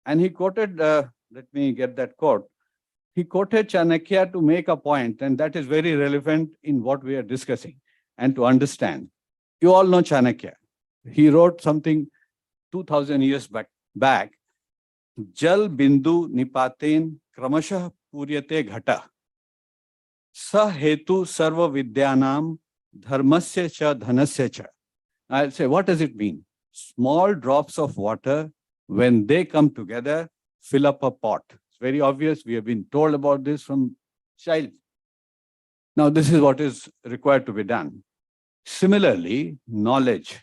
Speaker 9: And he quoted, let me get that quote. He quoted Chanakya to make a point, and that is very relevant in what we are discussing and to understand. You all know Chanakya. He wrote something 2000 years back. Jal bindu nipaten kramashah puryate ghata. Sa hetu sarva vidyanam dharmasya cha dhanasya cha. I'll say, what does it mean? Small drops of water, when they come together, fill up a pot. It's very obvious. We have been told about this from child. Now, this is what is required to be done. Similarly, knowledge.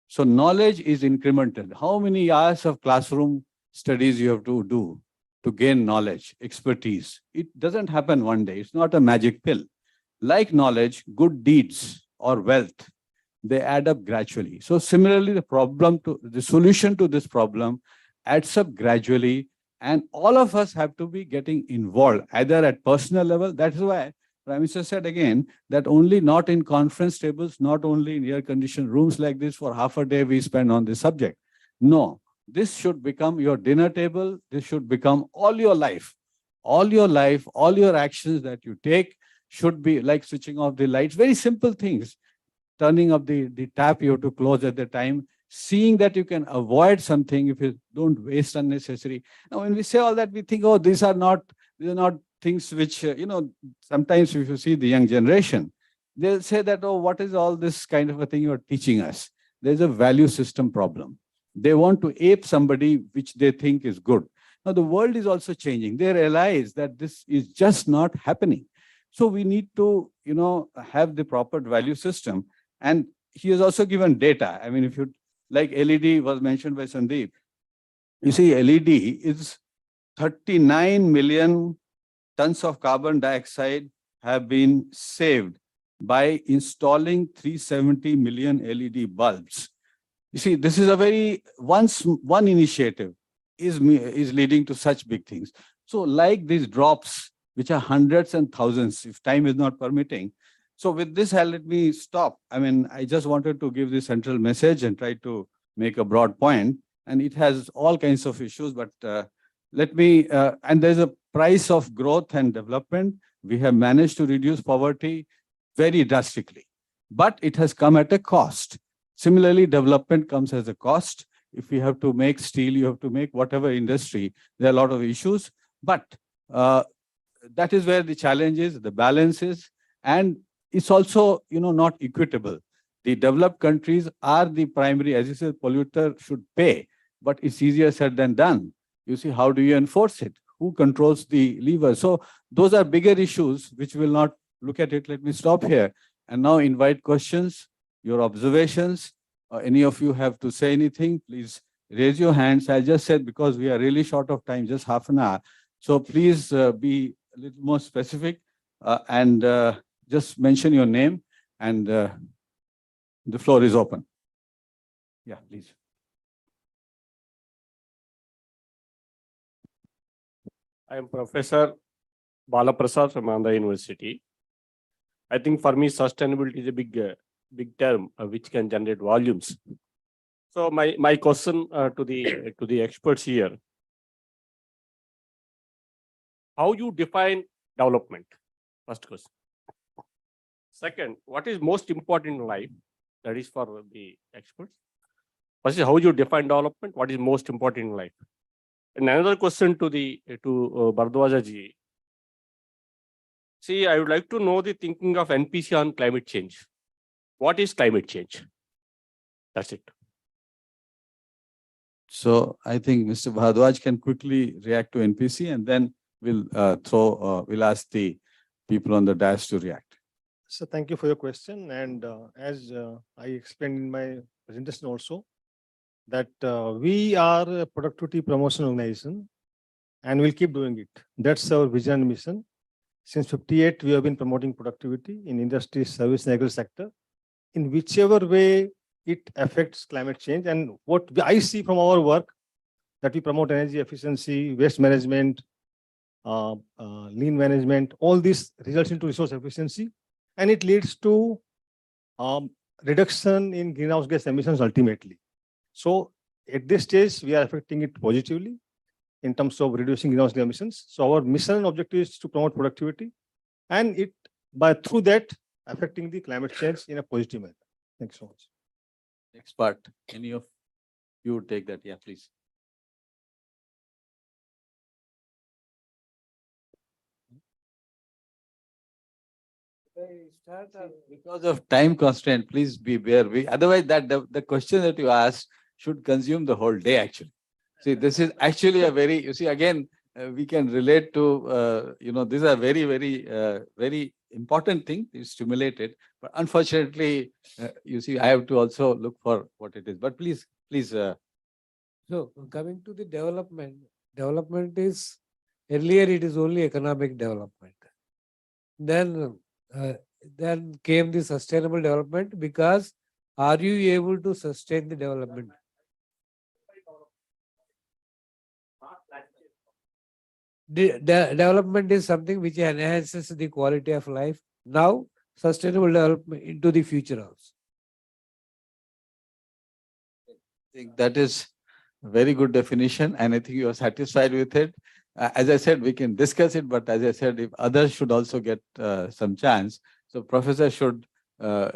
Speaker 9: So knowledge is incremental. How many hours of classroom studies you have to do? to gain knowledge, expertise. It doesn't happen one day. It's not a magic pill. Like knowledge, good deeds or wealth, they add up gradually. So similarly, the solution to this problem adds up gradually, and all of us have to be getting involved, either at personal level. That is why Prime Minister said again that only not in conference tables, not only in air-conditioned rooms like this for half a day we spend on this subject. No, this should become your dinner table. This should become all your life. All your life, all your actions that you take should be like switching off the lights, very simple things. Turning up the tap, you have to close at the time, seeing that you can avoid something if you don't waste unnecessary. Now, when we say all that, we think, oh, these are not things which, sometimes if you see the young generation, they'll say that, oh, what is all this kind of a thing you're teaching us? There's a value system problem. They want to ape somebody which they think is good. Now, the world is also changing. They realize that this is just not happening. So we need to, have the proper value system. And he has also given data. I mean, if you, like LED was mentioned by Sundeep, you see LED is 39 million tons of carbon dioxide have been saved by installing 370 million LED bulbs. You see, this is a one initiative is leading to such big things. So like these drops, which are hundreds and thousands, if time is not permitting. So with this, let me stop. I mean, I just wanted to give the central message and try to make a broad point. And it has all kinds of issues, but let me, and there's a price of growth and development. We have managed to reduce poverty very drastically, but it has come at a cost. Similarly, development comes as a cost. If you have to make steel, you have to make whatever industry, there are a lot of issues, but that is where the challenge is, the balance is, and it's also, not equitable. The developed countries are the primary, as you said, polluter should pay, but it's easier said than done. You see, how do you enforce it? Who controls the lever? So those are bigger issues which will not look at it. Let me stop here and now invite questions, your observations. Any of you have to say anything, please raise your hands. I just said, because we are really short of time, just half an hour. So please be a little more specific and just mention your name, and the floor is open. Yeah, please.
Speaker 10: I am Professor Balaprasad from Andhra University. I think for me, sustainability is a big term which can generate volumes. So my question to the experts here: how you define development? First question. Second, what is most important in life? That is for the experts. First is how you define development. What is most important in life? And another question to Bhardwaj ji. See, I would like to know the thinking of NPC on climate change. What is climate change? That's it.
Speaker 9: So I think Mr. Bhardwaj can quickly react to NPC, and then we'll ask the people on the dais to react.
Speaker 4: So thank you for your question. And as I explained in my presentation also, that we are a productivity promotion organization and we'll keep doing it. That's our vision and mission. Since 58, we have been promoting productivity in industry, service, and agriculture sector in whichever way it affects climate change. And what I see from our work, that we promote energy efficiency, waste management, lean management, all this results into resource efficiency, and it leads to reduction in greenhouse gas emissions ultimately. So at this stage, we are affecting it positively in terms of reducing greenhouse gas emissions. So our mission and objective is to promote productivity, and through that affecting the climate change in a positive manner. Thanks so much.
Speaker 9: Next part, any of you would take that? Yeah, please. Because of time constraint, please be bear. Otherwise, the question that you asked should consume the whole day, actually. See, this is actually a very, you see, again, we can relate to, these are very, very important thing. You stimulate it. But unfortunately, you see, I have to also look for what it is. But please.
Speaker 3: So coming to the development is Earlier, it is only economic development. Then, then came the sustainable development, because are you able to sustain the development? Development is something which enhances the quality of life now, sustainable development into the future also.
Speaker 9: I think that is a very good definition, and I think you are satisfied with it. As I said, we can discuss it, but as I said, if others should also get some chance, so Professor should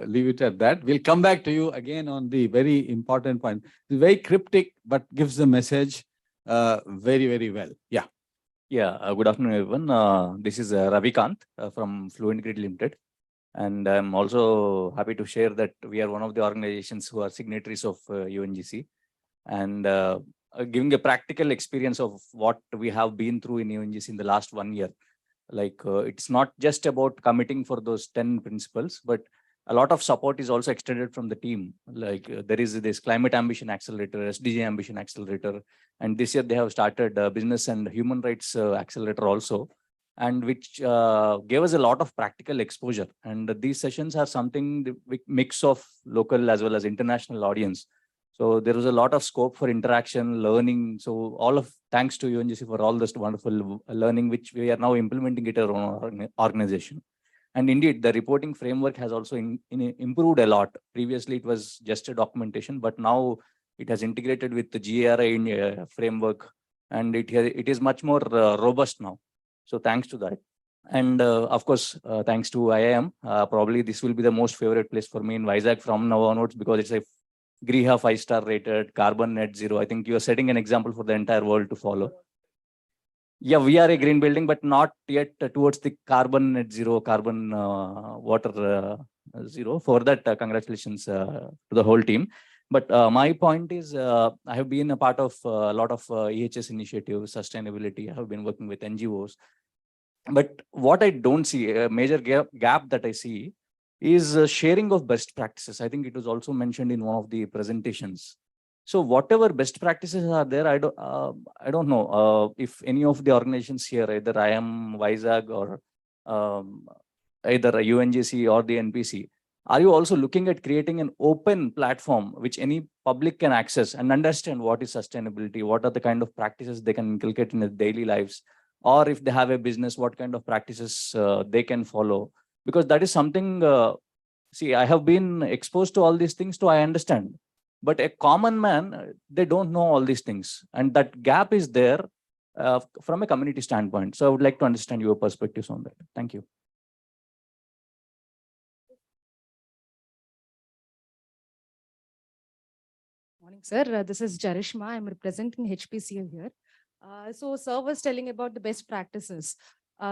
Speaker 9: leave it at that. We'll come back to you again on the very important point. It's very cryptic, but gives the message very, very well. Yeah.
Speaker 11: Yeah, good afternoon, everyone. This is Ravi Kant from Fluent Grid Limited. And I'm also happy to share that we are one of the organizations who are signatories of UNGC. And giving a practical experience of what we have been through in UNGC in the last 1 year. Like it's not just about committing for those 10 principles, but a lot of support is also extended from the team. Like there is this Climate Ambition Accelerator, SDG Ambition Accelerator, and this year they have started Business and Human Rights Accelerator also, and which gave us a lot of practical exposure. And these sessions are something the mix of local as well as international audience. So there was a lot of scope for interaction, learning. So all of thanks to UNGC for all this wonderful learning, which we are now implementing it in our own organization. And indeed, the reporting framework has also improved a lot. Previously, it was just a documentation, but now it has integrated with the GRI framework, and it is much more robust now. So thanks to that. And of course, thanks to IIM, probably this will be the most favorite place for me in Vizag from now onwards, because it's a GRIHA 5-star rated, carbon net zero. I think you are setting an example for the entire world to follow. Yeah, we are a green building, but not yet towards the carbon net zero, carbon water zero. For that, congratulations to the whole team. But my point is, I have been a part of a lot of EHS initiatives, sustainability. I have been working with NGOs. But what I don't see, a major gap that I see, is sharing of best practices. I think it was also mentioned in one of the presentations. So whatever best practices are there, I don't know if any of the organizations here, either IIM, Vizag, or either UNGC or the NPC, are you also looking at creating an open platform which any public can access and understand what is sustainability, what are the kind of practices they can inculcate in their daily lives, or if they have a business, what kind of practices they can follow? Because that is something, see, I have been exposed to all these things, so I understand. But a common man, they don't know all these things. And that gap is there from a community standpoint. So I would like to understand your perspectives on that. Thank you.
Speaker 12: Morning, sir. This is Jarishma. I'm representing HPCL here. So sir was telling about the best practices.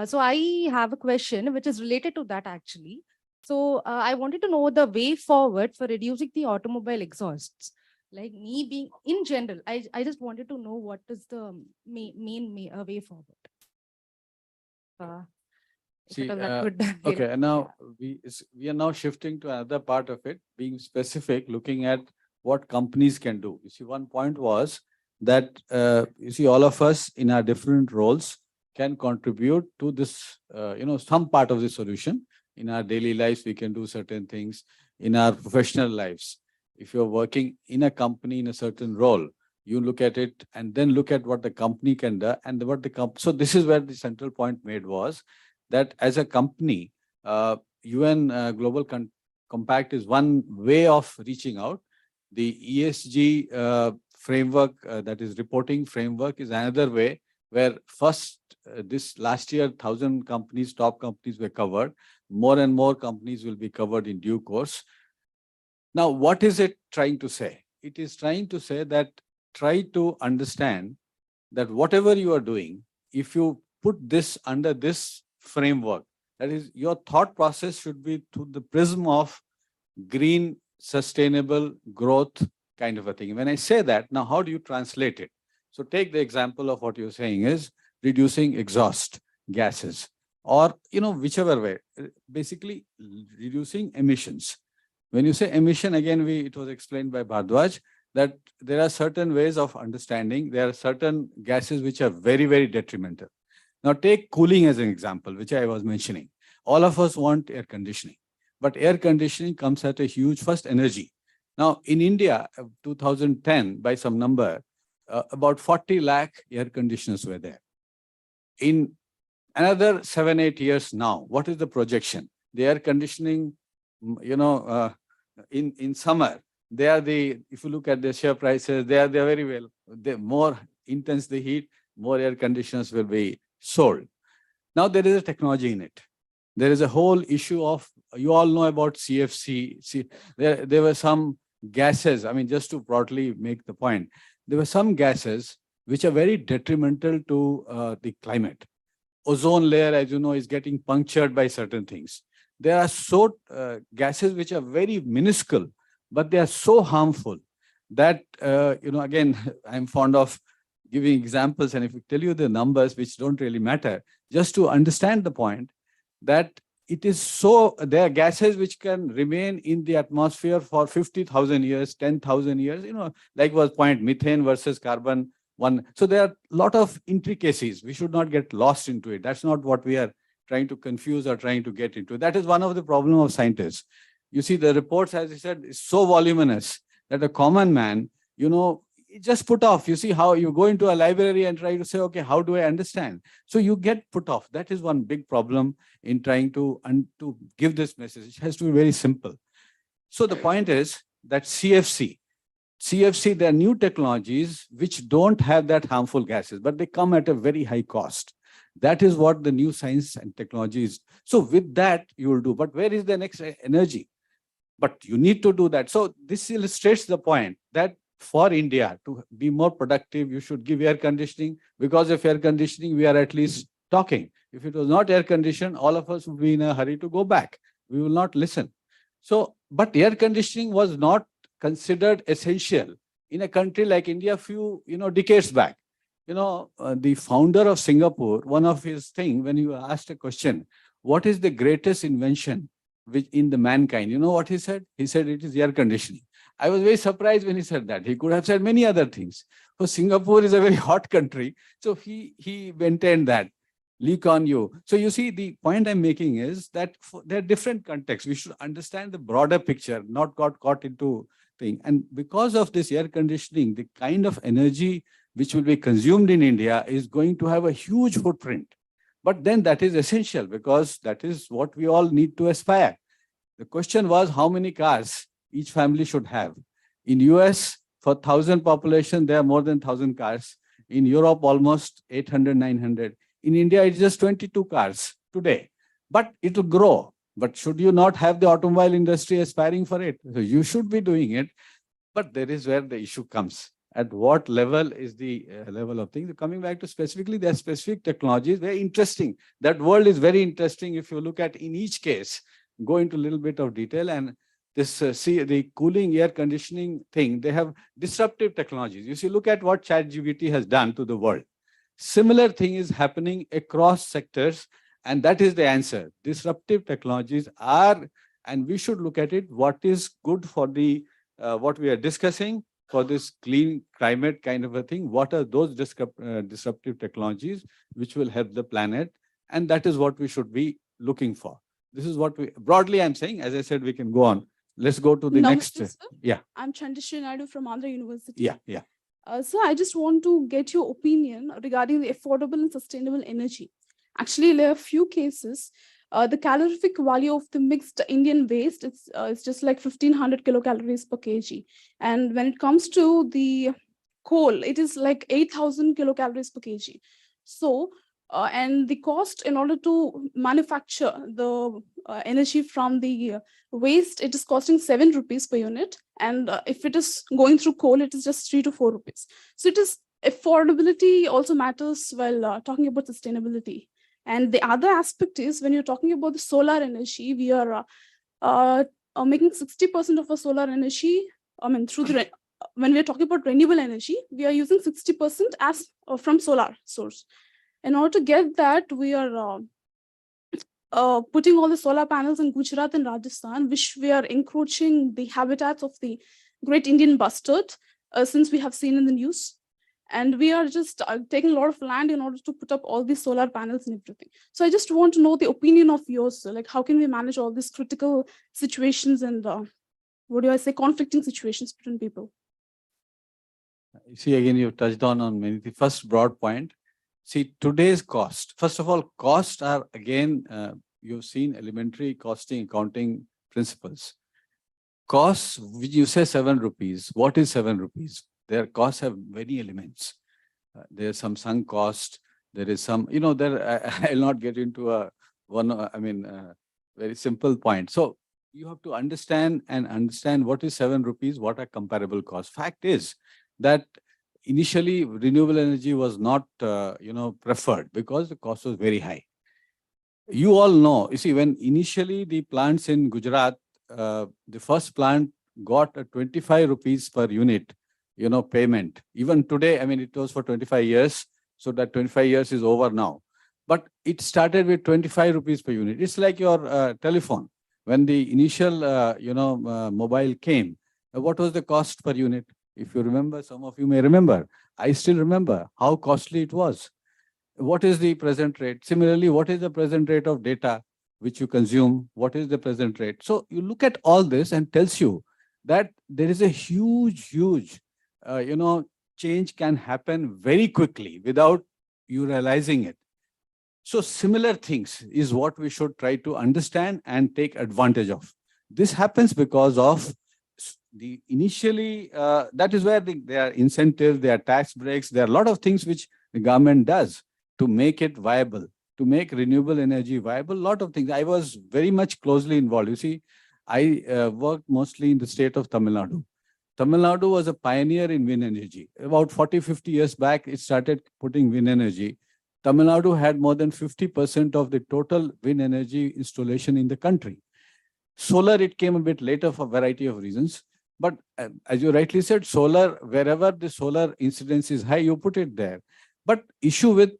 Speaker 12: So I have a question which is related to that actually. So I wanted to know the way forward for reducing the automobile exhausts. Like me being in general, I just wanted to know what is the main way forward.
Speaker 9: See, okay, and now we are now shifting to another part of it, being specific, looking at what companies can do. You see, one point was that you see, all of us in our different roles can contribute to this, some part of the solution. In our daily lives, we can do certain things. In our professional lives, if you're working in a company in a certain role, you look at it and then look at what the company can do and what the so this is where the central point made was that as a company, UN Global Compact is one way of reaching out. The ESG framework, that is reporting framework, is another way, where first this last year 1,000 companies, top companies were covered. More and more companies will be covered in due course. Now, what is it trying to say? It is trying to say that try to understand that whatever you are doing, if you put this under this framework, that is, your thought process should be through the prism of green, sustainable growth kind of a thing. When I say that, now how do you translate it? So take the example of what you're saying is reducing exhaust gases, or, whichever way, basically reducing emissions. When you say emission, again, it was explained by Bhardwaj that there are certain ways of understanding. There are certain gases which are very, very detrimental. Now take cooling as an example, which I was mentioning. All of us want air conditioning, but air conditioning comes at a huge first energy. Now in India, 2010, by some number, about 40 lakh air conditioners were there. In another 7-8 years now, what is the projection? The air conditioning, in summer, if you look at the share prices, they're very well. The more intense the heat, more air conditioners will be sold. Now there is a technology in it. There is a whole issue of, you all know about CFC. There were some gases, I mean, just to broadly make the point, there were some gases which are very detrimental to the climate. Ozone layer, as you know, is getting punctured by certain things. There are gases which are very minuscule, but they are so harmful that, again, I'm fond of giving examples, and if we tell you the numbers, which don't really matter, just to understand the point, that it is so, there are gases which can remain in the atmosphere for 50,000 years, 10,000 years, like was point, methane versus carbon one. So there are a lot of intricacies. We should not get lost into it. That's not what we are trying to confuse or trying to get into. That is one of the problems of scientists. You see, the reports, as I said, is so voluminous that a common man, just put off. You see how you go into a library and try to say, okay, how do I understand? So you get put off. That is one big problem in trying to give this message. It has to be very simple. So the point is that CFC, there are new technologies which don't have that harmful gases, but they come at a very high cost. That is what the new science and technology is. So with that, you will do. But where is the next energy? But you need to do that. So this illustrates the point that for India to be more productive, you should give air conditioning. Because of air conditioning, we are at least talking. If it was not air conditioned, all of us would be in a hurry to go back. We will not listen. So, but air conditioning was not considered essential in a country like India a few, decades back. The founder of Singapore, one of his things, when you asked a question, what is the greatest invention in the mankind? You know what he said? He said it is air conditioning. I was very surprised when he said that. He could have said many other things. So Singapore is a very hot country. So he maintained that. Lee Kuan Yew. So you see, the point I'm making is that there are different contexts. We should understand the broader picture, not got caught into thing. And because of this air conditioning, the kind of energy which will be consumed in India is going to have a huge footprint. But then that is essential because that is what we all need to aspire. The question was how many cars each family should have. In US, for 1,000 population, there are more than 1,000 cars. In Europe, almost 800, 900. In India, it's just 22 cars today. But it will grow. But should you not have the automobile industry aspiring for it? So you should be doing it. But there is where the issue comes. At what level is the level of things? Coming back to specifically, there are specific technologies, very interesting. That world is very interesting if you look at in each case, go into a little bit of detail. And this, see the cooling air conditioning thing, they have disruptive technologies. You see, look at what ChatGPT has done to the world. Similar thing is happening across sectors. And that is the answer. Disruptive technologies are, and we should look at it, what is good for the, what we are discussing for this clean climate kind of a thing. What are those disruptive technologies which will help the planet? And that is what we should be looking for. This is what we, broadly I'm saying, as I said, we can go on. Let's go to the next.
Speaker 13: Sir.
Speaker 9: Yeah.
Speaker 13: I'm Chandishri Naidu from Andhra University.
Speaker 9: Yeah.
Speaker 13: So I just want to get your opinion regarding the affordable and sustainable energy. Actually, there are a few cases. The calorific value of the mixed Indian waste, it's just like 1,500 kilocalories per kg. And when it comes to the coal, it is like 8,000 kilocalories per kg. So, and the cost in order to manufacture the energy from the waste, it is costing 7 rupees per unit. And if it is going through coal, it is just 3 to 4 rupees. So it is affordability also matters while talking about sustainability. And the other aspect is when you're talking about the solar energy, we are making 60% of our solar energy, through the, when we're talking about renewable energy, we are using 60% as from solar source. In order to get that, we are putting all the solar panels in Gujarat and Rajasthan, which we are encroaching the habitats of the great Indian bustard, since we have seen in the news. And we are just taking a lot of land in order to put up all these solar panels and everything. So I just want to know the opinion of yours, sir. Like, how can we manage all these critical situations and what do I say, conflicting situations between people?
Speaker 9: You see, again, you've touched on many. The first broad point. See, today's cost. First of all, costs are again, you've seen elementary costing accounting principles. Costs, which you say 7 rupees. What is 7 rupees? Their costs have many elements. There's some sunk cost. There is some, I'll not get into very simple point. So you have to understand what is 7 rupees, what are comparable costs. Fact is that initially renewable energy was not, preferred because the cost was very high. You all know, you see, when initially the plants in Gujarat, the first plant got a 25 rupees per unit, payment. Even today, it was for 25 years. So that 25 years is over now. But it started with 25 rupees per unit. It's like your telephone. When the initial, mobile came, what was the cost per unit? If you remember, some of you may remember. I still remember how costly it was. What is the present rate? Similarly, what is the present rate of data which you consume? What is the present rate? So you look at all this and tells you that there is a huge, change can happen very quickly without you realizing it. So similar things is what we should try to understand and take advantage of. This happens because of the initially, that is where there are incentives, there are tax breaks, there are a lot of things which the government does to make it viable, to make renewable energy viable, a lot of things. I was very much closely involved. You see, I worked mostly in the state of Tamil Nadu. Tamil Nadu was a pioneer in wind energy. About 40, 50 years back, it started putting wind energy. Tamil Nadu had more than 50% of the total wind energy installation in the country. Solar, it came a bit later for a variety of reasons. But as you rightly said, solar, wherever the solar incidence is high, you put it there. But issue with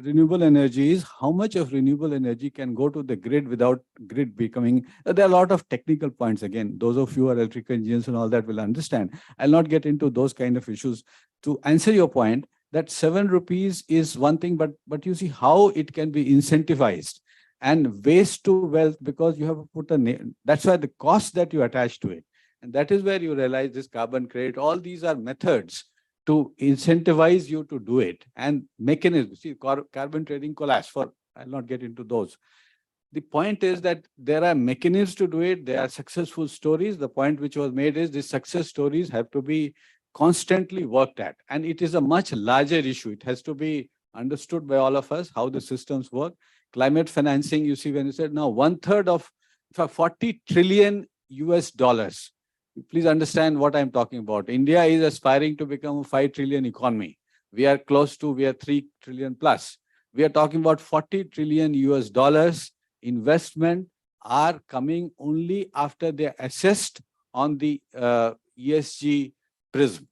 Speaker 9: renewable energy is how much of renewable energy can go to the grid without grid becoming, there are a lot of technical points. Again, those of you who are electrical engineers and all that will understand. I'll not get into those kind of issues. To answer your point, that 7 rupees is one thing, but you see how it can be incentivized and waste to wealth, because you have to put a name. That's why the cost that you attach to it. And that is where you realize this carbon credit, all these are methods to incentivize you to do it, and mechanisms. See, carbon trading collapse, I'll not get into those. The point is that there are mechanisms to do it. There are successful stories. The point which was made is these success stories have to be constantly worked at. And it is a much larger issue. It has to be understood by all of us, how the systems work. Climate financing, you see, when you said now 1/3 of 40 trillion US dollars. Please understand what I'm talking about. India is aspiring to become a 5 trillion economy. We are 3 trillion plus. We are talking about 40 trillion US dollars investment are coming only after they're assessed on the ESG prism.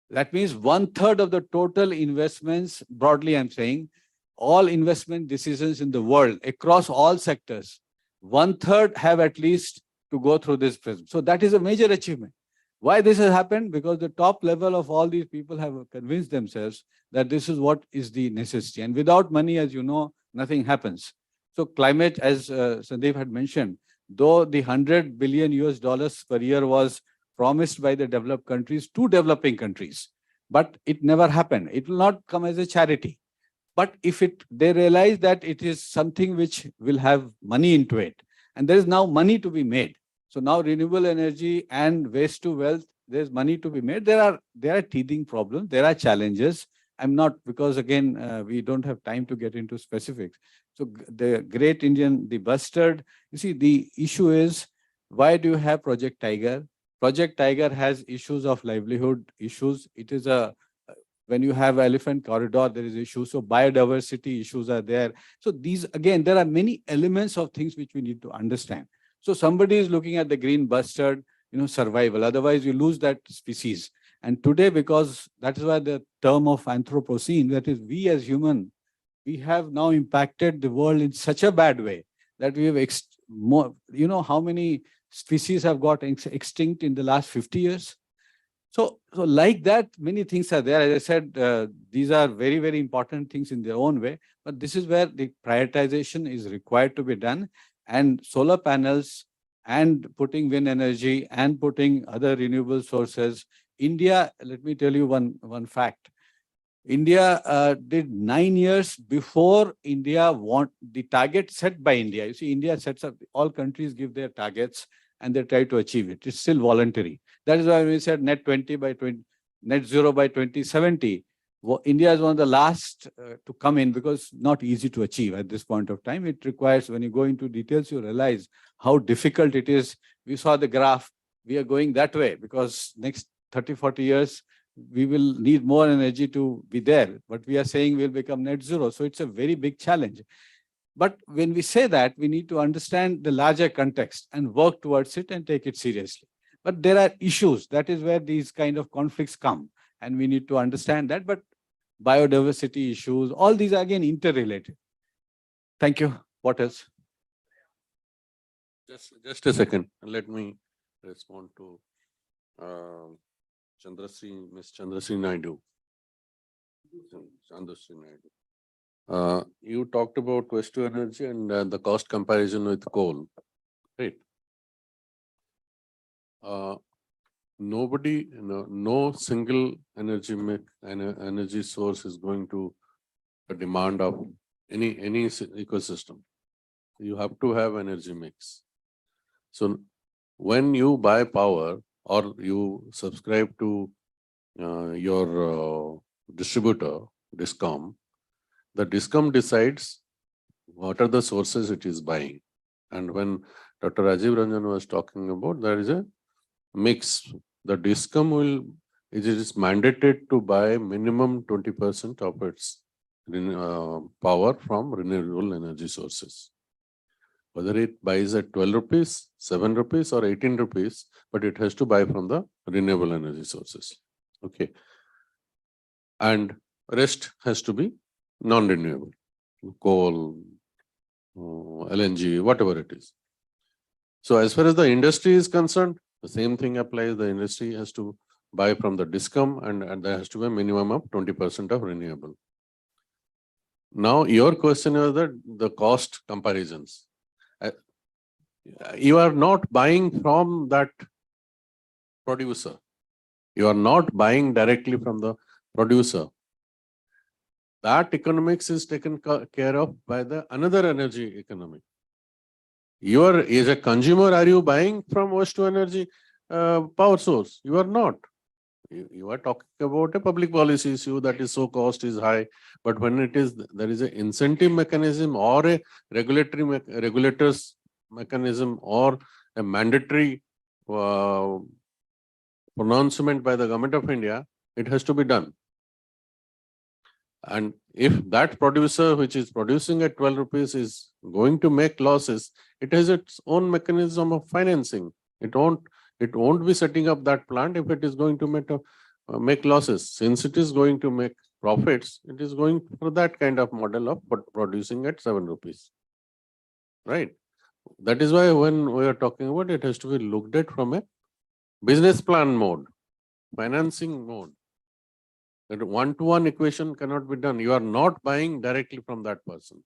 Speaker 9: That means 1/3 of the total investments, broadly I'm saying, all investment decisions in the world across all sectors, 1/3 have at least to go through this prism. So that is a major achievement. Why this has happened? Because the top level of all these people have convinced themselves that this is what is the necessity. And without money, as you know, nothing happens. So climate, as Sandeep had mentioned, though the 100 billion US dollars per year was promised by the developed countries to developing countries, but it never happened. It will not come as a charity. But if they realize that it is something which will have money into it, and there is now money to be made. So now renewable energy and waste to wealth, there's money to be made. There are teething problems. There are challenges. I'm not, because again, we don't have time to get into specifics. So the great Indian, the bustard, you see, the issue is, why do you have Project Tiger? Project Tiger has issues of livelihood issues. It is when you have elephant corridor, there is issues. So biodiversity issues are there. So these, again, there are many elements of things which we need to understand. So somebody is looking at the green bustard, survival. Otherwise, you lose that species. And today, because that is why the term of Anthropocene, that is we as human, we have now impacted the world in such a bad way that we have how many species have got extinct in the last 50 years? So like that, many things are there. As I said, these are very, very important things in their own way. But this is where the prioritization is required to be done. And solar panels and putting wind energy and putting other renewable sources. India, let me tell you one fact. India did 9 years before India want the target set by India. You see, India sets up, all countries give their targets and they try to achieve it. It's still voluntary. That is why we said net 20 by 20, net zero by 2070. India is one of the last to come in because not easy to achieve at this point of time. It requires, when you go into details, you realize how difficult it is. We saw the graph. We are going that way because next 30, 40 years, we will need more energy to be there. But we are saying we'll become net zero. So it's a very big challenge. But when we say that, we need to understand the larger context and work towards it and take it seriously. But there are issues. That is where these kind of conflicts come. And we need to understand that. But biodiversity issues, all these are again interrelated. Thank you. What else?
Speaker 8: Just a second. Let me respond to Miss Chandrasri Naidu. You talked about waste to energy and the cost comparison with coal, right? Nobody, no single energy source is going to demand of any ecosystem. You have to have energy mix. So when you buy power or you subscribe to your distributor, DISCOM, the DISCOM decides what are the sources it is buying. And when Dr. Rajiv Ranjan was talking about, there is a mix. The DISCOM it is mandated to buy minimum 20% of its power from renewable energy sources. Whether it buys at 12 rupees, 7 rupees or 18 rupees, but it has to buy from the renewable energy sources. Okay. And rest has to be non-renewable, coal, LNG, whatever it is. So as far as the industry is concerned, the same thing applies. The industry has to buy from the DISCOM and there has to be a minimum of 20% of renewable. Now, your question is that the cost comparisons. You are not buying from that producer. You are not buying directly from the producer. That economics is taken care of by the another energy economy. You are, as a consumer, are you buying from waste to energy power source? You are not. You are talking about a public policy issue that is so cost is high, but when it is, there is an incentive mechanism or a regulators mechanism or a mandatory pronouncement by the government of India, it has to be done. And if that producer which is producing at 12 rupees is going to make losses, it has its own mechanism of financing. It won't be setting up that plant if it is going to make losses. Since it is going to make profits, it is going for that kind of model of producing at 7 rupees. Right? That is why when we are talking about it has to be looked at from a business plan mode, financing mode. That one-to-one equation cannot be done. You are not buying directly from that person.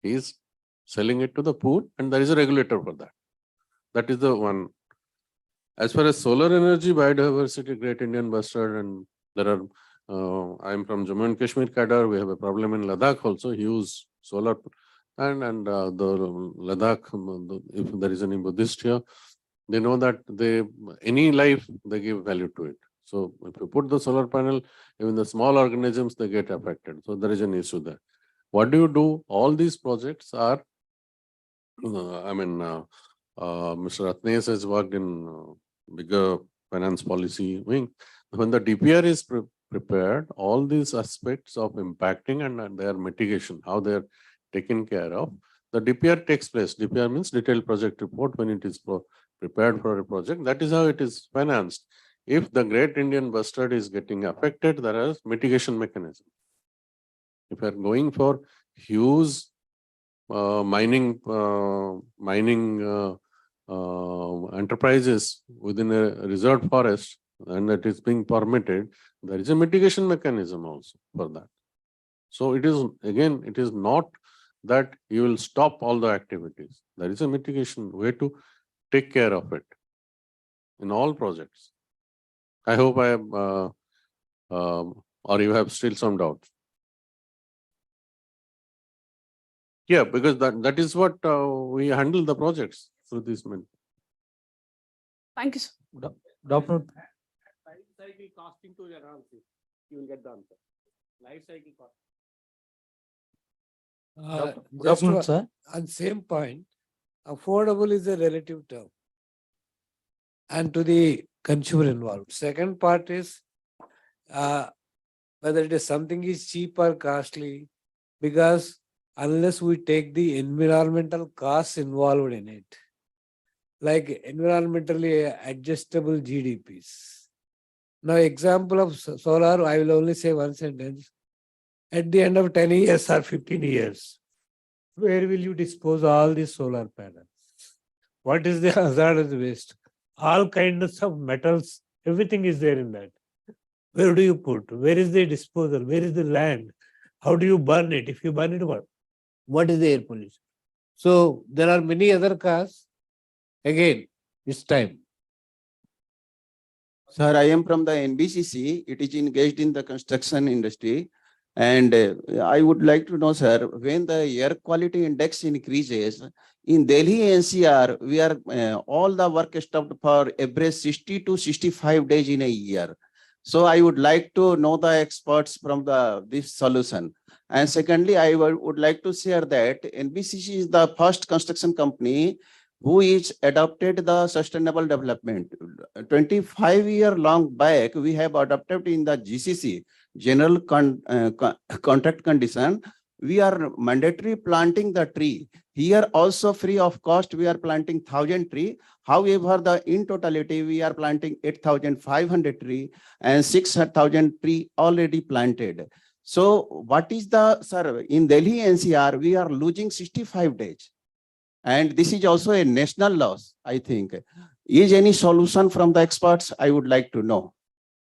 Speaker 8: He is selling it to the pool and there is a regulator for that. That is the one. As far as solar energy, biodiversity, Great Indian Bustard, and there are, I am from Jammu and Kashmir cadre, we have a problem in Ladakh also, huge solar, and the Ladakh, if there is any Buddhist here, they know that any life, they give value to it. So if you put the solar panel, even the small organisms, they get affected. So there is an issue there. What do you do? All these projects are, Mr. Ratnesh has worked in bigger finance policy wing. When the DPR is prepared, all these aspects of impacting and their mitigation, how they are taken care of, the DPR takes place. DPR means detailed project report when it is prepared for a project. That is how it is financed. If the Great Indian Bustard is getting affected, there is mitigation mechanism. If you are going for huge mining enterprises within a reserved forest, and it is being permitted, there is a mitigation mechanism also for that. So it is, again, it is not that you will stop all the activities. There is a mitigation way to take care of it in all projects. I hope I am, or you have still some doubts. Yeah, because that is what we handle the projects through this.
Speaker 13: Thank you, sir.
Speaker 6: Doctor,
Speaker 10: Life cycle costing to your answer. You will get the answer. Life cycle cost.
Speaker 3: Just
Speaker 6: Doctor, sir.
Speaker 3: on same point, affordable is a relative term and to the consumer involved. Second part is whether it is something is cheap or costly, because unless we take the environmental costs involved in it, like environmentally adjustable GDPs. Now, example of solar, I will only say one sentence. At the end of 10 years or 15 years, where will you dispose all these solar panels? What is the hazardous waste? All kinds of metals, everything is there in that. Where do you put? Where is the disposal? Where is the land? How do you burn it? If you burn it, what is the air pollution? So there are many other costs. Again, it's time.
Speaker 14: Sir, I am from the NBCC. It is engaged in the construction industry. And I would like to know, sir, when the air quality index increases, in Delhi NCR, we are all the work stopped for average 60 to 65 days in a year. So I would like to know the experts from this solution. And secondly, I would like to share that NBCC is the first construction company who is adopted the sustainable development. 25-year long back, we have adopted in the GCC, general contract condition, we are mandatory planting the tree. Here also free of cost, we are planting 1,000 tree. However, in totality, we are planting 8,500 tree and 6,000 tree already planted. So what is the, sir, in Delhi NCR, we are losing 65 days. And this is also a national loss, I think. Is any solution from the experts? I would like to know.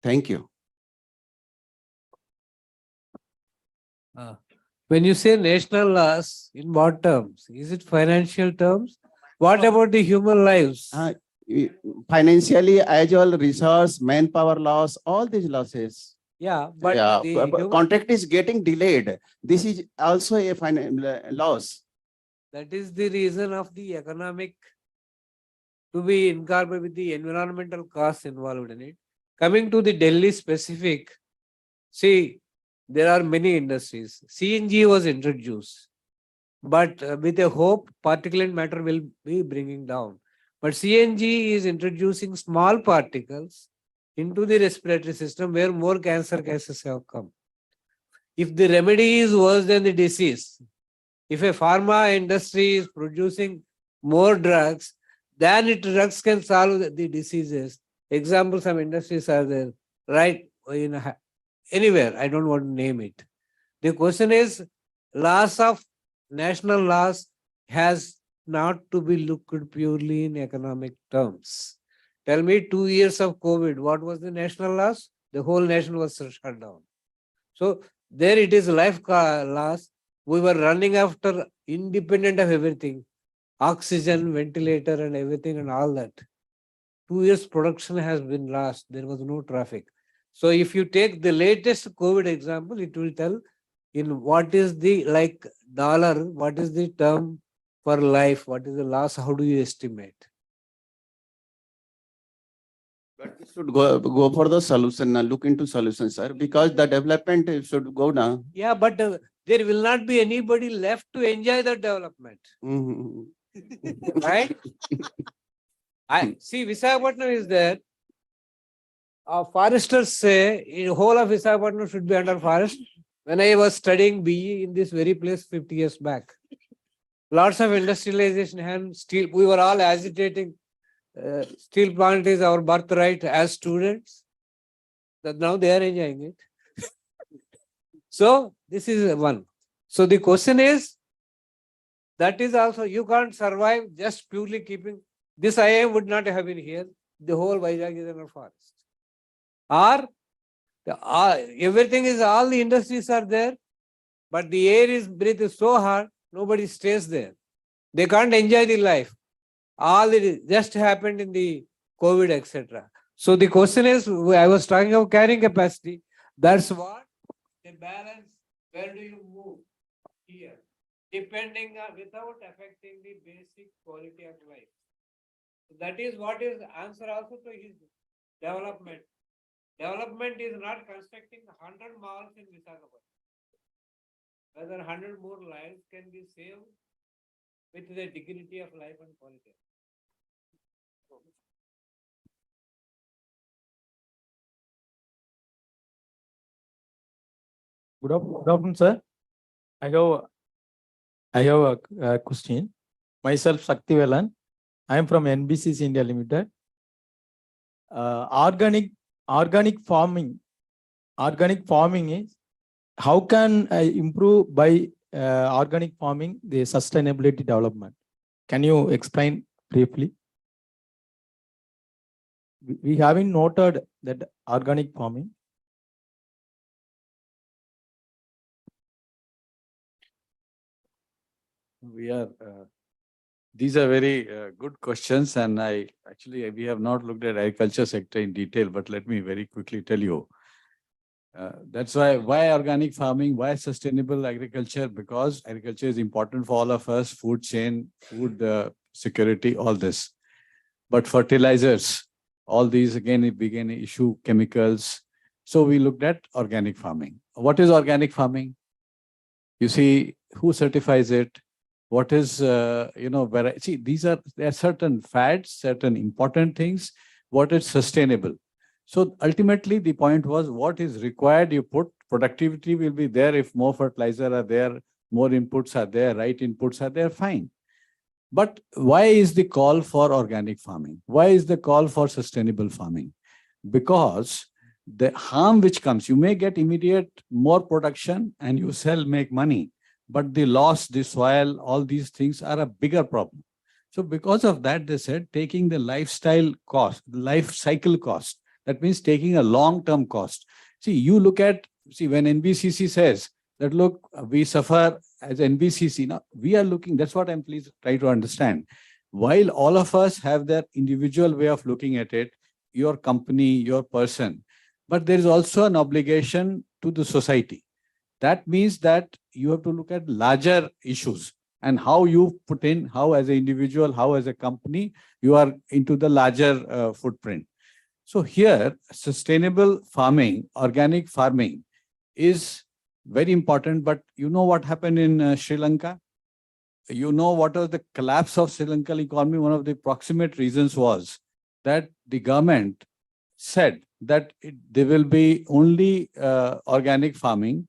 Speaker 14: Thank you.
Speaker 3: When you say national loss, in what terms? Is it financial terms? What about the human lives?
Speaker 14: Financially, as well, resource, manpower loss, all these losses.
Speaker 3: Yeah, but
Speaker 14: the contract is getting delayed. This is also a loss.
Speaker 3: That is the reason of the economic to be incorporated with the environmental costs involved in it. Coming to the Delhi specific, see, there are many industries. CNG was introduced, but with a hope, particulate matter will be bringing down. But CNG is introducing small particles into the respiratory system where more cancer cases have come. If the remedy is worse than the disease, if a pharma industry is producing more drugs, then drugs can solve the diseases. Example, some industries are there, right? Anywhere, I don't want to name it. The question is, loss of national loss has not to be looked purely in economic terms. Tell me 2 years of COVID, what was the national loss? The whole nation was shut down. So there it is life loss. We were running after independent of everything, oxygen, ventilator and everything and all that. 2 years production has been lost. There was no traffic. So if you take the latest COVID example, it will tell in what is the dollar, what is the term for life, what is the loss, how do you estimate?
Speaker 14: But we should go for the solution, look into solutions, sir, because the development should go down.
Speaker 3: Yeah, but there will not be anybody left to enjoy the development. Right? I see Visakhapatnam is there. Foresters say the whole of Visakhapatnam should be under forest. When I was studying BE in this very place 50 years back, lots of industrialization and steel, we were all agitating. Steel plant is our birthright as students. That now they are enjoying it. So this is one. So the question is, that is also, you can't survive just purely keeping, this IIM would not have been here. The whole Vizag is under forest. Or everything is, all the industries are there, but the air is breathed so hard, nobody stays there. They can't enjoy the life. All it just happened in the COVID, etc. So the question is, I was talking of carrying capacity. That's what the balance. Where do you move here? Depending on, without affecting the basic quality of life. That is what is answer also to his development. Development is not constructing 100 malls in Visakhapatnam. Whether 100 more lives can be saved with the dignity of life and quality.
Speaker 15: Good afternoon, sir. I have a question. Myself, Shakti Velan. I am from NBCC India Limited. Organic farming is, how can I improve by organic farming the sustainability development? Can you explain briefly? We haven't noted that organic farming.
Speaker 9: These are very good questions, and we have not looked at agriculture sector in detail, but let me very quickly tell you. That's why organic farming, why sustainable agriculture? Because agriculture is important for all of us, food chain, food security, all this. But fertilizers, all these again, it began an issue, chemicals. So we looked at organic farming. What is organic farming? You see, who certifies it? What is, see, there are certain fads, certain important things, what is sustainable. So ultimately, the point was what is required, you put, productivity will be there if more fertilizer are there, more inputs are there, right inputs are there, fine. But why is the call for organic farming? Why is the call for sustainable farming? Because the harm which comes, you may get immediate more production and you sell, make money. But the loss, the soil, all these things are a bigger problem. So because of that, they said taking the lifestyle cost, life cycle cost, that means taking a long-term cost. See, you look at, when NBCC says that, look, we suffer as NBCC, now we are looking, that's what I'm pleased try to understand. While all of us have their individual way of looking at it, your company, your person, but there is also an obligation to the society. That means that you have to look at larger issues and how you put in, how as an individual, how as a company, you are into the larger footprint. So here, sustainable farming, organic farming is very important. But you know what happened in Sri Lanka? You know what was the collapse of Sri Lankan economy? One of the proximate reasons was that the government said that there will be only organic farming.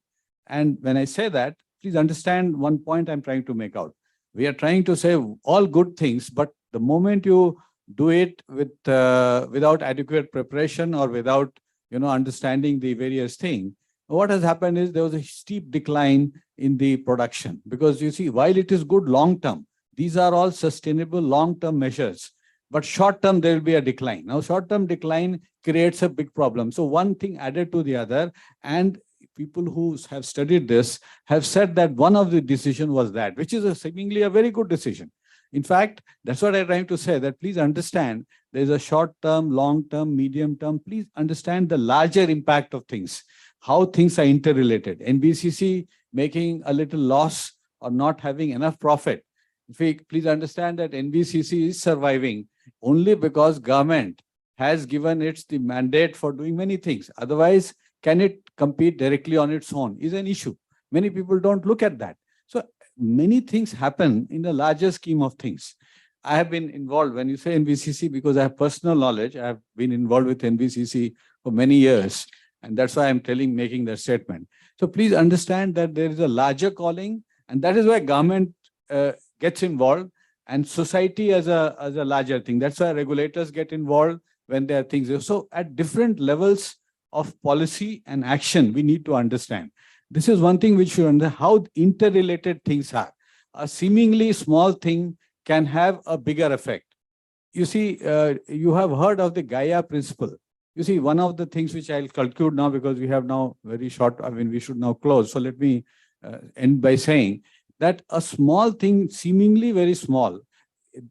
Speaker 9: And when I say that, please understand one point I'm trying to make out. We are trying to say all good things, but the moment you do it without adequate preparation or without understanding the various things, what has happened is there was a steep decline in the production. Because you see, while it is good long-term, these are all sustainable long-term measures. But short-term, there will be a decline. Now, short-term decline creates a big problem. So one thing added to the other, and people who have studied this have said that one of the decision was that, which is seemingly a very good decision. In fact, that's what I'm trying to say, that please understand there's a short-term, long-term, medium-term. Please understand the larger impact of things, how things are interrelated. NBCC making a little loss or not having enough profit. Please understand that NBCC is surviving only because government has given it the mandate for doing many things. Otherwise, can it compete directly on its own is an issue. Many people don't look at that. So many things happen in the larger scheme of things. I have been involved, when you say NBCC, because I have personal knowledge, I have been involved with NBCC for many years. And that's why I'm making that statement. So please understand that there is a larger calling, and that is why government gets involved and society as a larger thing. That's why regulators get involved when there are things. So at different levels of policy and action, we need to understand. This is one thing which you understand, how interrelated things are. A seemingly small thing can have a bigger effect. You see, you have heard of the Gaia principle. You see, one of the things which I'll conclude now, because we have now very short, I mean, we should now close. So let me end by saying that a small thing, seemingly very small,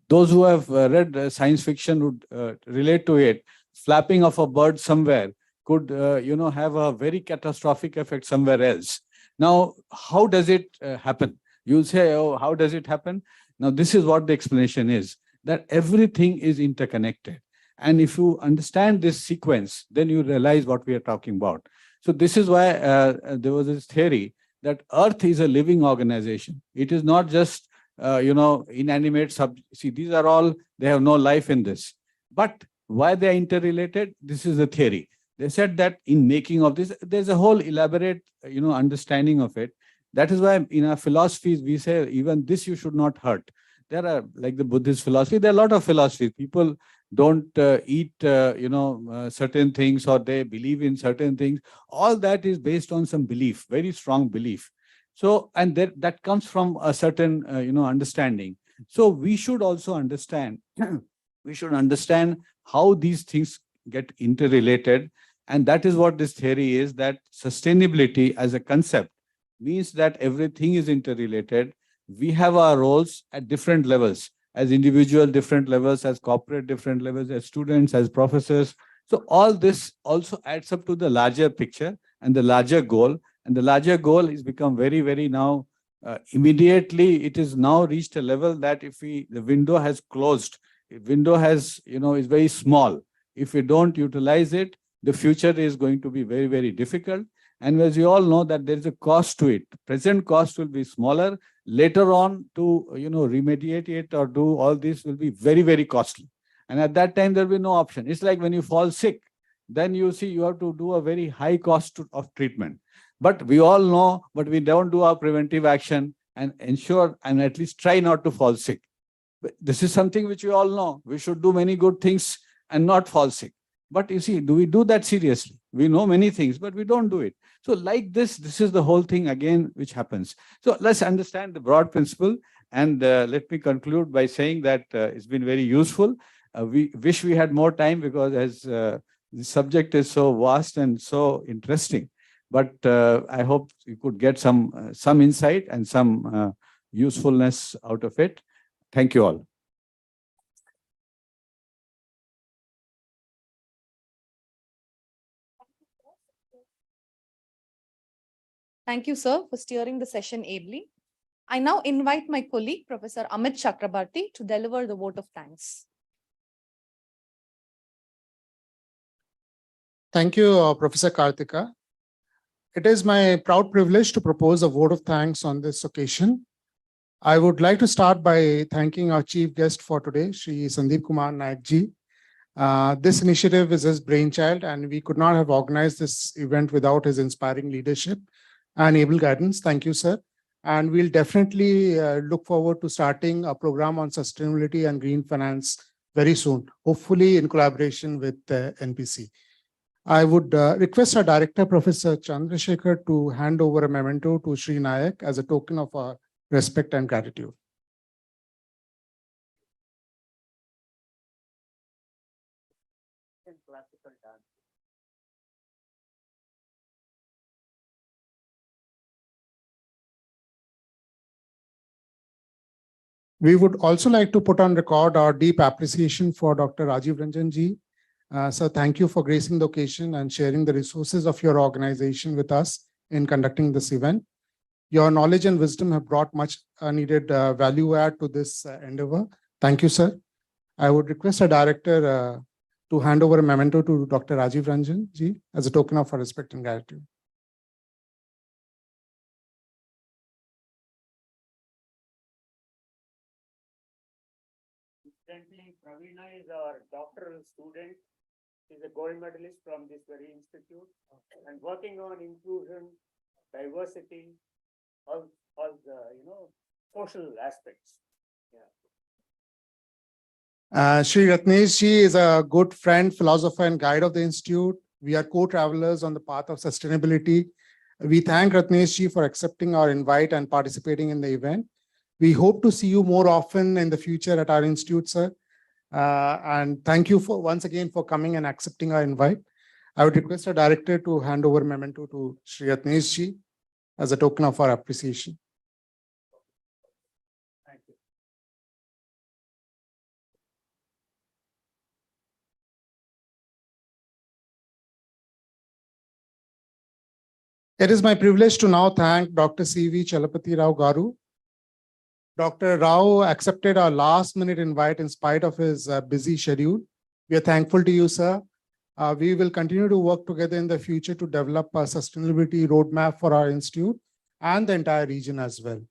Speaker 9: those who have read science fiction would relate to it. Flapping of a bird somewhere could, have a very catastrophic effect somewhere else. Now, how does it happen? You'll say, oh, how does it happen? Now, this is what the explanation is, that everything is interconnected. And if you understand this sequence, then you realize what we are talking about. So this is why there was this theory that Earth is a living organization. It is not just, inanimate see, these are all, they have no life in this. But why they are interrelated? This is the theory. They said that in making of this, there's a whole elaborate, understanding of it. That is why in our philosophies, we say even this you should not hurt. There are, like the Buddhist philosophy, there are a lot of philosophies. People don't eat, certain things, or they believe in certain things. All that is based on some belief, very strong belief. So, and that comes from a certain, understanding. So we should also understand, we should understand how these things get interrelated. And that is what this theory is, that sustainability as a concept means that everything is interrelated. We have our roles at different levels, as individual different levels, as corporate different levels, as students, as professors. So all this also adds up to the larger picture and the larger goal. And the larger goal is become very, very now, immediately it is now reached a level that if the window has closed, window has, is very small. If we don't utilize it, the future is going to be very, very difficult. And as you all know that there is a cost to it. Present cost will be smaller. Later on to, remediate it or do all this will be very, very costly. And at that time, there will be no option. It's like when you fall sick, then you see you have to do a very high cost of treatment. But we all know, but we don't do our preventive action and ensure and at least try not to fall sick. But this is something which we all know. We should do many good things and not fall sick. But you see, do we do that seriously? We know many things, but we don't do it. So like this is the whole thing again, which happens. So let's understand the broad principle. And let me conclude by saying that it's been very useful. We wish we had more time, because as the subject is so vast and so interesting. But I hope you could get some insight and some usefulness out of it. Thank you all.
Speaker 1: Thank you, sir, for steering the session ably. I now invite my colleague, Professor Amit Chakrabarti, to deliver the vote of thanks.
Speaker 16: Thank you, Professor Karthika. It is my proud privilege to propose a vote of thanks on this occasion. I would like to start by thanking our chief guest for today, Shri Sundeep K Nayak ji. This initiative is his brainchild, and we could not have organized this event without his inspiring leadership and able guidance. Thank you, sir. And we'll definitely look forward to starting a program on sustainability and green finance very soon, hopefully in collaboration with NPC. I would request our director, Professor Chandrasekhar, to hand over a memento to Shri Nayak as a token of our respect and gratitude. We would also like to put on record our deep appreciation for Dr. Rajiv Ranjan ji. So thank you for gracing the occasion and sharing the resources of your organization with us in conducting this event. Your knowledge and wisdom have brought much needed value add to this endeavor. Thank you, sir. I would request our director to hand over a memento to Dr. Rajiv Ranjan ji as a token of our respect and gratitude.
Speaker 2: Incidentally, Praveena is our doctoral student. She's a gold medalist from this very institute and working on inclusion, diversity, all the social aspects. Yeah.
Speaker 16: Shri Ratnesh Jha is a good friend, philosopher, and guide of the institute. We are co-travelers on the path of sustainability. We thank Ratnesh Jha for accepting our invite and participating in the event. We hope to see you more often in the future at our institute, sir. And thank you once again for coming and accepting our invite. I would request our director to hand over memento to Shri Ratnesh Jha as a token of our appreciation. It is my privilege to now thank Dr. C.V. Chalapati Rao Garu. Dr. Rao accepted our last minute invite in spite of his busy schedule. We are thankful to you, sir. We will continue to work together in the future to develop a sustainability roadmap for our institute and the entire region as well.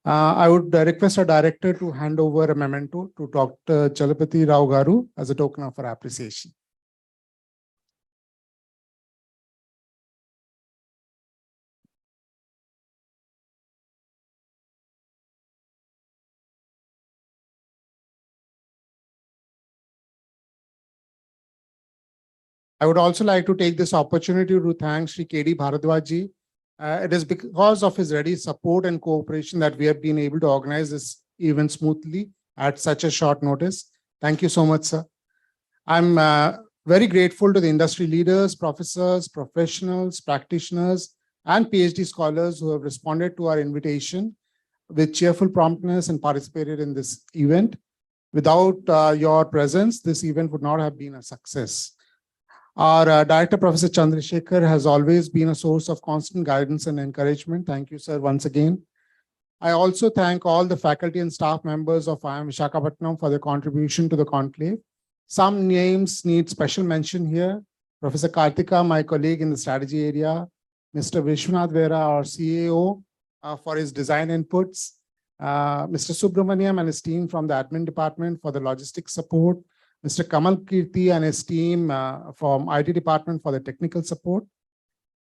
Speaker 16: I would request our director to hand over a memento to Dr. Chalapati Rao Garu as a token of our appreciation. I would also like to take this opportunity to thank Shri K D Bhardwaj. It is because of his ready support and cooperation that we have been able to organize this event smoothly at such a short notice. Thank you so much, sir. I'm very grateful to the industry leaders, professors, professionals, practitioners, and PhD scholars who have responded to our invitation with cheerful promptness and participated in this event. Without your presence, this event would not have been a success. Our Director, Professor Chandrasekhar, has always been a source of constant guidance and encouragement. Thank you, sir, once again. I also thank all the faculty and staff members of IIM Visakhapatnam for their contribution to the conclave. Some names need special mention here. Professor Karthika, my colleague in the strategy area, Mr. Vishwanath Vera, our CAO, for his design inputs, Mr. Subramaniam and his team from the admin department for the logistics support, Mr. Kamal Kirti and his team from IT department for the technical support.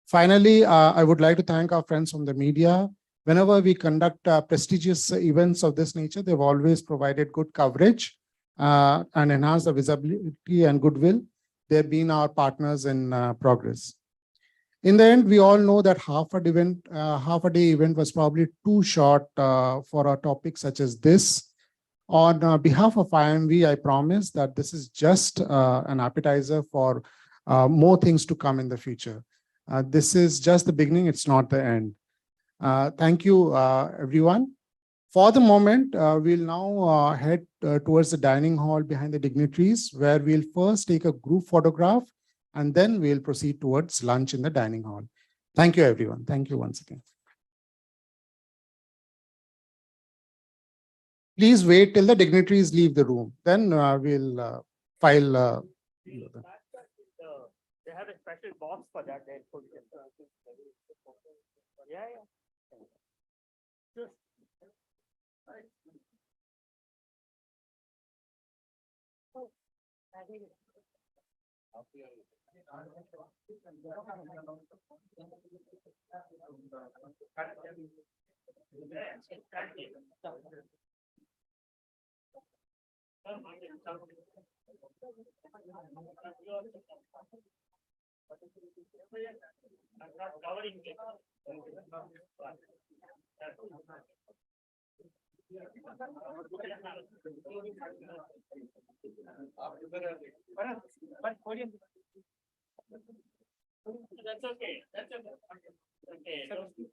Speaker 16: Finally, I would like to thank our friends from the media. Whenever we conduct prestigious events of this nature, they've always provided good coverage and enhanced the visibility and goodwill. They've been our partners in progress. In the end, we all know that half a day event was probably too short for a topic such as this. On behalf of IMV, I promise that this is just an appetizer for more things to come in the future. This is just the beginning, it's not the end. Thank you, everyone. For the moment, we'll now head towards the dining hall behind the dignitaries, where we'll first take a group photograph, and then we'll proceed towards lunch in the dining hall. Thank you, everyone. Thank you once again. Please wait till the dignitaries leave the room. Then we'll file.
Speaker 2: They have a special box for that. They put it. Yeah, yeah. Just. That's okay. That's okay. Thank you.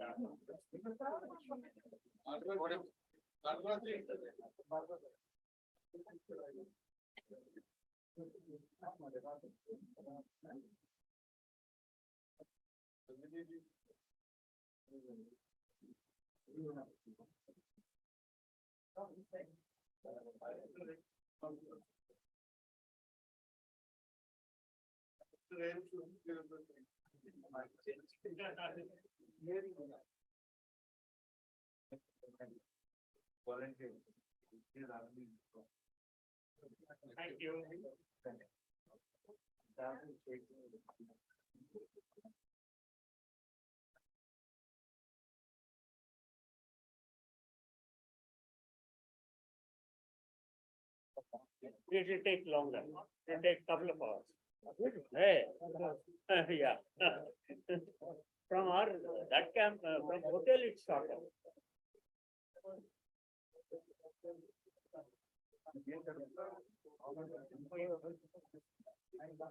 Speaker 2: It will take longer. It will take a couple of hours. Hey. Yeah. From our that camp, from hotel, it's shorter.
Speaker 3: Yoga.